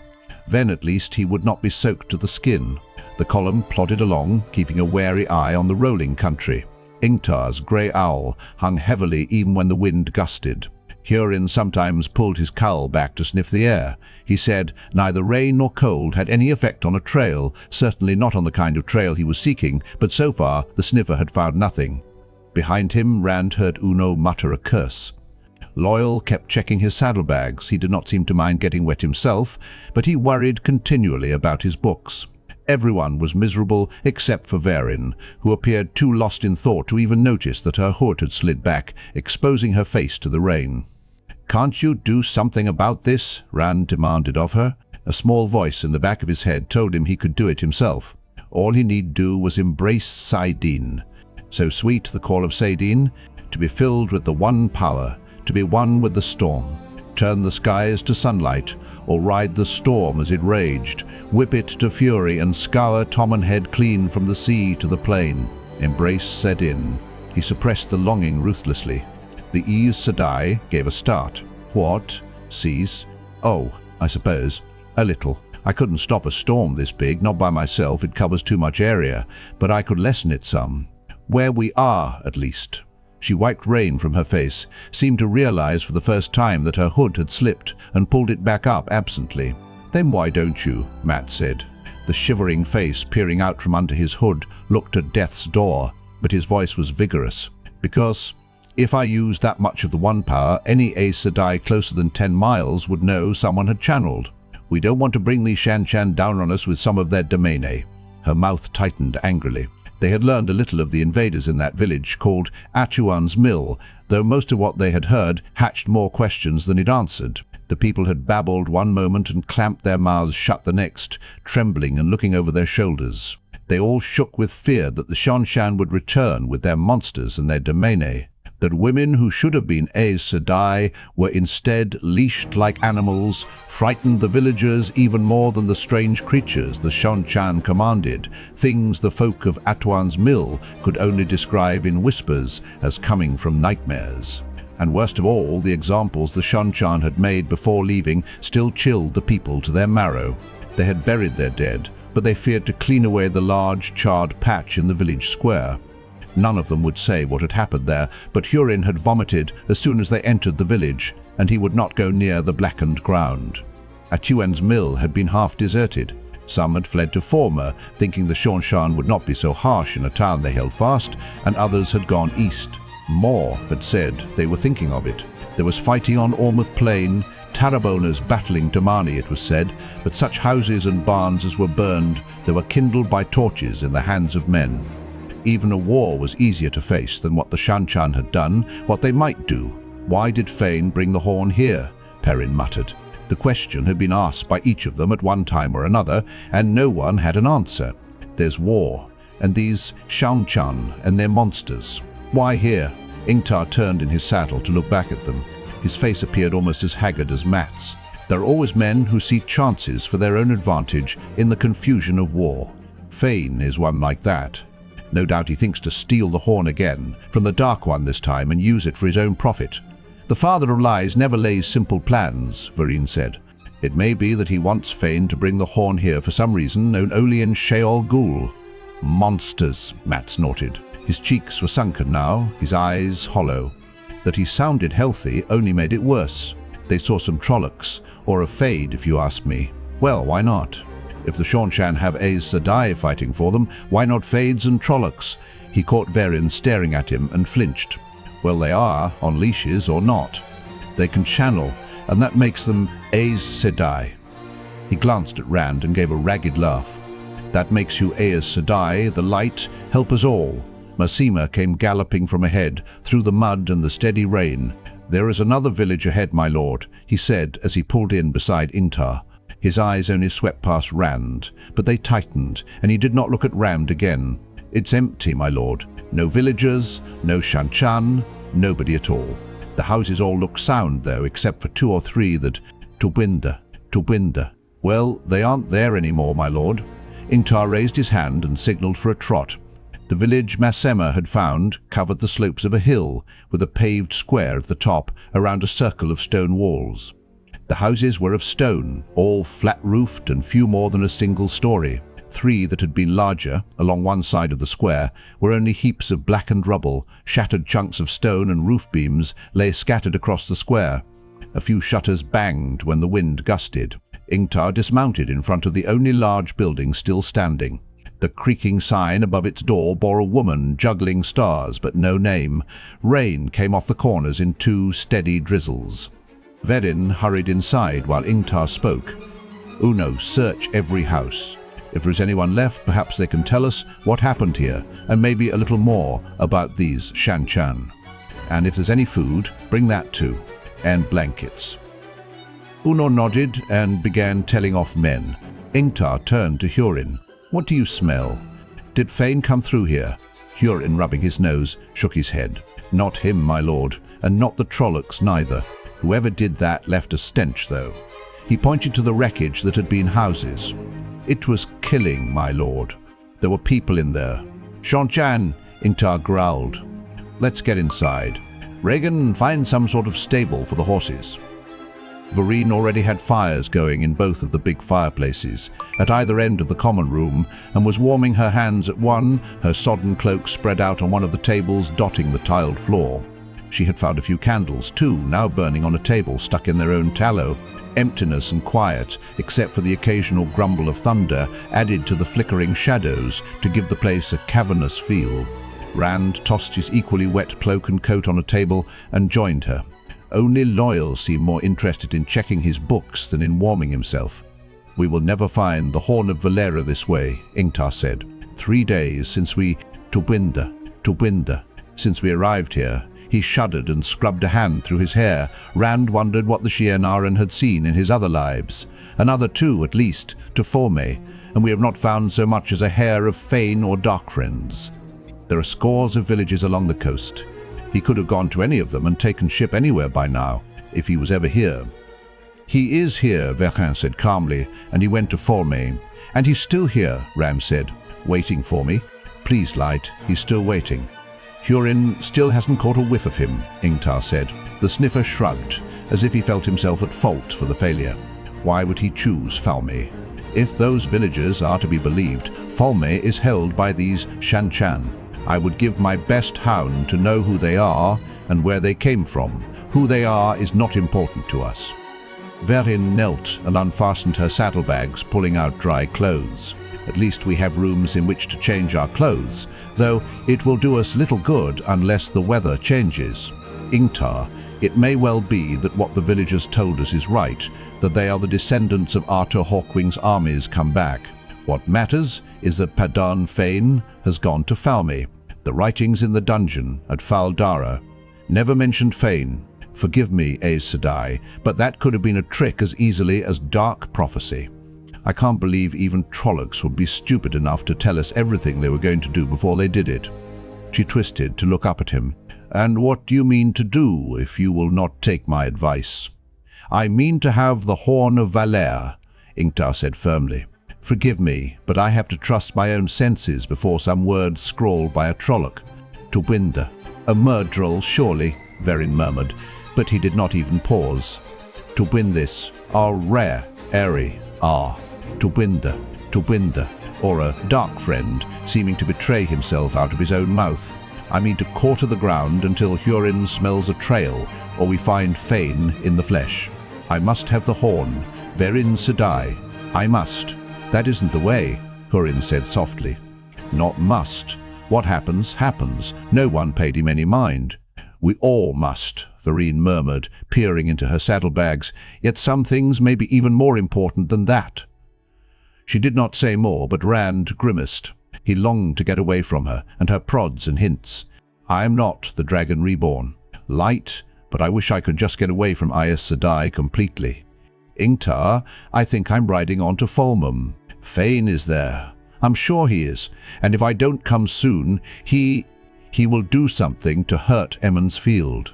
Then at least he would not be soaked to the skin. The column plodded along, keeping a wary eye on the rolling country. Ingtar's grey owl hung heavily even when the wind gusted. Hurin sometimes pulled his cowl back to sniff the air. He said neither rain nor cold had any effect on a trail, certainly not on the kind of trail he was seeking, but so far the sniffer had found nothing. Behind him, Rand heard Uno mutter a curse. Loyal kept checking his saddlebags. He did not seem to mind getting wet himself, but he worried continually about his books. Everyone was miserable except for Verin, who appeared too lost in thought to even notice that her hood had slid back, exposing her face to the rain. "Can't you do something about this?" Rand demanded of her. A small voice in the back of his head told him he could do it himself. All he need do was embrace Saidin. So sweet the call of Saidin, to be filled with the one power, to be one with the storm. Turn the skies to sunlight, or ride the storm as it raged, whip it to fury and scour Tomenhead clean from the sea to the plain. Embrace Saidin. He suppressed the longing ruthlessly. The Aes Sedai gave a start. What? Cease? Oh, I suppose. A little. I couldn't stop a storm this big, not by myself, it covers too much area, but I could lessen it some. Where we are, at least. She wiped rain from her face, seemed to realize for the first time that her hood had slipped, and pulled it back up absently. "Then why don't you?" Matt said. The shivering face peering out from under his hood looked at death's door, but his voice was vigorous. "Because if I used that much of the one power, any Aes Sedai closer than 10 miles would know someone had channeled. We don't want to bring these Seanchan down on us with some of their Damane." Her mouth tightened angrily. They had learned a little of the invaders in that village called Atuan's Mill, though most of what they had heard hatched more questions than it answered. The people had babbled one moment and clamped their mouths shut the next, trembling and looking over their shoulders. They all shook with fear that the Seanchan would return with their monsters and their Damane, that women who should have been Aes Sedai were instead leashed like animals, frightened the villagers even more than the strange creatures the Seanchan commanded, things the folk of Atuan's Mill could only describe in whispers as coming from nightmares. And worst of all, the examples the Seanchan had made before leaving still chilled the people to their marrow. They had buried their dead, but they feared to clean away the large charred patch in the village square. None of them would say what had happened there, but Hurin had vomited as soon as they entered the village, and he would not go near the blackened ground. Atuan's Mill had been half deserted. Some had fled to Falme, thinking the Seanchan would not be so harsh in a town they held fast, and others had gone east. More had said they were thinking of it. There was fighting on Ormouth Plain, Taraboners battling Damane, it was said, but such houses and barns as were burned, they were kindled by torches in the hands of men. Even a war was easier to face than what the Seanchan had done, what they might do. "Why did Fain bring the horn here?" Perrin muttered. The question had been asked by each of them at one time or another, and no one had an answer. There's war, and these Seanchan and their monsters. Why here? Ingtar turned in his saddle to look back at them. His face appeared almost as haggard as Matt's. There are always men who see chances for their own advantage in the confusion of war. Fain is one like that. No doubt he thinks to steal the horn again, from the Dark One this time, and use it for his own profit. "The father of lies never lays simple plans," Verin said. "It may be that he wants Fain to bring the horn here for some reason known only in Sheol Ghul." "Monsters," Matt snorted. His cheeks were sunken now, his eyes hollow. That he sounded healthy only made it worse. They saw some Trollocs, or a Fade if you ask me. Well, why not? If the Seanchan have Aes Sedai fighting for them, why not Fades and Trollocs? He caught Verin staring at him and flinched. Well, they are, on leashes or not. They can channel, and that makes them Aes Sedai. He glanced at Rand and gave a ragged laugh. "That makes you Aes Sedai, the light, help us all." Masima came galloping from ahead, through the mud and the steady rain. "There is another village ahead, my lord," he said as he pulled in beside Ingtar. His eyes only swept past Rand, but they tightened, and he did not look at Rand again. "It's empty, my lord. No villagers, no Seanchan, nobody at all. The houses all look sound, though, except for 2 or 3 that... Tubinda. Well, they aren't there anymore, my lord." Ingtar raised his hand and signalled for a trot. The village Masema had found covered the slopes of a hill, with a paved square at the top around a circle of stone walls. The houses were of stone, all flat-roofed and few more than a single story. 3 that had been larger, along one side of the square, were only heaps of blackened rubble. Shattered chunks of stone and roof beams lay scattered across the square. A few shutters banged when the wind gusted. Ingtar dismounted in front of the only large building still standing. The creaking sign above its door bore a woman juggling stars, but no name. Rain came off the corners in 2 steady drizzles. Verin hurried inside while Ingtar spoke. "Uno, search every house. If there is anyone left, perhaps they can tell us what happened here, and maybe a little more about these Seanchan. And if there's any food, bring that too, and blankets." Uno nodded and began telling off men. Ingtar turned to Hurin. "What do you smell? Did Fain come through here?" Hurin, rubbing his nose, shook his head. "Not him, my lord, and not the Trollocs neither. Whoever did that left a stench, though." He pointed to the wreckage that had been houses. "It was killing, my lord. There were people in there." "Seanchan," Ingtar growled. "Let's get inside. Regan, find some sort of stable for the horses." Vereen already had fires going in both of the big fireplaces at either end of the common room, and was warming her hands at one, her sodden cloak spread out on one of the tables dotting the tiled floor. She had found a few candles too, now burning on a table stuck in their own tallow. Emptiness and quiet, except for the occasional grumble of thunder, added to the flickering shadows to give the place a cavernous feel. Rand tossed his equally wet cloak and coat on a table and joined her. Only Loyal seemed more interested in checking his books than in warming himself. "We will never find the Horn of Valera this way," Ingtar said. 3 days since we... Tubinda. Since we arrived here." He shuddered and scrubbed a hand through his hair. Rand wondered what the Shianaran had seen in his other lives. Another 2, at least, to Falme, and we have not found so much as a hair of Fain or dark friends. There are scores of villages along the coast. He could have gone to any of them and taken ship anywhere by now, if he was ever here. "He is here," Verin said calmly, "and he went to Falme." "And he's still here," Ram said, "waiting for me. Please, Light, he's still waiting." "Hurin still hasn't caught a whiff of him," Ingtar said. The sniffer shrugged, as if he felt himself at fault for the failure. Why would he choose Falme? If those villagers are to be believed, Falme is held by these Seanchan. I would give my best hound to know who they are and where they came from. Who they are is not important to us. Verin knelt and unfastened her saddlebags, pulling out dry clothes. "At least we have rooms in which to change our clothes, though it will do us little good unless the weather changes. Ingtar, it may well be that what the villagers told us is right, that they are the descendants of Arthur Hawkwing's armies come back. What matters is that Padan Fain has gone to Falme. The writings in the dungeon at Fal Dara never mentioned Fain. Forgive me, Aes Sedai, but that could have been a trick as easily as dark prophecy. I can't believe even Trollocs would be stupid enough to tell us everything they were going to do before they did it." She twisted to look up at him. "And what do you mean to do if you will not take my advice?" "I mean to have the Horn of Valera," Ingtar said firmly. "Forgive me, but I have to trust my own senses before some words scrawled by a Trolloc. Tubinda. A Murdrel, surely," Verin murmured, but he did not even pause. "Tubindis are rare, airy, Tubinda, or a dark friend, seeming to betray himself out of his own mouth. I mean to quarter the ground until Hurin smells a trail, or we find Fain in the flesh. I must have the horn, Verin Sedai. I must." "That isn't the way," Hurin said softly. "Not must. What happens, happens. No one paid him any mind." "We all must," Verin murmured, peering into her saddlebags, "yet some things may be even more important than that." She did not say more, but Rand grimaced. He longed to get away from her, and her prods and hints. "I am not the Dragon Reborn. Light, but I wish I could just get away from Aes Sedai completely." Ingtar, I think I'm riding on to Falme. Fain is there. I'm sure he is, and if I don't come soon, he will do something to hurt Fain.Wheel.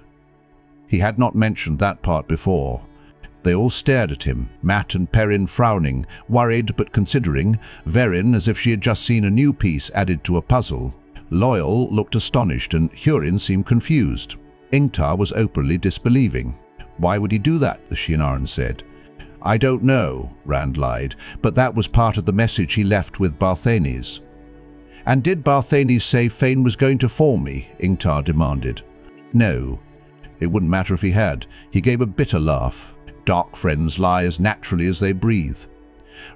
He had not mentioned that part before. They all stared at him, Mat and Perrin frowning, worried but considering, Verin as if she had just seen a new piece added to a puzzle. Loyal looked astonished and Hurin seemed confused. Ingtar was openly disbelieving. Why would he do that, the Shienaran said. I don't know, Rand lied, but that was part of the message he left with Barthanes. And did Barthanes say Fain was going to Falme? Ingtar demanded. No. It wouldn't matter if he had. He gave a bitter laugh. Dark friends lie as naturally as they breathe.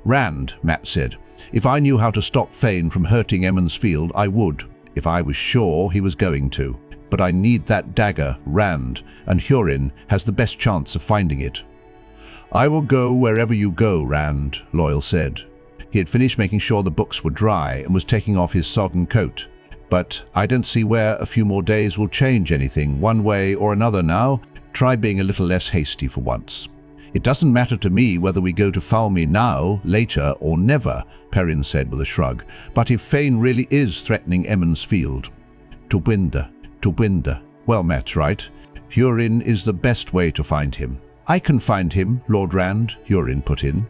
Rand, Mat said, if I knew how to stop Fain from hurting Fain.Wheel, I would, if I was sure he was going to. But I need that dagger, Rand, and Hurin has the best chance of finding it. I will go wherever you go, Rand, Loyal said. He had finished making sure the books were dry and was taking off his sodden coat. But I don't see where a few more days will change anything, one way or another now. Try being a little less hasty for once. It doesn't matter to me whether we go to Falme now, later, or never, Perrin said with a shrug. But if Fain really is threatening Fain.Wheel, to well, Mat's right. Hurin is the best way to find him. I can find him, Lord Rand, Hurin put in.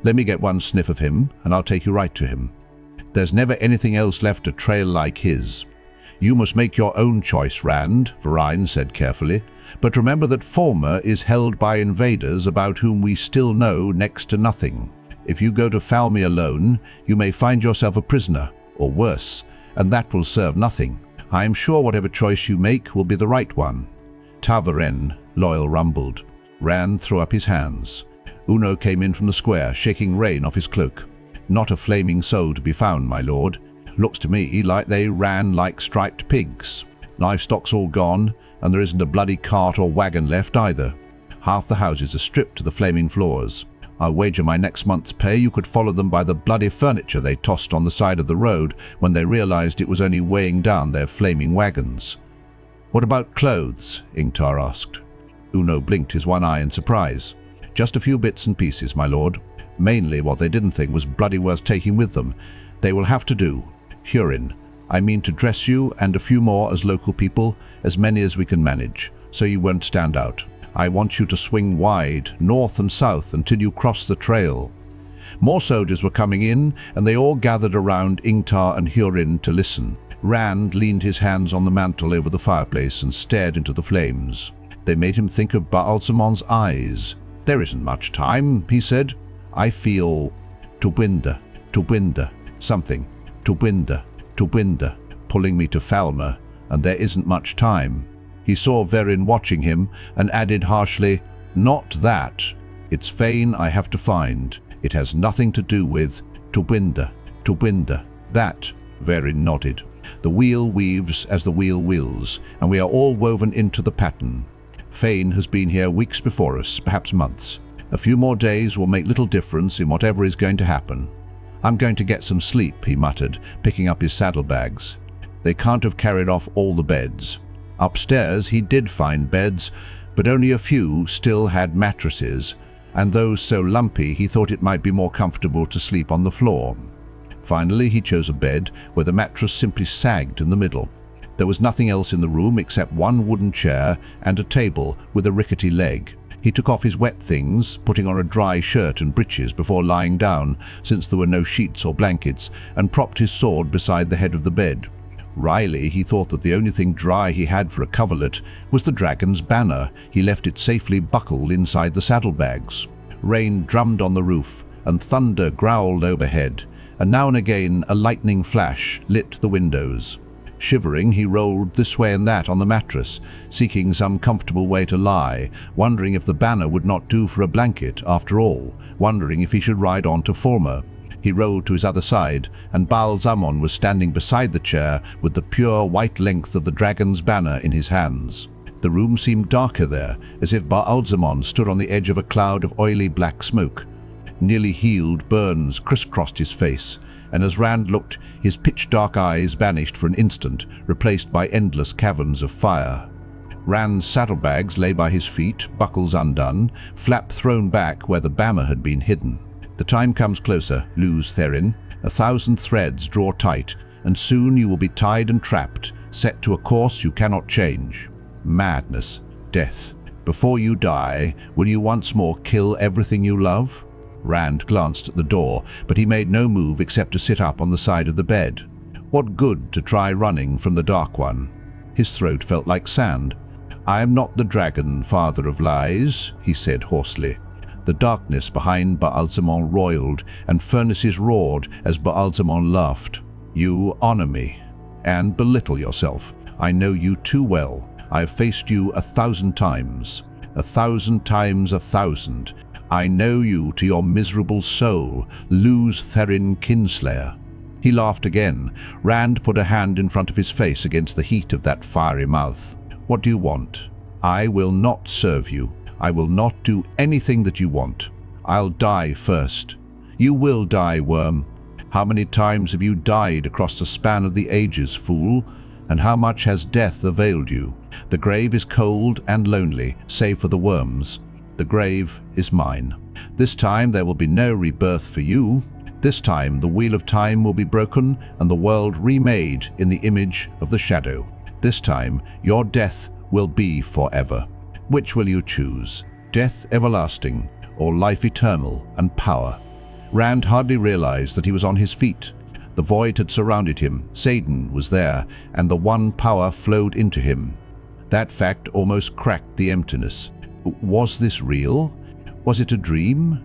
Let me get one sniff of him, and I'll take you right to him. There's never anything else left a trail like his. You must make your own choice, Rand, Verin said carefully. But remember that Falme is held by invaders about whom we still know next to nothing. If you go to Falme alone, you may find yourself a prisoner, or worse, and that will serve nothing. I am sure whatever choice you make will be the right one. Taveren, Loyal rumbled. Rand threw up his hands. Uno came in from the square, shaking rain off his cloak. Not a flaming soul to be found, my lord. Looks to me like they ran like striped pigs. Livestock's all gone, and there isn't a bloody cart or wagon left either. Half the houses are stripped to the flaming floors. I'll wager my next month's pay you could follow them by the bloody furniture they tossed on the side of the road when they realized it was only weighing down their flaming wagons. What about clothes? Ingtar asked. Uno blinked his one eye in surprise. Just a few bits and pieces, my lord. Mainly what they didn't think was bloody worth taking with them. They will have to do. Hurin, I mean to dress you and a few more as local people, as many as we can manage, so you won't stand out. I want you to swing wide, north and south, until you cross the trail. More soldiers were coming in, and they all gathered around Ingtar and Hurin to listen. Rand leaned his hands on the mantel over the fireplace and stared into the flames. They made him think of Baalzamon's eyes. There isn't much time, he said. I feel to something, to pulling me to Falme, and there isn't much time. He saw Verin watching him and added harshly, not that. It's Fain I have to find. It has nothing to do with to that. Verin nodded. The wheel weaves as the wheel wills, and we are all woven into the pattern. Fain has been here weeks before us, perhaps months. A few more days will make little difference in whatever is going to happen. I'm going to get some sleep, he muttered, picking up his saddlebags. They can't have carried off all the beds. Upstairs he did find beds, but only a few still had mattresses, and those so lumpy he thought it might be more comfortable to sleep on the floor. Finally he chose a bed where the mattress simply sagged in the middle. There was nothing else in the room except one wooden chair and a table with a rickety leg. He took off his wet things, putting on a dry shirt and breeches before lying down, since there were no sheets or blankets, and propped his sword beside the head of the bed. Wryly, he thought that the only thing dry he had for a coverlet was the dragon's banner. He left it safely buckled inside the saddlebags. Rain drummed on the roof, and thunder growled overhead, and now and again a lightning flash lit the windows. Shivering, he rolled this way and that on the mattress, seeking some comfortable way to lie, wondering if the banner would not do for a blanket after all, wondering if he should ride on to Falme. He rolled to his other side, and Baalzamon was standing beside the chair with the pure white length of the dragon's banner in his hands. The room seemed darker there, as if Baalzamon stood on the edge of a cloud of oily black smoke. Nearly healed burns crisscrossed his face, and as Rand looked, his pitch-dark eyes vanished for an instant, replaced by endless caverns of fire. Rand's saddlebags lay by his feet, buckles undone, flap thrown back where the banner had been hidden. The time comes closer, Luz Therin. 1,000 threads draw tight, and soon you will be tied and trapped, set to a course you cannot change. Madness, death. Before you die, will you once more kill everything you love? Rand glanced at the door, but he made no move except to sit up on the side of the bed. What good to try running from the Dark One? His throat felt like sand. "I am not the dragon, father of lies," he said hoarsely. The darkness behind Ba'alzamon roiled, and furnaces roared as Ba'alzamon laughed. "You honor me, and belittle yourself. I know you too well. I have faced you 1,000 times. 1,000 times 1,000. I know you to your miserable soul, Luz Therin Kinslayer." He laughed again. Rand put a hand in front of his face against the heat of that fiery mouth. "What do you want? I will not serve you. I will not do anything that you want. I'll die first. You will die, worm. How many times have you died across the span of the ages, fool? And how much has death availed you? The grave is cold and lonely, save for the worms. The grave is mine. This time there will be no rebirth for you. This time the wheel of time will be broken and the world remade in the image of the shadow. This time your death will be forever. Which will you choose? Death everlasting or life eternal and power? Rand hardly realized that he was on his feet. The void had surrounded him, Satan was there, and the one power flowed into him. That fact almost cracked the emptiness. Was this real? Was it a dream?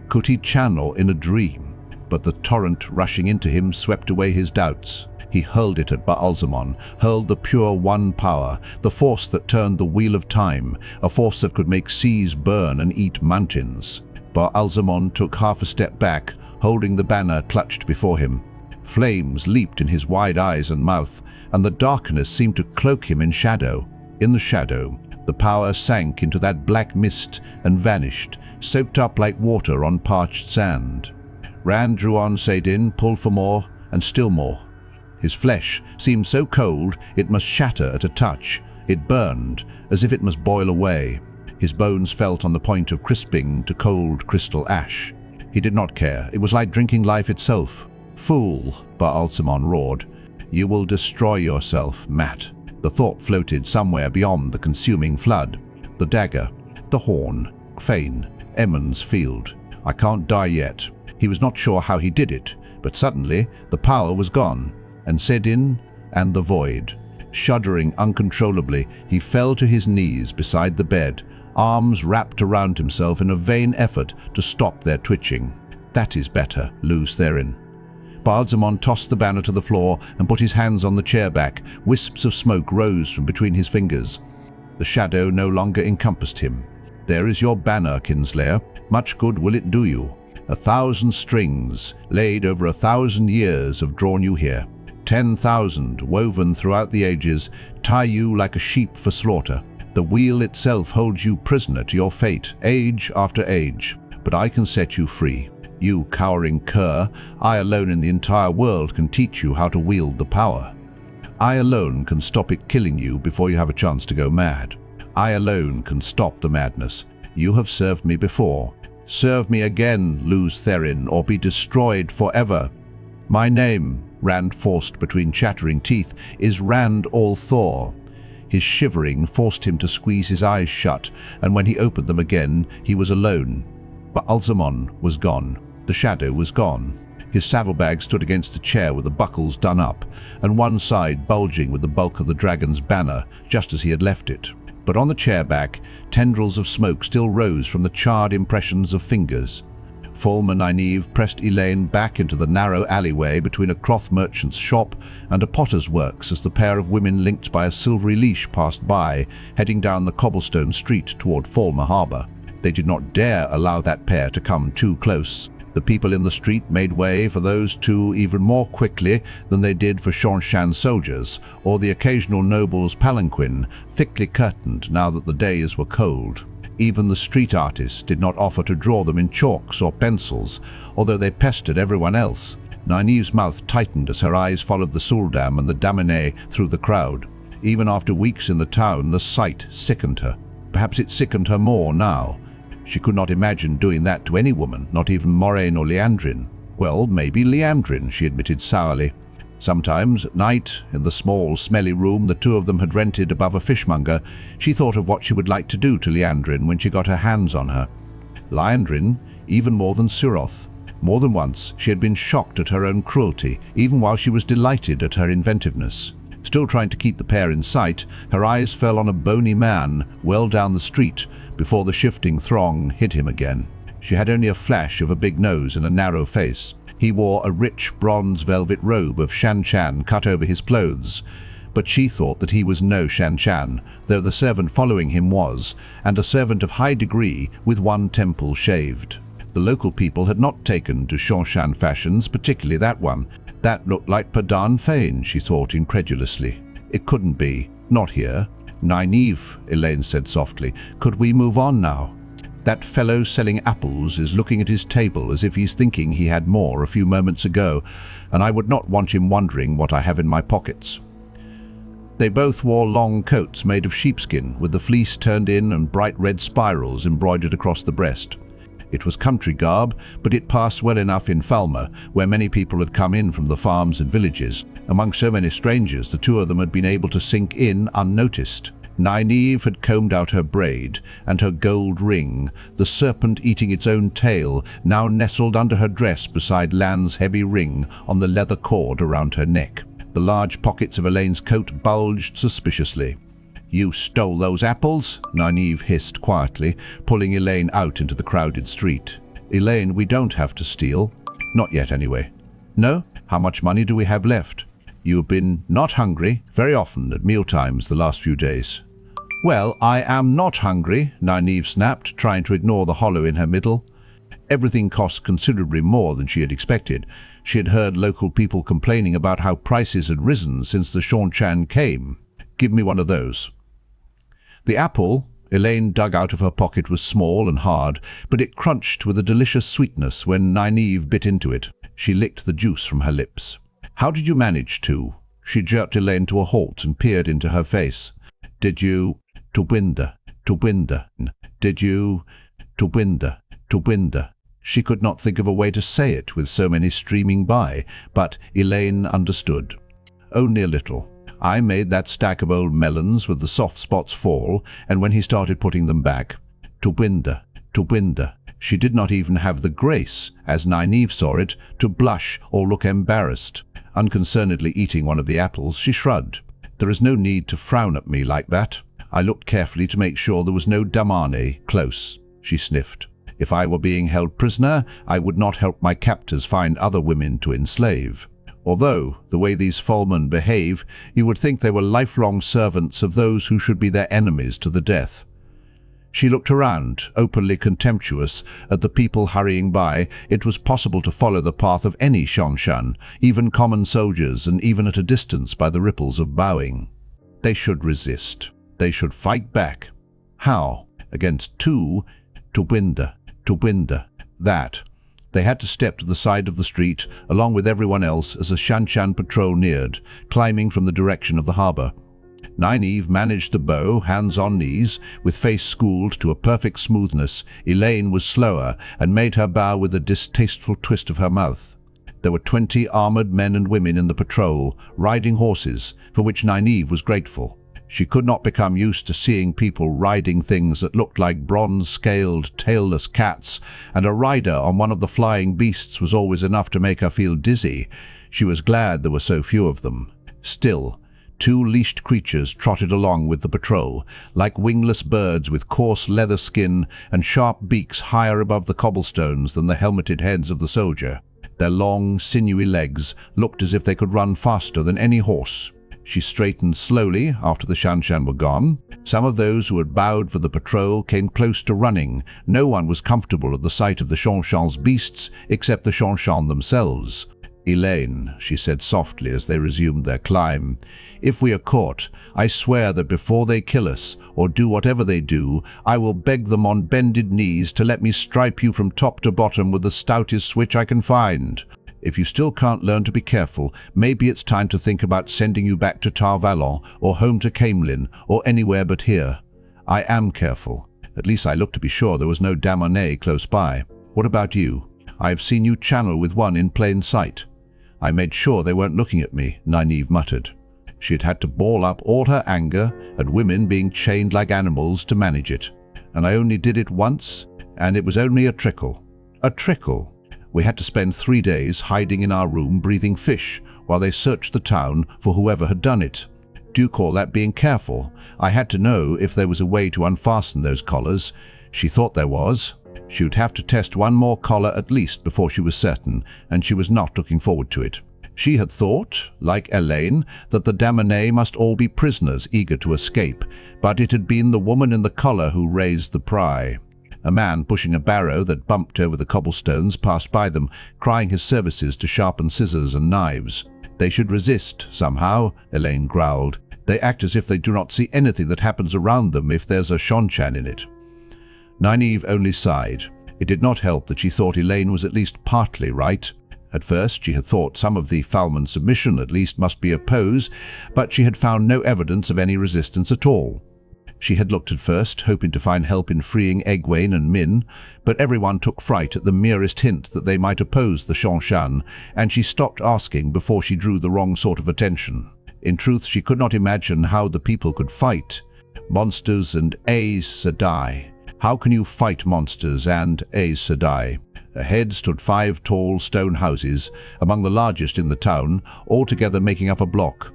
Could he channel in a dream? But the torrent rushing into him swept away his doubts. He hurled it at Ba'alzamon, hurled the pure one power, the force that turned the wheel of time, a force that could make seas burn and eat mountains. Ba'alzamon took half a step back, holding the banner clutched before him. Flames leaped in his wide eyes and mouth, and the darkness seemed to cloak him in shadow. In the shadow, the power sank into that black mist and vanished, soaked up like water on parched sand. Rand drew on Saidin, pulled for more, and still more. His flesh seemed so cold it must shatter at a touch. It burned, as if it must boil away. His bones felt on the point of crisping to cold crystal ash. He did not care. It was like drinking life itself. "Fool," Ba'alzamon roared. "You will destroy yourself, Matt." The thought floated somewhere beyond the consuming flood. The dagger, the horn, Fain, Emond's field. I can't die yet. He was not sure how he did it, but suddenly the power was gone, and Saidin and the void. Shuddering uncontrollably, he fell to his knees beside the bed, arms wrapped around himself in a vain effort to stop their twitching. "That is better, Luz Therin." Ba'alzamon tossed the banner to the floor and put his hands on the chair back. Wisps of smoke rose from between his fingers. The shadow no longer encompassed him. "There is your banner, Kinslayer. Much good will it do you. 1,000 strings, laid over 1,000 years, have drawn you here. 10,000, woven throughout the ages, tie you like a sheep for slaughter. The wheel itself holds you prisoner to your fate, age after age. But I can set you free. You cowering cur, I alone in the entire world can teach you how to wield the power. I alone can stop it killing you before you have a chance to go mad. I alone can stop the madness. You have served me before. Serve me again, Luz Therin, or be destroyed forever. My name," Rand forced between chattering teeth, "is Rand al'Thor." His shivering forced him to squeeze his eyes shut, and when he opened them again, he was alone. Ba'alzamon was gone. The shadow was gone. His saddlebag stood against the chair with the buckles done up, and one side bulging with the bulk of the dragon's banner, just as he had left it. But on the chair back, tendrils of smoke still rose from the charred impressions of fingers. Falme and Nynaeve pressed Elaine back into the narrow alleyway between a cloth merchant's shop and a potter's works as the pair of women linked by a silvery leash passed by, heading down the cobblestone street toward Falme Harbour. They did not dare allow that pair to come too close. The people in the street made way for those two even more quickly than they did for Seanchan's soldiers, or the occasional noble's palanquin, thickly curtained now that the days were cold. Even the street artists did not offer to draw them in chalks or pencils, although they pestered everyone else. Nynaeve's mouth tightened as her eyes followed the Suldam and the Damane through the crowd. Even after weeks in the town, the sight sickened her. Perhaps it sickened her more now. She could not imagine doing that to any woman, not even Moraine or Liandrin. Well, maybe Liandrin, she admitted sourly. Sometimes, at night, in the small, smelly room the two of them had rented above a fishmonger, she thought of what she would like to do to Liandrin when she got her hands on her. Liandrin, even more than Suroth. More than once, she had been shocked at her own cruelty, even while she was delighted at her inventiveness. Still trying to keep the pair in sight, her eyes fell on a bony man well down the street before the shifting throng hid him again. She had only a flash of a big nose and a narrow face. He wore a rich bronze velvet robe of Seanchan cut over his clothes, but she thought that he was no Seanchan, though the servant following him was, and a servant of high degree with one temple shaved. The local people had not taken to Seanchan fashions, particularly that one. That looked like Padan Fain, she thought incredulously. It couldn't be. Not here. Nynaeve, Elaine said softly. Could we move on now? That fellow selling apples is looking at his table as if he's thinking he had more a few moments ago, and I would not want him wondering what I have in my pockets. They both wore long coats made of sheepskin, with the fleece turned in and bright red spirals embroidered across the breast. It was country garb, but it passed well enough in Falme, where many people had come in from the farms and villages. Among so many strangers, the two of them had been able to sink in unnoticed. Nynaeve had combed out her braid, and her gold ring, the serpent eating its own tail, now nestled under her dress beside Lan's heavy ring on the leather cord around her neck. The large pockets of Elaine's coat bulged suspiciously. "You stole those apples?" Nynaeve hissed quietly, pulling Elaine out into the crowded street. "Elaine, we don't have to steal. Not yet, anyway." "No? How much money do we have left?" "You've been not hungry very often at mealtimes the last few days." "Well, I am not hungry," Nynaeve snapped, trying to ignore the hollow in her middle. Everything cost considerably more than she had expected. She had heard local people complaining about how prices had risen since the Seanchan came. "Give me one of those." The apple Elaine dug out of her pocket was small and hard, but it crunched with a delicious sweetness when Nynaeve bit into it. She licked the juice from her lips. "How did you manage to?" She jerked Elaine to a halt and peered into her face. "Did you... to winda, did you... to winda." She could not think of a way to say it with so many streaming by, but Elaine understood. "Only a little. I made that stack of old melons with the soft spots fall, and when he started putting them back, to winda. She did not even have the grace, as Nynaeve saw it, to blush or look embarrassed. Unconcernedly eating one of the apples, she shrugged. "There is no need to frown at me like that. I looked carefully to make sure there was no Damane close," she sniffed. "If I were being held prisoner, I would not help my captors find other women to enslave. Although, the way these Falmen behave, you would think they were lifelong servants of those who should be their enemies to the death." She looked around, openly contemptuous, at the people hurrying by. It was possible to follow the path of any Seanchan, even common soldiers, and even at a distance by the ripples of bowing. They should resist. They should fight back. How? Against two? To winda. That. They had to step to the side of the street, along with everyone else, as a Seanchan patrol neared, climbing from the direction of the harbour. Nynaeve managed the bow, hands on knees, with face schooled to a perfect smoothness. Elaine was slower, and made her bow with a distasteful twist of her mouth. There were 20 armoured men and women in the patrol, riding horses, for which Nynaeve was grateful. She could not become used to seeing people riding things that looked like bronze-scaled, tailless cats, and a rider on one of the flying beasts was always enough to make her feel dizzy. She was glad there were so few of them. Still, 2 leashed creatures trotted along with the patrol, like wingless birds with coarse leather skin and sharp beaks higher above the cobblestones than the helmeted heads of the soldier. Their long, sinewy legs looked as if they could run faster than any horse. She straightened slowly after the Seanchan were gone. Some of those who had bowed for the patrol came close to running. No one was comfortable at the sight of the Seanchan's beasts except the Seanchan themselves. "Elaine," she said softly as they resumed their climb, "if we are caught, I swear that before they kill us, or do whatever they do, I will beg them on bended knees to let me stripe you from top to bottom with the stoutest switch I can find." If you still can't learn to be careful, maybe it's time to think about sending you back to Tar Valon or home to Camelin or anywhere but here. I am careful. At least I looked to be sure there was no Damane close by. What about you? I have seen you channel with one in plain sight. I made sure they weren't looking at me, Nynaeve muttered. She had had to ball up all her anger at women being chained like animals to manage it. And I only did it once, and it was only a trickle. A trickle. We had to spend 3 days hiding in our room breathing fish while they searched the town for whoever had done it. Do you call that being careful? I had to know if there was a way to unfasten those collars. She thought there was. She would have to test one more collar at least before she was certain, and she was not looking forward to it. She had thought, like Elaine, that the Damane must all be prisoners eager to escape, but it had been the woman in the collar who raised the pry. A man pushing a barrow that bumped over the cobblestones passed by them, crying his services to sharpen scissors and knives. They should resist, somehow, Elaine growled. They act as if they do not see anything that happens around them if there's a Seanchan in it. Nynaeve only sighed. It did not help that she thought Elaine was at least partly right. At first she had thought some of the Falman submission at least must be a pose, but she had found no evidence of any resistance at all. She had looked at first, hoping to find help in freeing Egwene and Min, but everyone took fright at the merest hint that they might oppose the Seanchan, and she stopped asking before she drew the wrong sort of attention. In truth, she could not imagine how the people could fight. Monsters and Aes Sedai. How can you fight monsters and Aes Sedai? Ahead stood 5 tall stone houses, among the largest in the town, all together making up a block.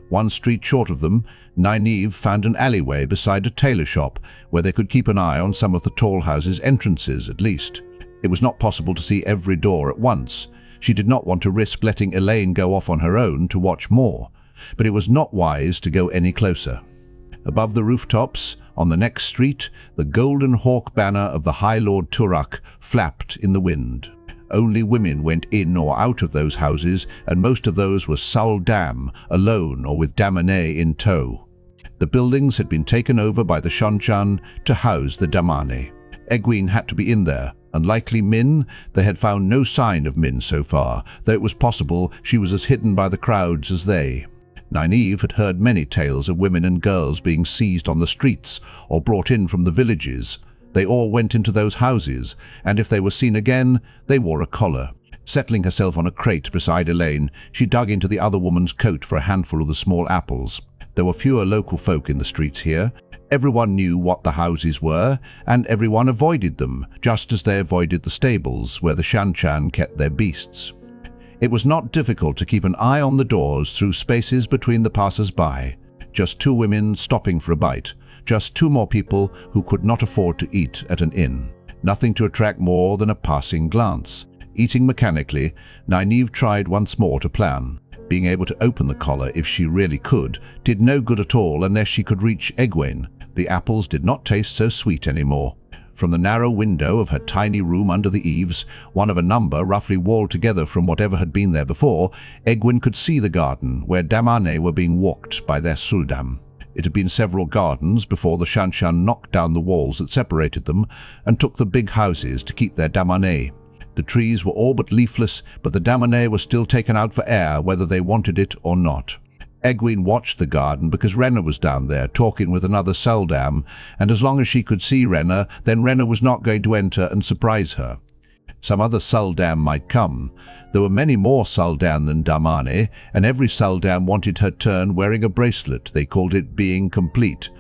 1 street short of them, Nynaeve found an alleyway beside a tailor shop, where they could keep an eye on some of the tall houses' entrances at least. It was not possible to see every door at once. She did not want to risk letting Elaine go off on her own to watch more, but it was not wise to go any closer. Above the rooftops, on the next street, the golden hawk banner of the High Lord Turak flapped in the wind. Only women went in or out of those houses, and most of those were Dam, alone or with Damane in tow. The buildings had been taken over by the Seanchan to house the Damane. Egwene had to be in there. Unlikely Min, they had found no sign of Min so far, though it was possible she was as hidden by the crowds as they. Nynaeve had heard many tales of women and girls being seized on the streets or brought in from the villages. They all went into those houses, and if they were seen again, they wore a collar. Settling herself on a crate beside Elaine, she dug into the other woman's coat for a handful of the small apples. There were fewer local folk in the streets here. Everyone knew what the houses were, and everyone avoided them, just as they avoided the stables where the Seanchan kept their beasts. It was not difficult to keep an eye on the doors through spaces between the passers-by. Just 2 women stopping for a bite. Just 2 more people who could not afford to eat at an inn. Nothing to attract more than a passing glance. Eating mechanically, Nynaeve tried once more to plan. Being able to open the collar if she really could did no good at all unless she could reach Egwene. The apples did not taste so sweet anymore. From the narrow window of her tiny room under the eaves, one of a number roughly walled together from whatever had been there before, Egwene could see the garden where Damane were being walked by their Suldam. It had been several gardens before the Seanchan knocked down the walls that separated them and took the big houses to keep their Damane. The trees were all but leafless, but the Damane were still taken out for air whether they wanted it or not. Egwene watched the garden because Renna was down there talking with another Suldam, and as long as she could see Renna, then Renna was not going to enter and surprise her. Some other Suldam might come. There were many more Suldam than Damane, and every Suldam wanted her turn wearing a bracelet. They called it being complete.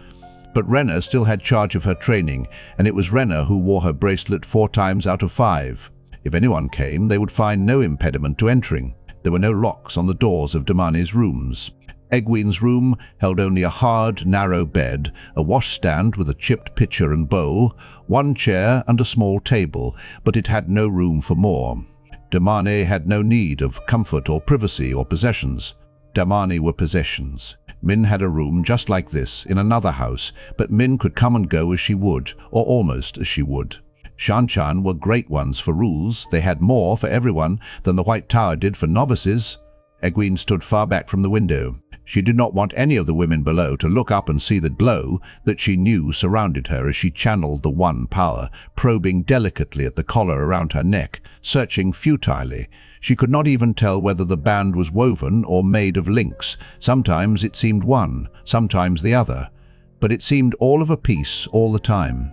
But Renna still had charge of her training, and it was Renna who wore her bracelet 4 times out of 5. If anyone came, they would find no impediment to entering. There were no locks on the doors of Damane's rooms. Egwene's room held only a hard, narrow bed, a washstand with a chipped pitcher and bowl, 1 chair and a small table, but it had no room for more. Damane had no need of comfort or privacy or possessions. Damane were possessions. Min had a room just like this in another house, but Min could come and go as she would, or almost as she would. Seanchan were great ones for rules. They had more for everyone than the White Tower did for novices. Egwene stood far back from the window. She did not want any of the women below to look up and see the glow that she knew surrounded her as she channeled the one power, probing delicately at the collar around her neck, searching futilely. She could not even tell whether the band was woven or made of links. Sometimes it seemed one, sometimes the other, but it seemed all of a piece all the time.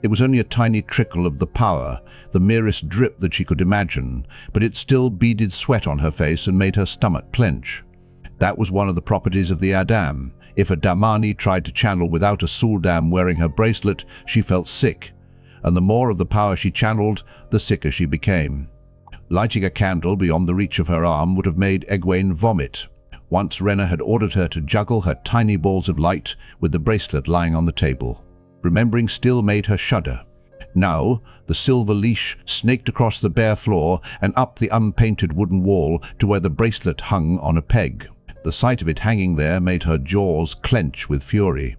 It was only a tiny trickle of the power, the merest drip that she could imagine, but it still beaded sweat on her face and made her stomach clench. That was one of the properties of the Adam. If a Damane tried to channel without a Suldam wearing her bracelet, she felt sick, and the more of the power she channeled, the sicker she became. Lighting a candle beyond the reach of her arm would have made Egwene vomit. Once Renna had ordered her to juggle her tiny balls of light with the bracelet lying on the table. Remembering still made her shudder. Now, the silver leash snaked across the bare floor and up the unpainted wooden wall to where the bracelet hung on a peg. The sight of it hanging there made her jaws clench with fury.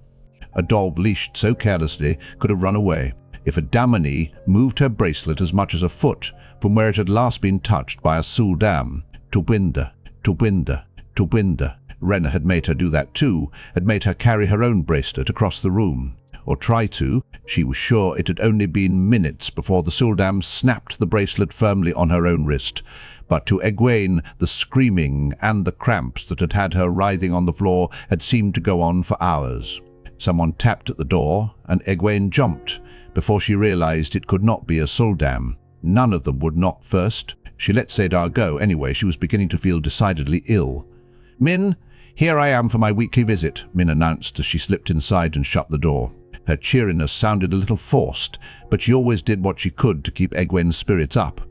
A dog leashed so carelessly could have run away. If a Damane moved her bracelet as much as a foot from where it had last been touched by a Suldam, Tobinda, Renna had made her do that too, had made her carry her own bracelet across the room. Or try to. She was sure it had only been minutes before the Suldam snapped the bracelet firmly on her own wrist. But to Egwene, the screaming and the cramps that had had her writhing on the floor had seemed to go on for hours. Someone tapped at the door, and Egwene jumped, before she realized it could not be a Suldam. None of them would knock first. She let Cedar go anyway. She was beginning to feel decidedly ill. "Min, here I am for my weekly visit," Min announced as she slipped inside and shut the door. Her cheeriness sounded a little forced, but she always did what she could to keep Egwene's spirits up.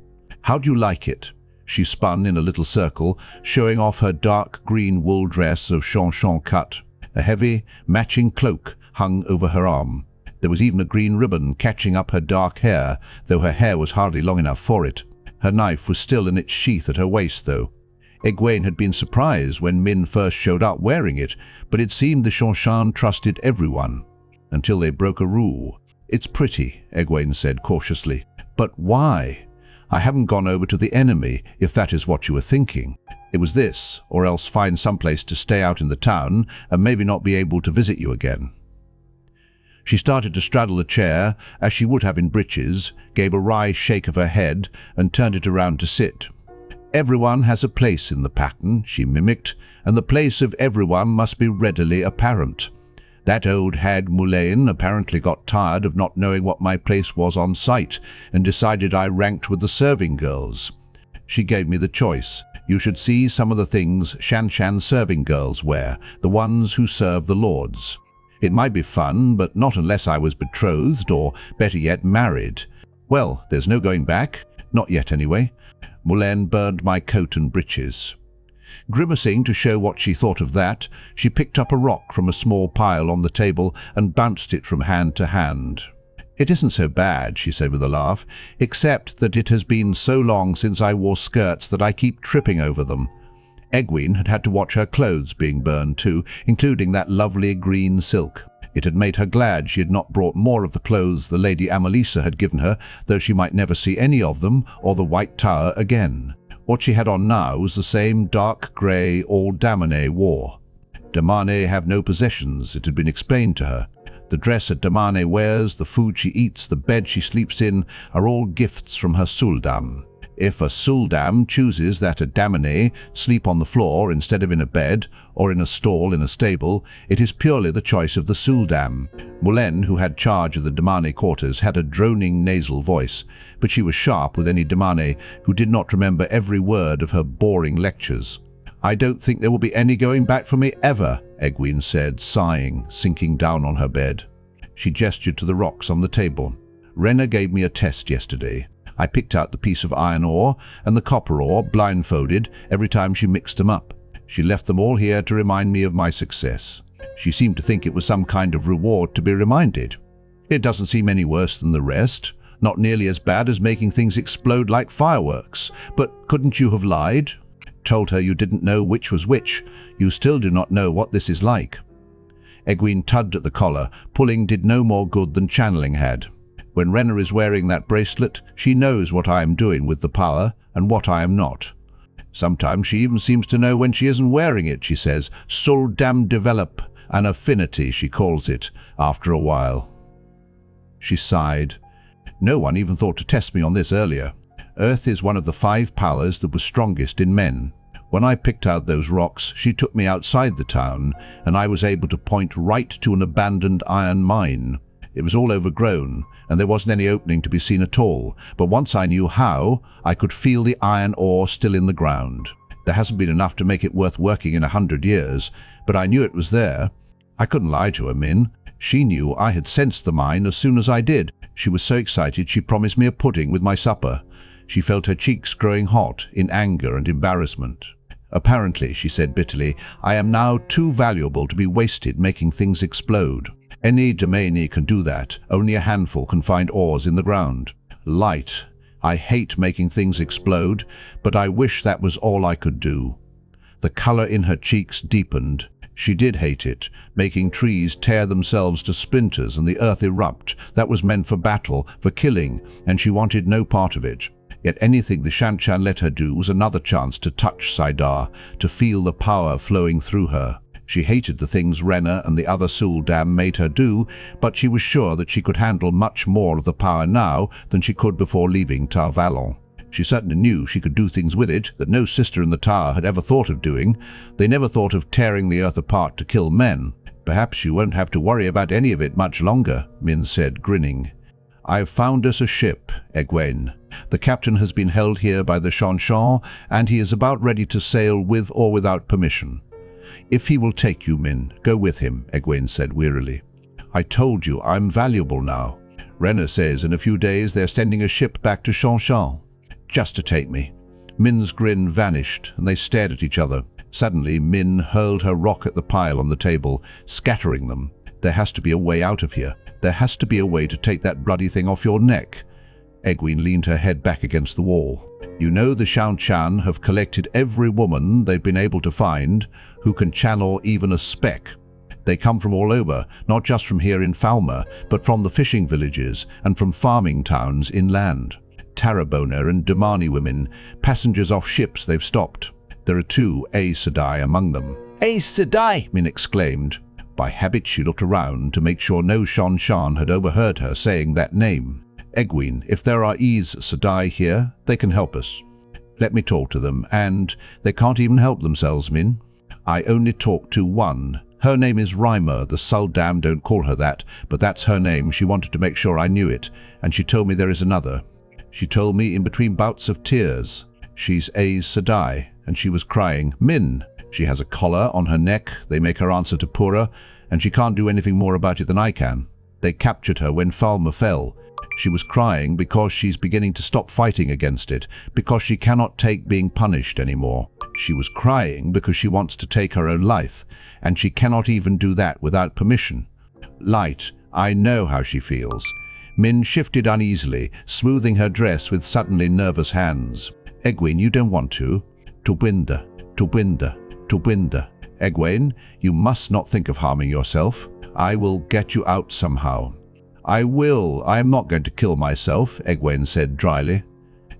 "How do you like it?" She spun in a little circle, showing off her dark green wool dress of Seanchan cut. A heavy, matching cloak hung over her arm. There was even a green ribbon catching up her dark hair, though her hair was hardly long enough for it. Her knife was still in its sheath at her waist, though. Egwene had been surprised when Min first showed up wearing it, but it seemed the Seanchan trusted everyone. Until they broke a rule. "It's pretty," Egwene said cautiously. "But why? I haven't gone over to the enemy, if that is what you were thinking. It was this, or else find some place to stay out in the town and maybe not be able to visit you again." She started to straddle a chair, as she would have in breeches, gave a wry shake of her head, and turned it around to sit. "Everyone has a place in the pattern," she mimicked, "and the place of everyone must be readily apparent. That old hag Mullane apparently got tired of not knowing what my place was on site and decided I ranked with the serving girls. She gave me the choice. You should see some of the things Seanchan serving girls wear, the ones who serve the lords. It might be fun, but not unless I was betrothed or, better yet, married. Well, there's no going back. Not yet, anyway. Mullane burned my coat and breeches." Grimacing to show what she thought of that, she picked up a rock from a small pile on the table and bounced it from hand to hand. "It isn't so bad," she said with a laugh, "except that it has been so long since I wore skirts that I keep tripping over them." Egwene had had to watch her clothes being burned too, including that lovely green silk. It had made her glad she had not brought more of the clothes the Lady Amalisa had given her, though she might never see any of them or the White Tower again. What she had on now was the same dark grey all Damane wore. Damane have no possessions, it had been explained to her. The dress that Damane wears, the food she eats, the bed she sleeps in, are all gifts from her Suldam. If a Suldam chooses that a Damane sleep on the floor instead of in a bed, or in a stall in a stable, it is purely the choice of the Suldam. Mullane, who had charge of the Damane quarters, had a droning nasal voice, but she was sharp with any Damane who did not remember every word of her boring lectures. "I don't think there will be any going back for me ever," Egwene said, sighing, sinking down on her bed. She gestured to the rocks on the table. "Renna gave me a test yesterday. I picked out the piece of iron ore and the copper ore blindfolded every time she mixed them up. She left them all here to remind me of my success. She seemed to think it was some kind of reward to be reminded. It doesn't seem any worse than the rest, not nearly as bad as making things explode like fireworks. But couldn't you have lied? Told her you didn't know which was which. You still do not know what this is like." Egwene tugged at the collar. Pulling did no more good than channeling had. When Renna is wearing that bracelet, she knows what I am doing with the power and what I am not. Sometimes she even seems to know when she isn't wearing it, she says. Suldam develop, an affinity, she calls it, after a while. She sighed. "No one even thought to test me on this earlier." Earth is one of the 5 powers that was strongest in men. When I picked out those rocks, she took me outside the town, and I was able to point right to an abandoned iron mine. It was all overgrown, and there wasn't any opening to be seen at all, but once I knew how, I could feel the iron ore still in the ground. There hasn't been enough to make it worth working in 100 years, but I knew it was there. I couldn't lie to her, Min. She knew I had sensed the mine as soon as I did. She was so excited she promised me a pudding with my supper. She felt her cheeks growing hot in anger and embarrassment. Apparently, she said bitterly, I am now too valuable to be wasted making things explode. Any Damane can do that, only a handful can find ores in the ground. Light. I hate making things explode, but I wish that was all I could do. The color in her cheeks deepened. She did hate it, making trees tear themselves to splinters and the earth erupt. That was meant for battle, for killing, and she wanted no part of it. Yet anything the Seanchan let her do was another chance to touch Saidar, to feel the power flowing through her. She hated the things Renna and the other Suldam made her do, but she was sure that she could handle much more of the power now than she could before leaving Tar Valon. She certainly knew she could do things with it that no sister in the tower had ever thought of doing. They never thought of tearing the earth apart to kill men. Perhaps you won't have to worry about any of it much longer, Min said, grinning. I've found us a ship, Egwene. The captain has been held here by the Seanchan, and he is about ready to sail with or without permission. If he will take you, Min, go with him, Egwene said wearily. I told you I'm valuable now. Renna says in a few days they're sending a ship back to Seanchan. Just to take me. Min's grin vanished, and they stared at each other. Suddenly, Min hurled her rock at the pile on the table, scattering them. There has to be a way out of here. There has to be a way to take that bloody thing off your neck. Egwene leaned her head back against the wall. You know the Seanchan have collected every woman they've been able to find who can channel even a speck. They come from all over, not just from here in Falme, but from the fishing villages and from farming towns inland. Tarabona and Damane women, passengers off ships they've stopped. There are 2 Aes Sedai among them. Aes Sedai! Min exclaimed. By habit she looked around to make sure no Seanchan had overheard her saying that name. Egwene, if there are Aes Sedai here, they can help us. Let me talk to them, and they can't even help themselves, Min. I only talked to one. Her name is Reimer. The Suldam don't call her that, but that's her name. She wanted to make sure I knew it, and she told me there is another. She told me in between bouts of tears. She's Aes Sedai, and she was crying, Min. She has a collar on her neck. They make her answer to Pura, and she can't do anything more about it than I can. They captured her when Falme fell. She was crying because she's beginning to stop fighting against it, because she cannot take being punished anymore. She was crying because she wants to take her own life, and she cannot even do that without permission. Light, I know how she feels. Min shifted uneasily, smoothing her dress with suddenly nervous hands. Egwene, you don't want to. Tobinda, Tobinda, Tobinda. Egwene, you must not think of harming yourself. I will get you out somehow. I will. I am not going to kill myself, Egwene said dryly.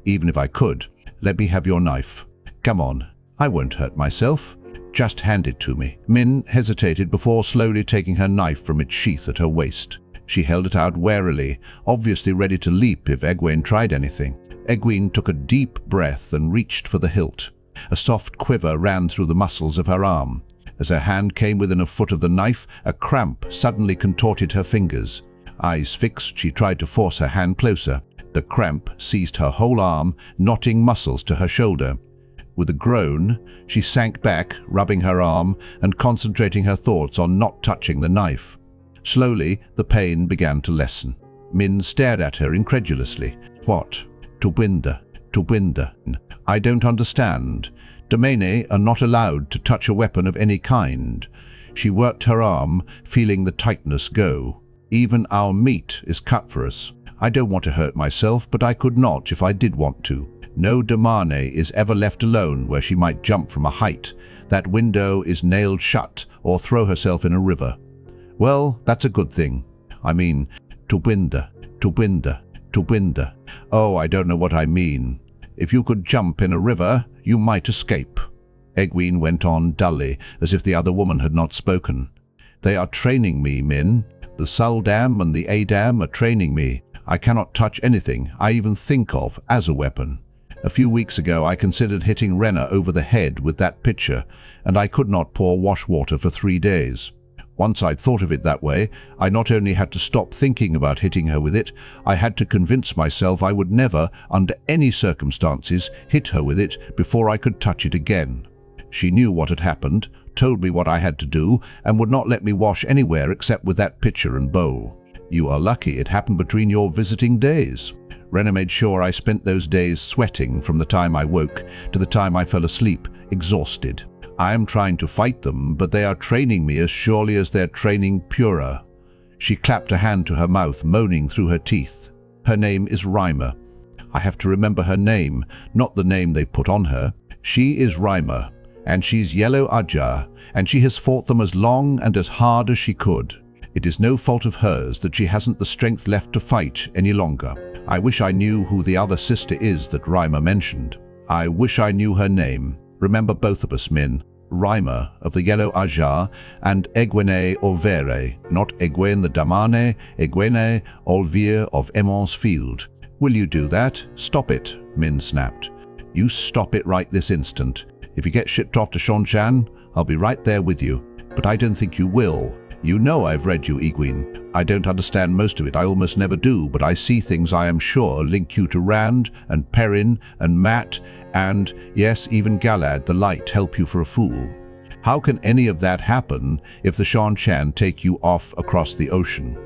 Even if I could, let me have your knife. Come on. I won't hurt myself. Just hand it to me. Min hesitated before slowly taking her knife from its sheath at her waist. She held it out warily, obviously ready to leap if Egwene tried anything. Egwene took a deep breath and reached for the hilt. A soft quiver ran through the muscles of her arm. As her hand came within a foot of the knife, a cramp suddenly contorted her fingers. Eyes fixed, she tried to force her hand closer. The cramp seized her whole arm, knotting muscles to her shoulder. With a groan, she sank back, rubbing her arm and concentrating her thoughts on not touching the knife. Slowly, the pain began to lessen. Min stared at her incredulously. What? Tobinda, Tobinda. I don't understand. Damane are not allowed to touch a weapon of any kind. She worked her arm, feeling the tightness go. Even our meat is cut for us. I don't want to hurt myself, but I could not if I did want to. No Damane is ever left alone where she might jump from a height. That window is nailed shut or throw herself in a river. Well, that's a good thing. I mean, Tobinda, Tobinda, Tobinda. Oh, I don't know what I mean. If you could jump in a river, you might escape. Egwene went on dully, as if the other woman had not spoken. They are training me, Min. The Suldam and the Adam are training me. I cannot touch anything I even think of as a weapon. A few weeks ago I considered hitting Rena over the head with that pitcher, and I could not pour wash water for 3 days. Once I'd thought of it that way, I not only had to stop thinking about hitting her with it, I had to convince myself I would never, under any circumstances, hit her with it before I could touch it again. She knew what had happened, told me what I had to do, and would not let me wash anywhere except with that pitcher and bowl. You are lucky it happened between your visiting days. Rena made sure I spent those days sweating from the time I woke to the time I fell asleep, exhausted. I am trying to fight them, but they are training me as surely as they're training Pura. She clapped a hand to her mouth, moaning through her teeth. Her name is Reimer. I have to remember her name, not the name they put on her. She is Reimer, and she's Yellow Ajar, and she has fought them as long and as hard as she could. It is no fault of hers that she hasn't the strength left to fight any longer. I wish I knew who the other sister is that Reimer mentioned. I wish I knew her name. Remember both of us, Min. Reimer of the Yellow Ajar and Egwene Olvere, not Egwene the Damane, Egwene Olvere of Emon's Field. Will you do that? Stop it, Min snapped. You stop it right this instant. If you get shipped off to Seanchan, I'll be right there with you. But I don't think you will. You know I've read you, Egwene. I don't understand most of it, I almost never do, but I see things I am sure link you to Rand and Perrin and Matt and, yes, even Galad the Light help you for a fool. How can any of that happen if the Seanchan take you off across the ocean?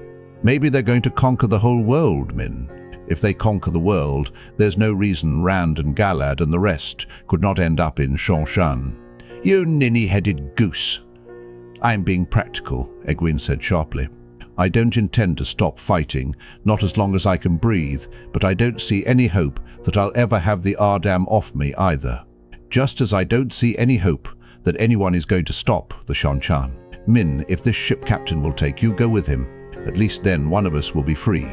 Maybe they're going to conquer the whole world, Min. If they conquer the world, there's no reason Rand and Galad and the rest could not end up in Seanchan. You ninny-headed goose. I am being practical, Egwene said sharply. I don't intend to stop fighting, not as long as I can breathe, but I don't see any hope that I'll ever have the Ardam off me either. Just as I don't see any hope that anyone is going to stop the Seanchan. Min, if this ship captain will take you, go with him. At least then one of us will be free.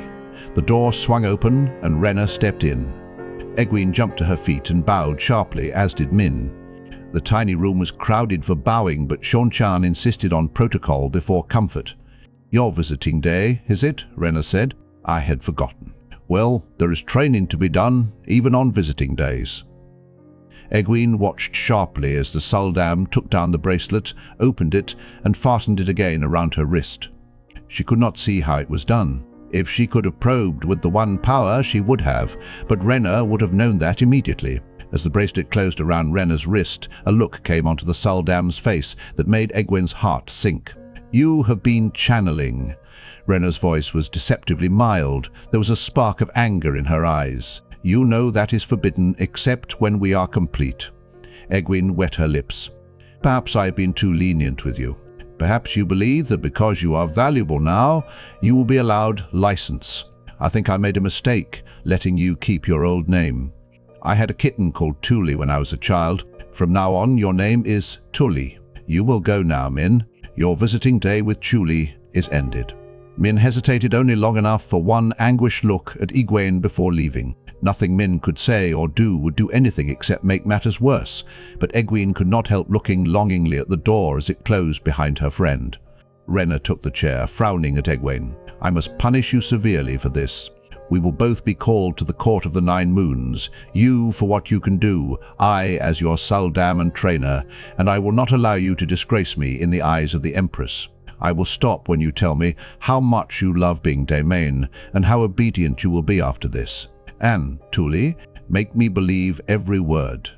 The door swung open and Rena stepped in. Egwene jumped to her feet and bowed sharply, as did Min. The tiny room was crowded for bowing, but Seanchan insisted on protocol before comfort. Your visiting day, is it? Rena said. I had forgotten. Well, there is training to be done, even on visiting days. Egwene watched sharply as the Suldam took down the bracelet, opened it, and fastened it again around her wrist. She could not see how it was done. If she could have probed with the one power, she would have, but Rena would have known that immediately. As the bracelet closed around Rena's wrist, a look came onto the Suldam's face that made Egwene's heart sink. You have been channeling. Rena's voice was deceptively mild. There was a spark of anger in her eyes. You know that is forbidden except when we are complete. Egwene wet her lips. Perhaps I have been too lenient with you. Perhaps you believe that because you are valuable now, you will be allowed license. I think I made a mistake letting you keep your old name. I had a kitten called Tuli when I was a child. From now on, your name is Tuli. You will go now, Min. Your visiting day with Tuli is ended. Min hesitated only long enough for one anguished look at Egwene before leaving. Nothing Min could say or do would do anything except make matters worse, but Egwene could not help looking longingly at the door as it closed behind her friend. Rena took the chair, frowning at Egwene. I must punish you severely for this. We will both be called to the Court of the Nine Moons, you for what you can do, I as your Suldam and trainer, and I will not allow you to disgrace me in the eyes of the Empress. I will stop when you tell me how much you love being Damane, and how obedient you will be after this. And, Tuli, make me believe every word.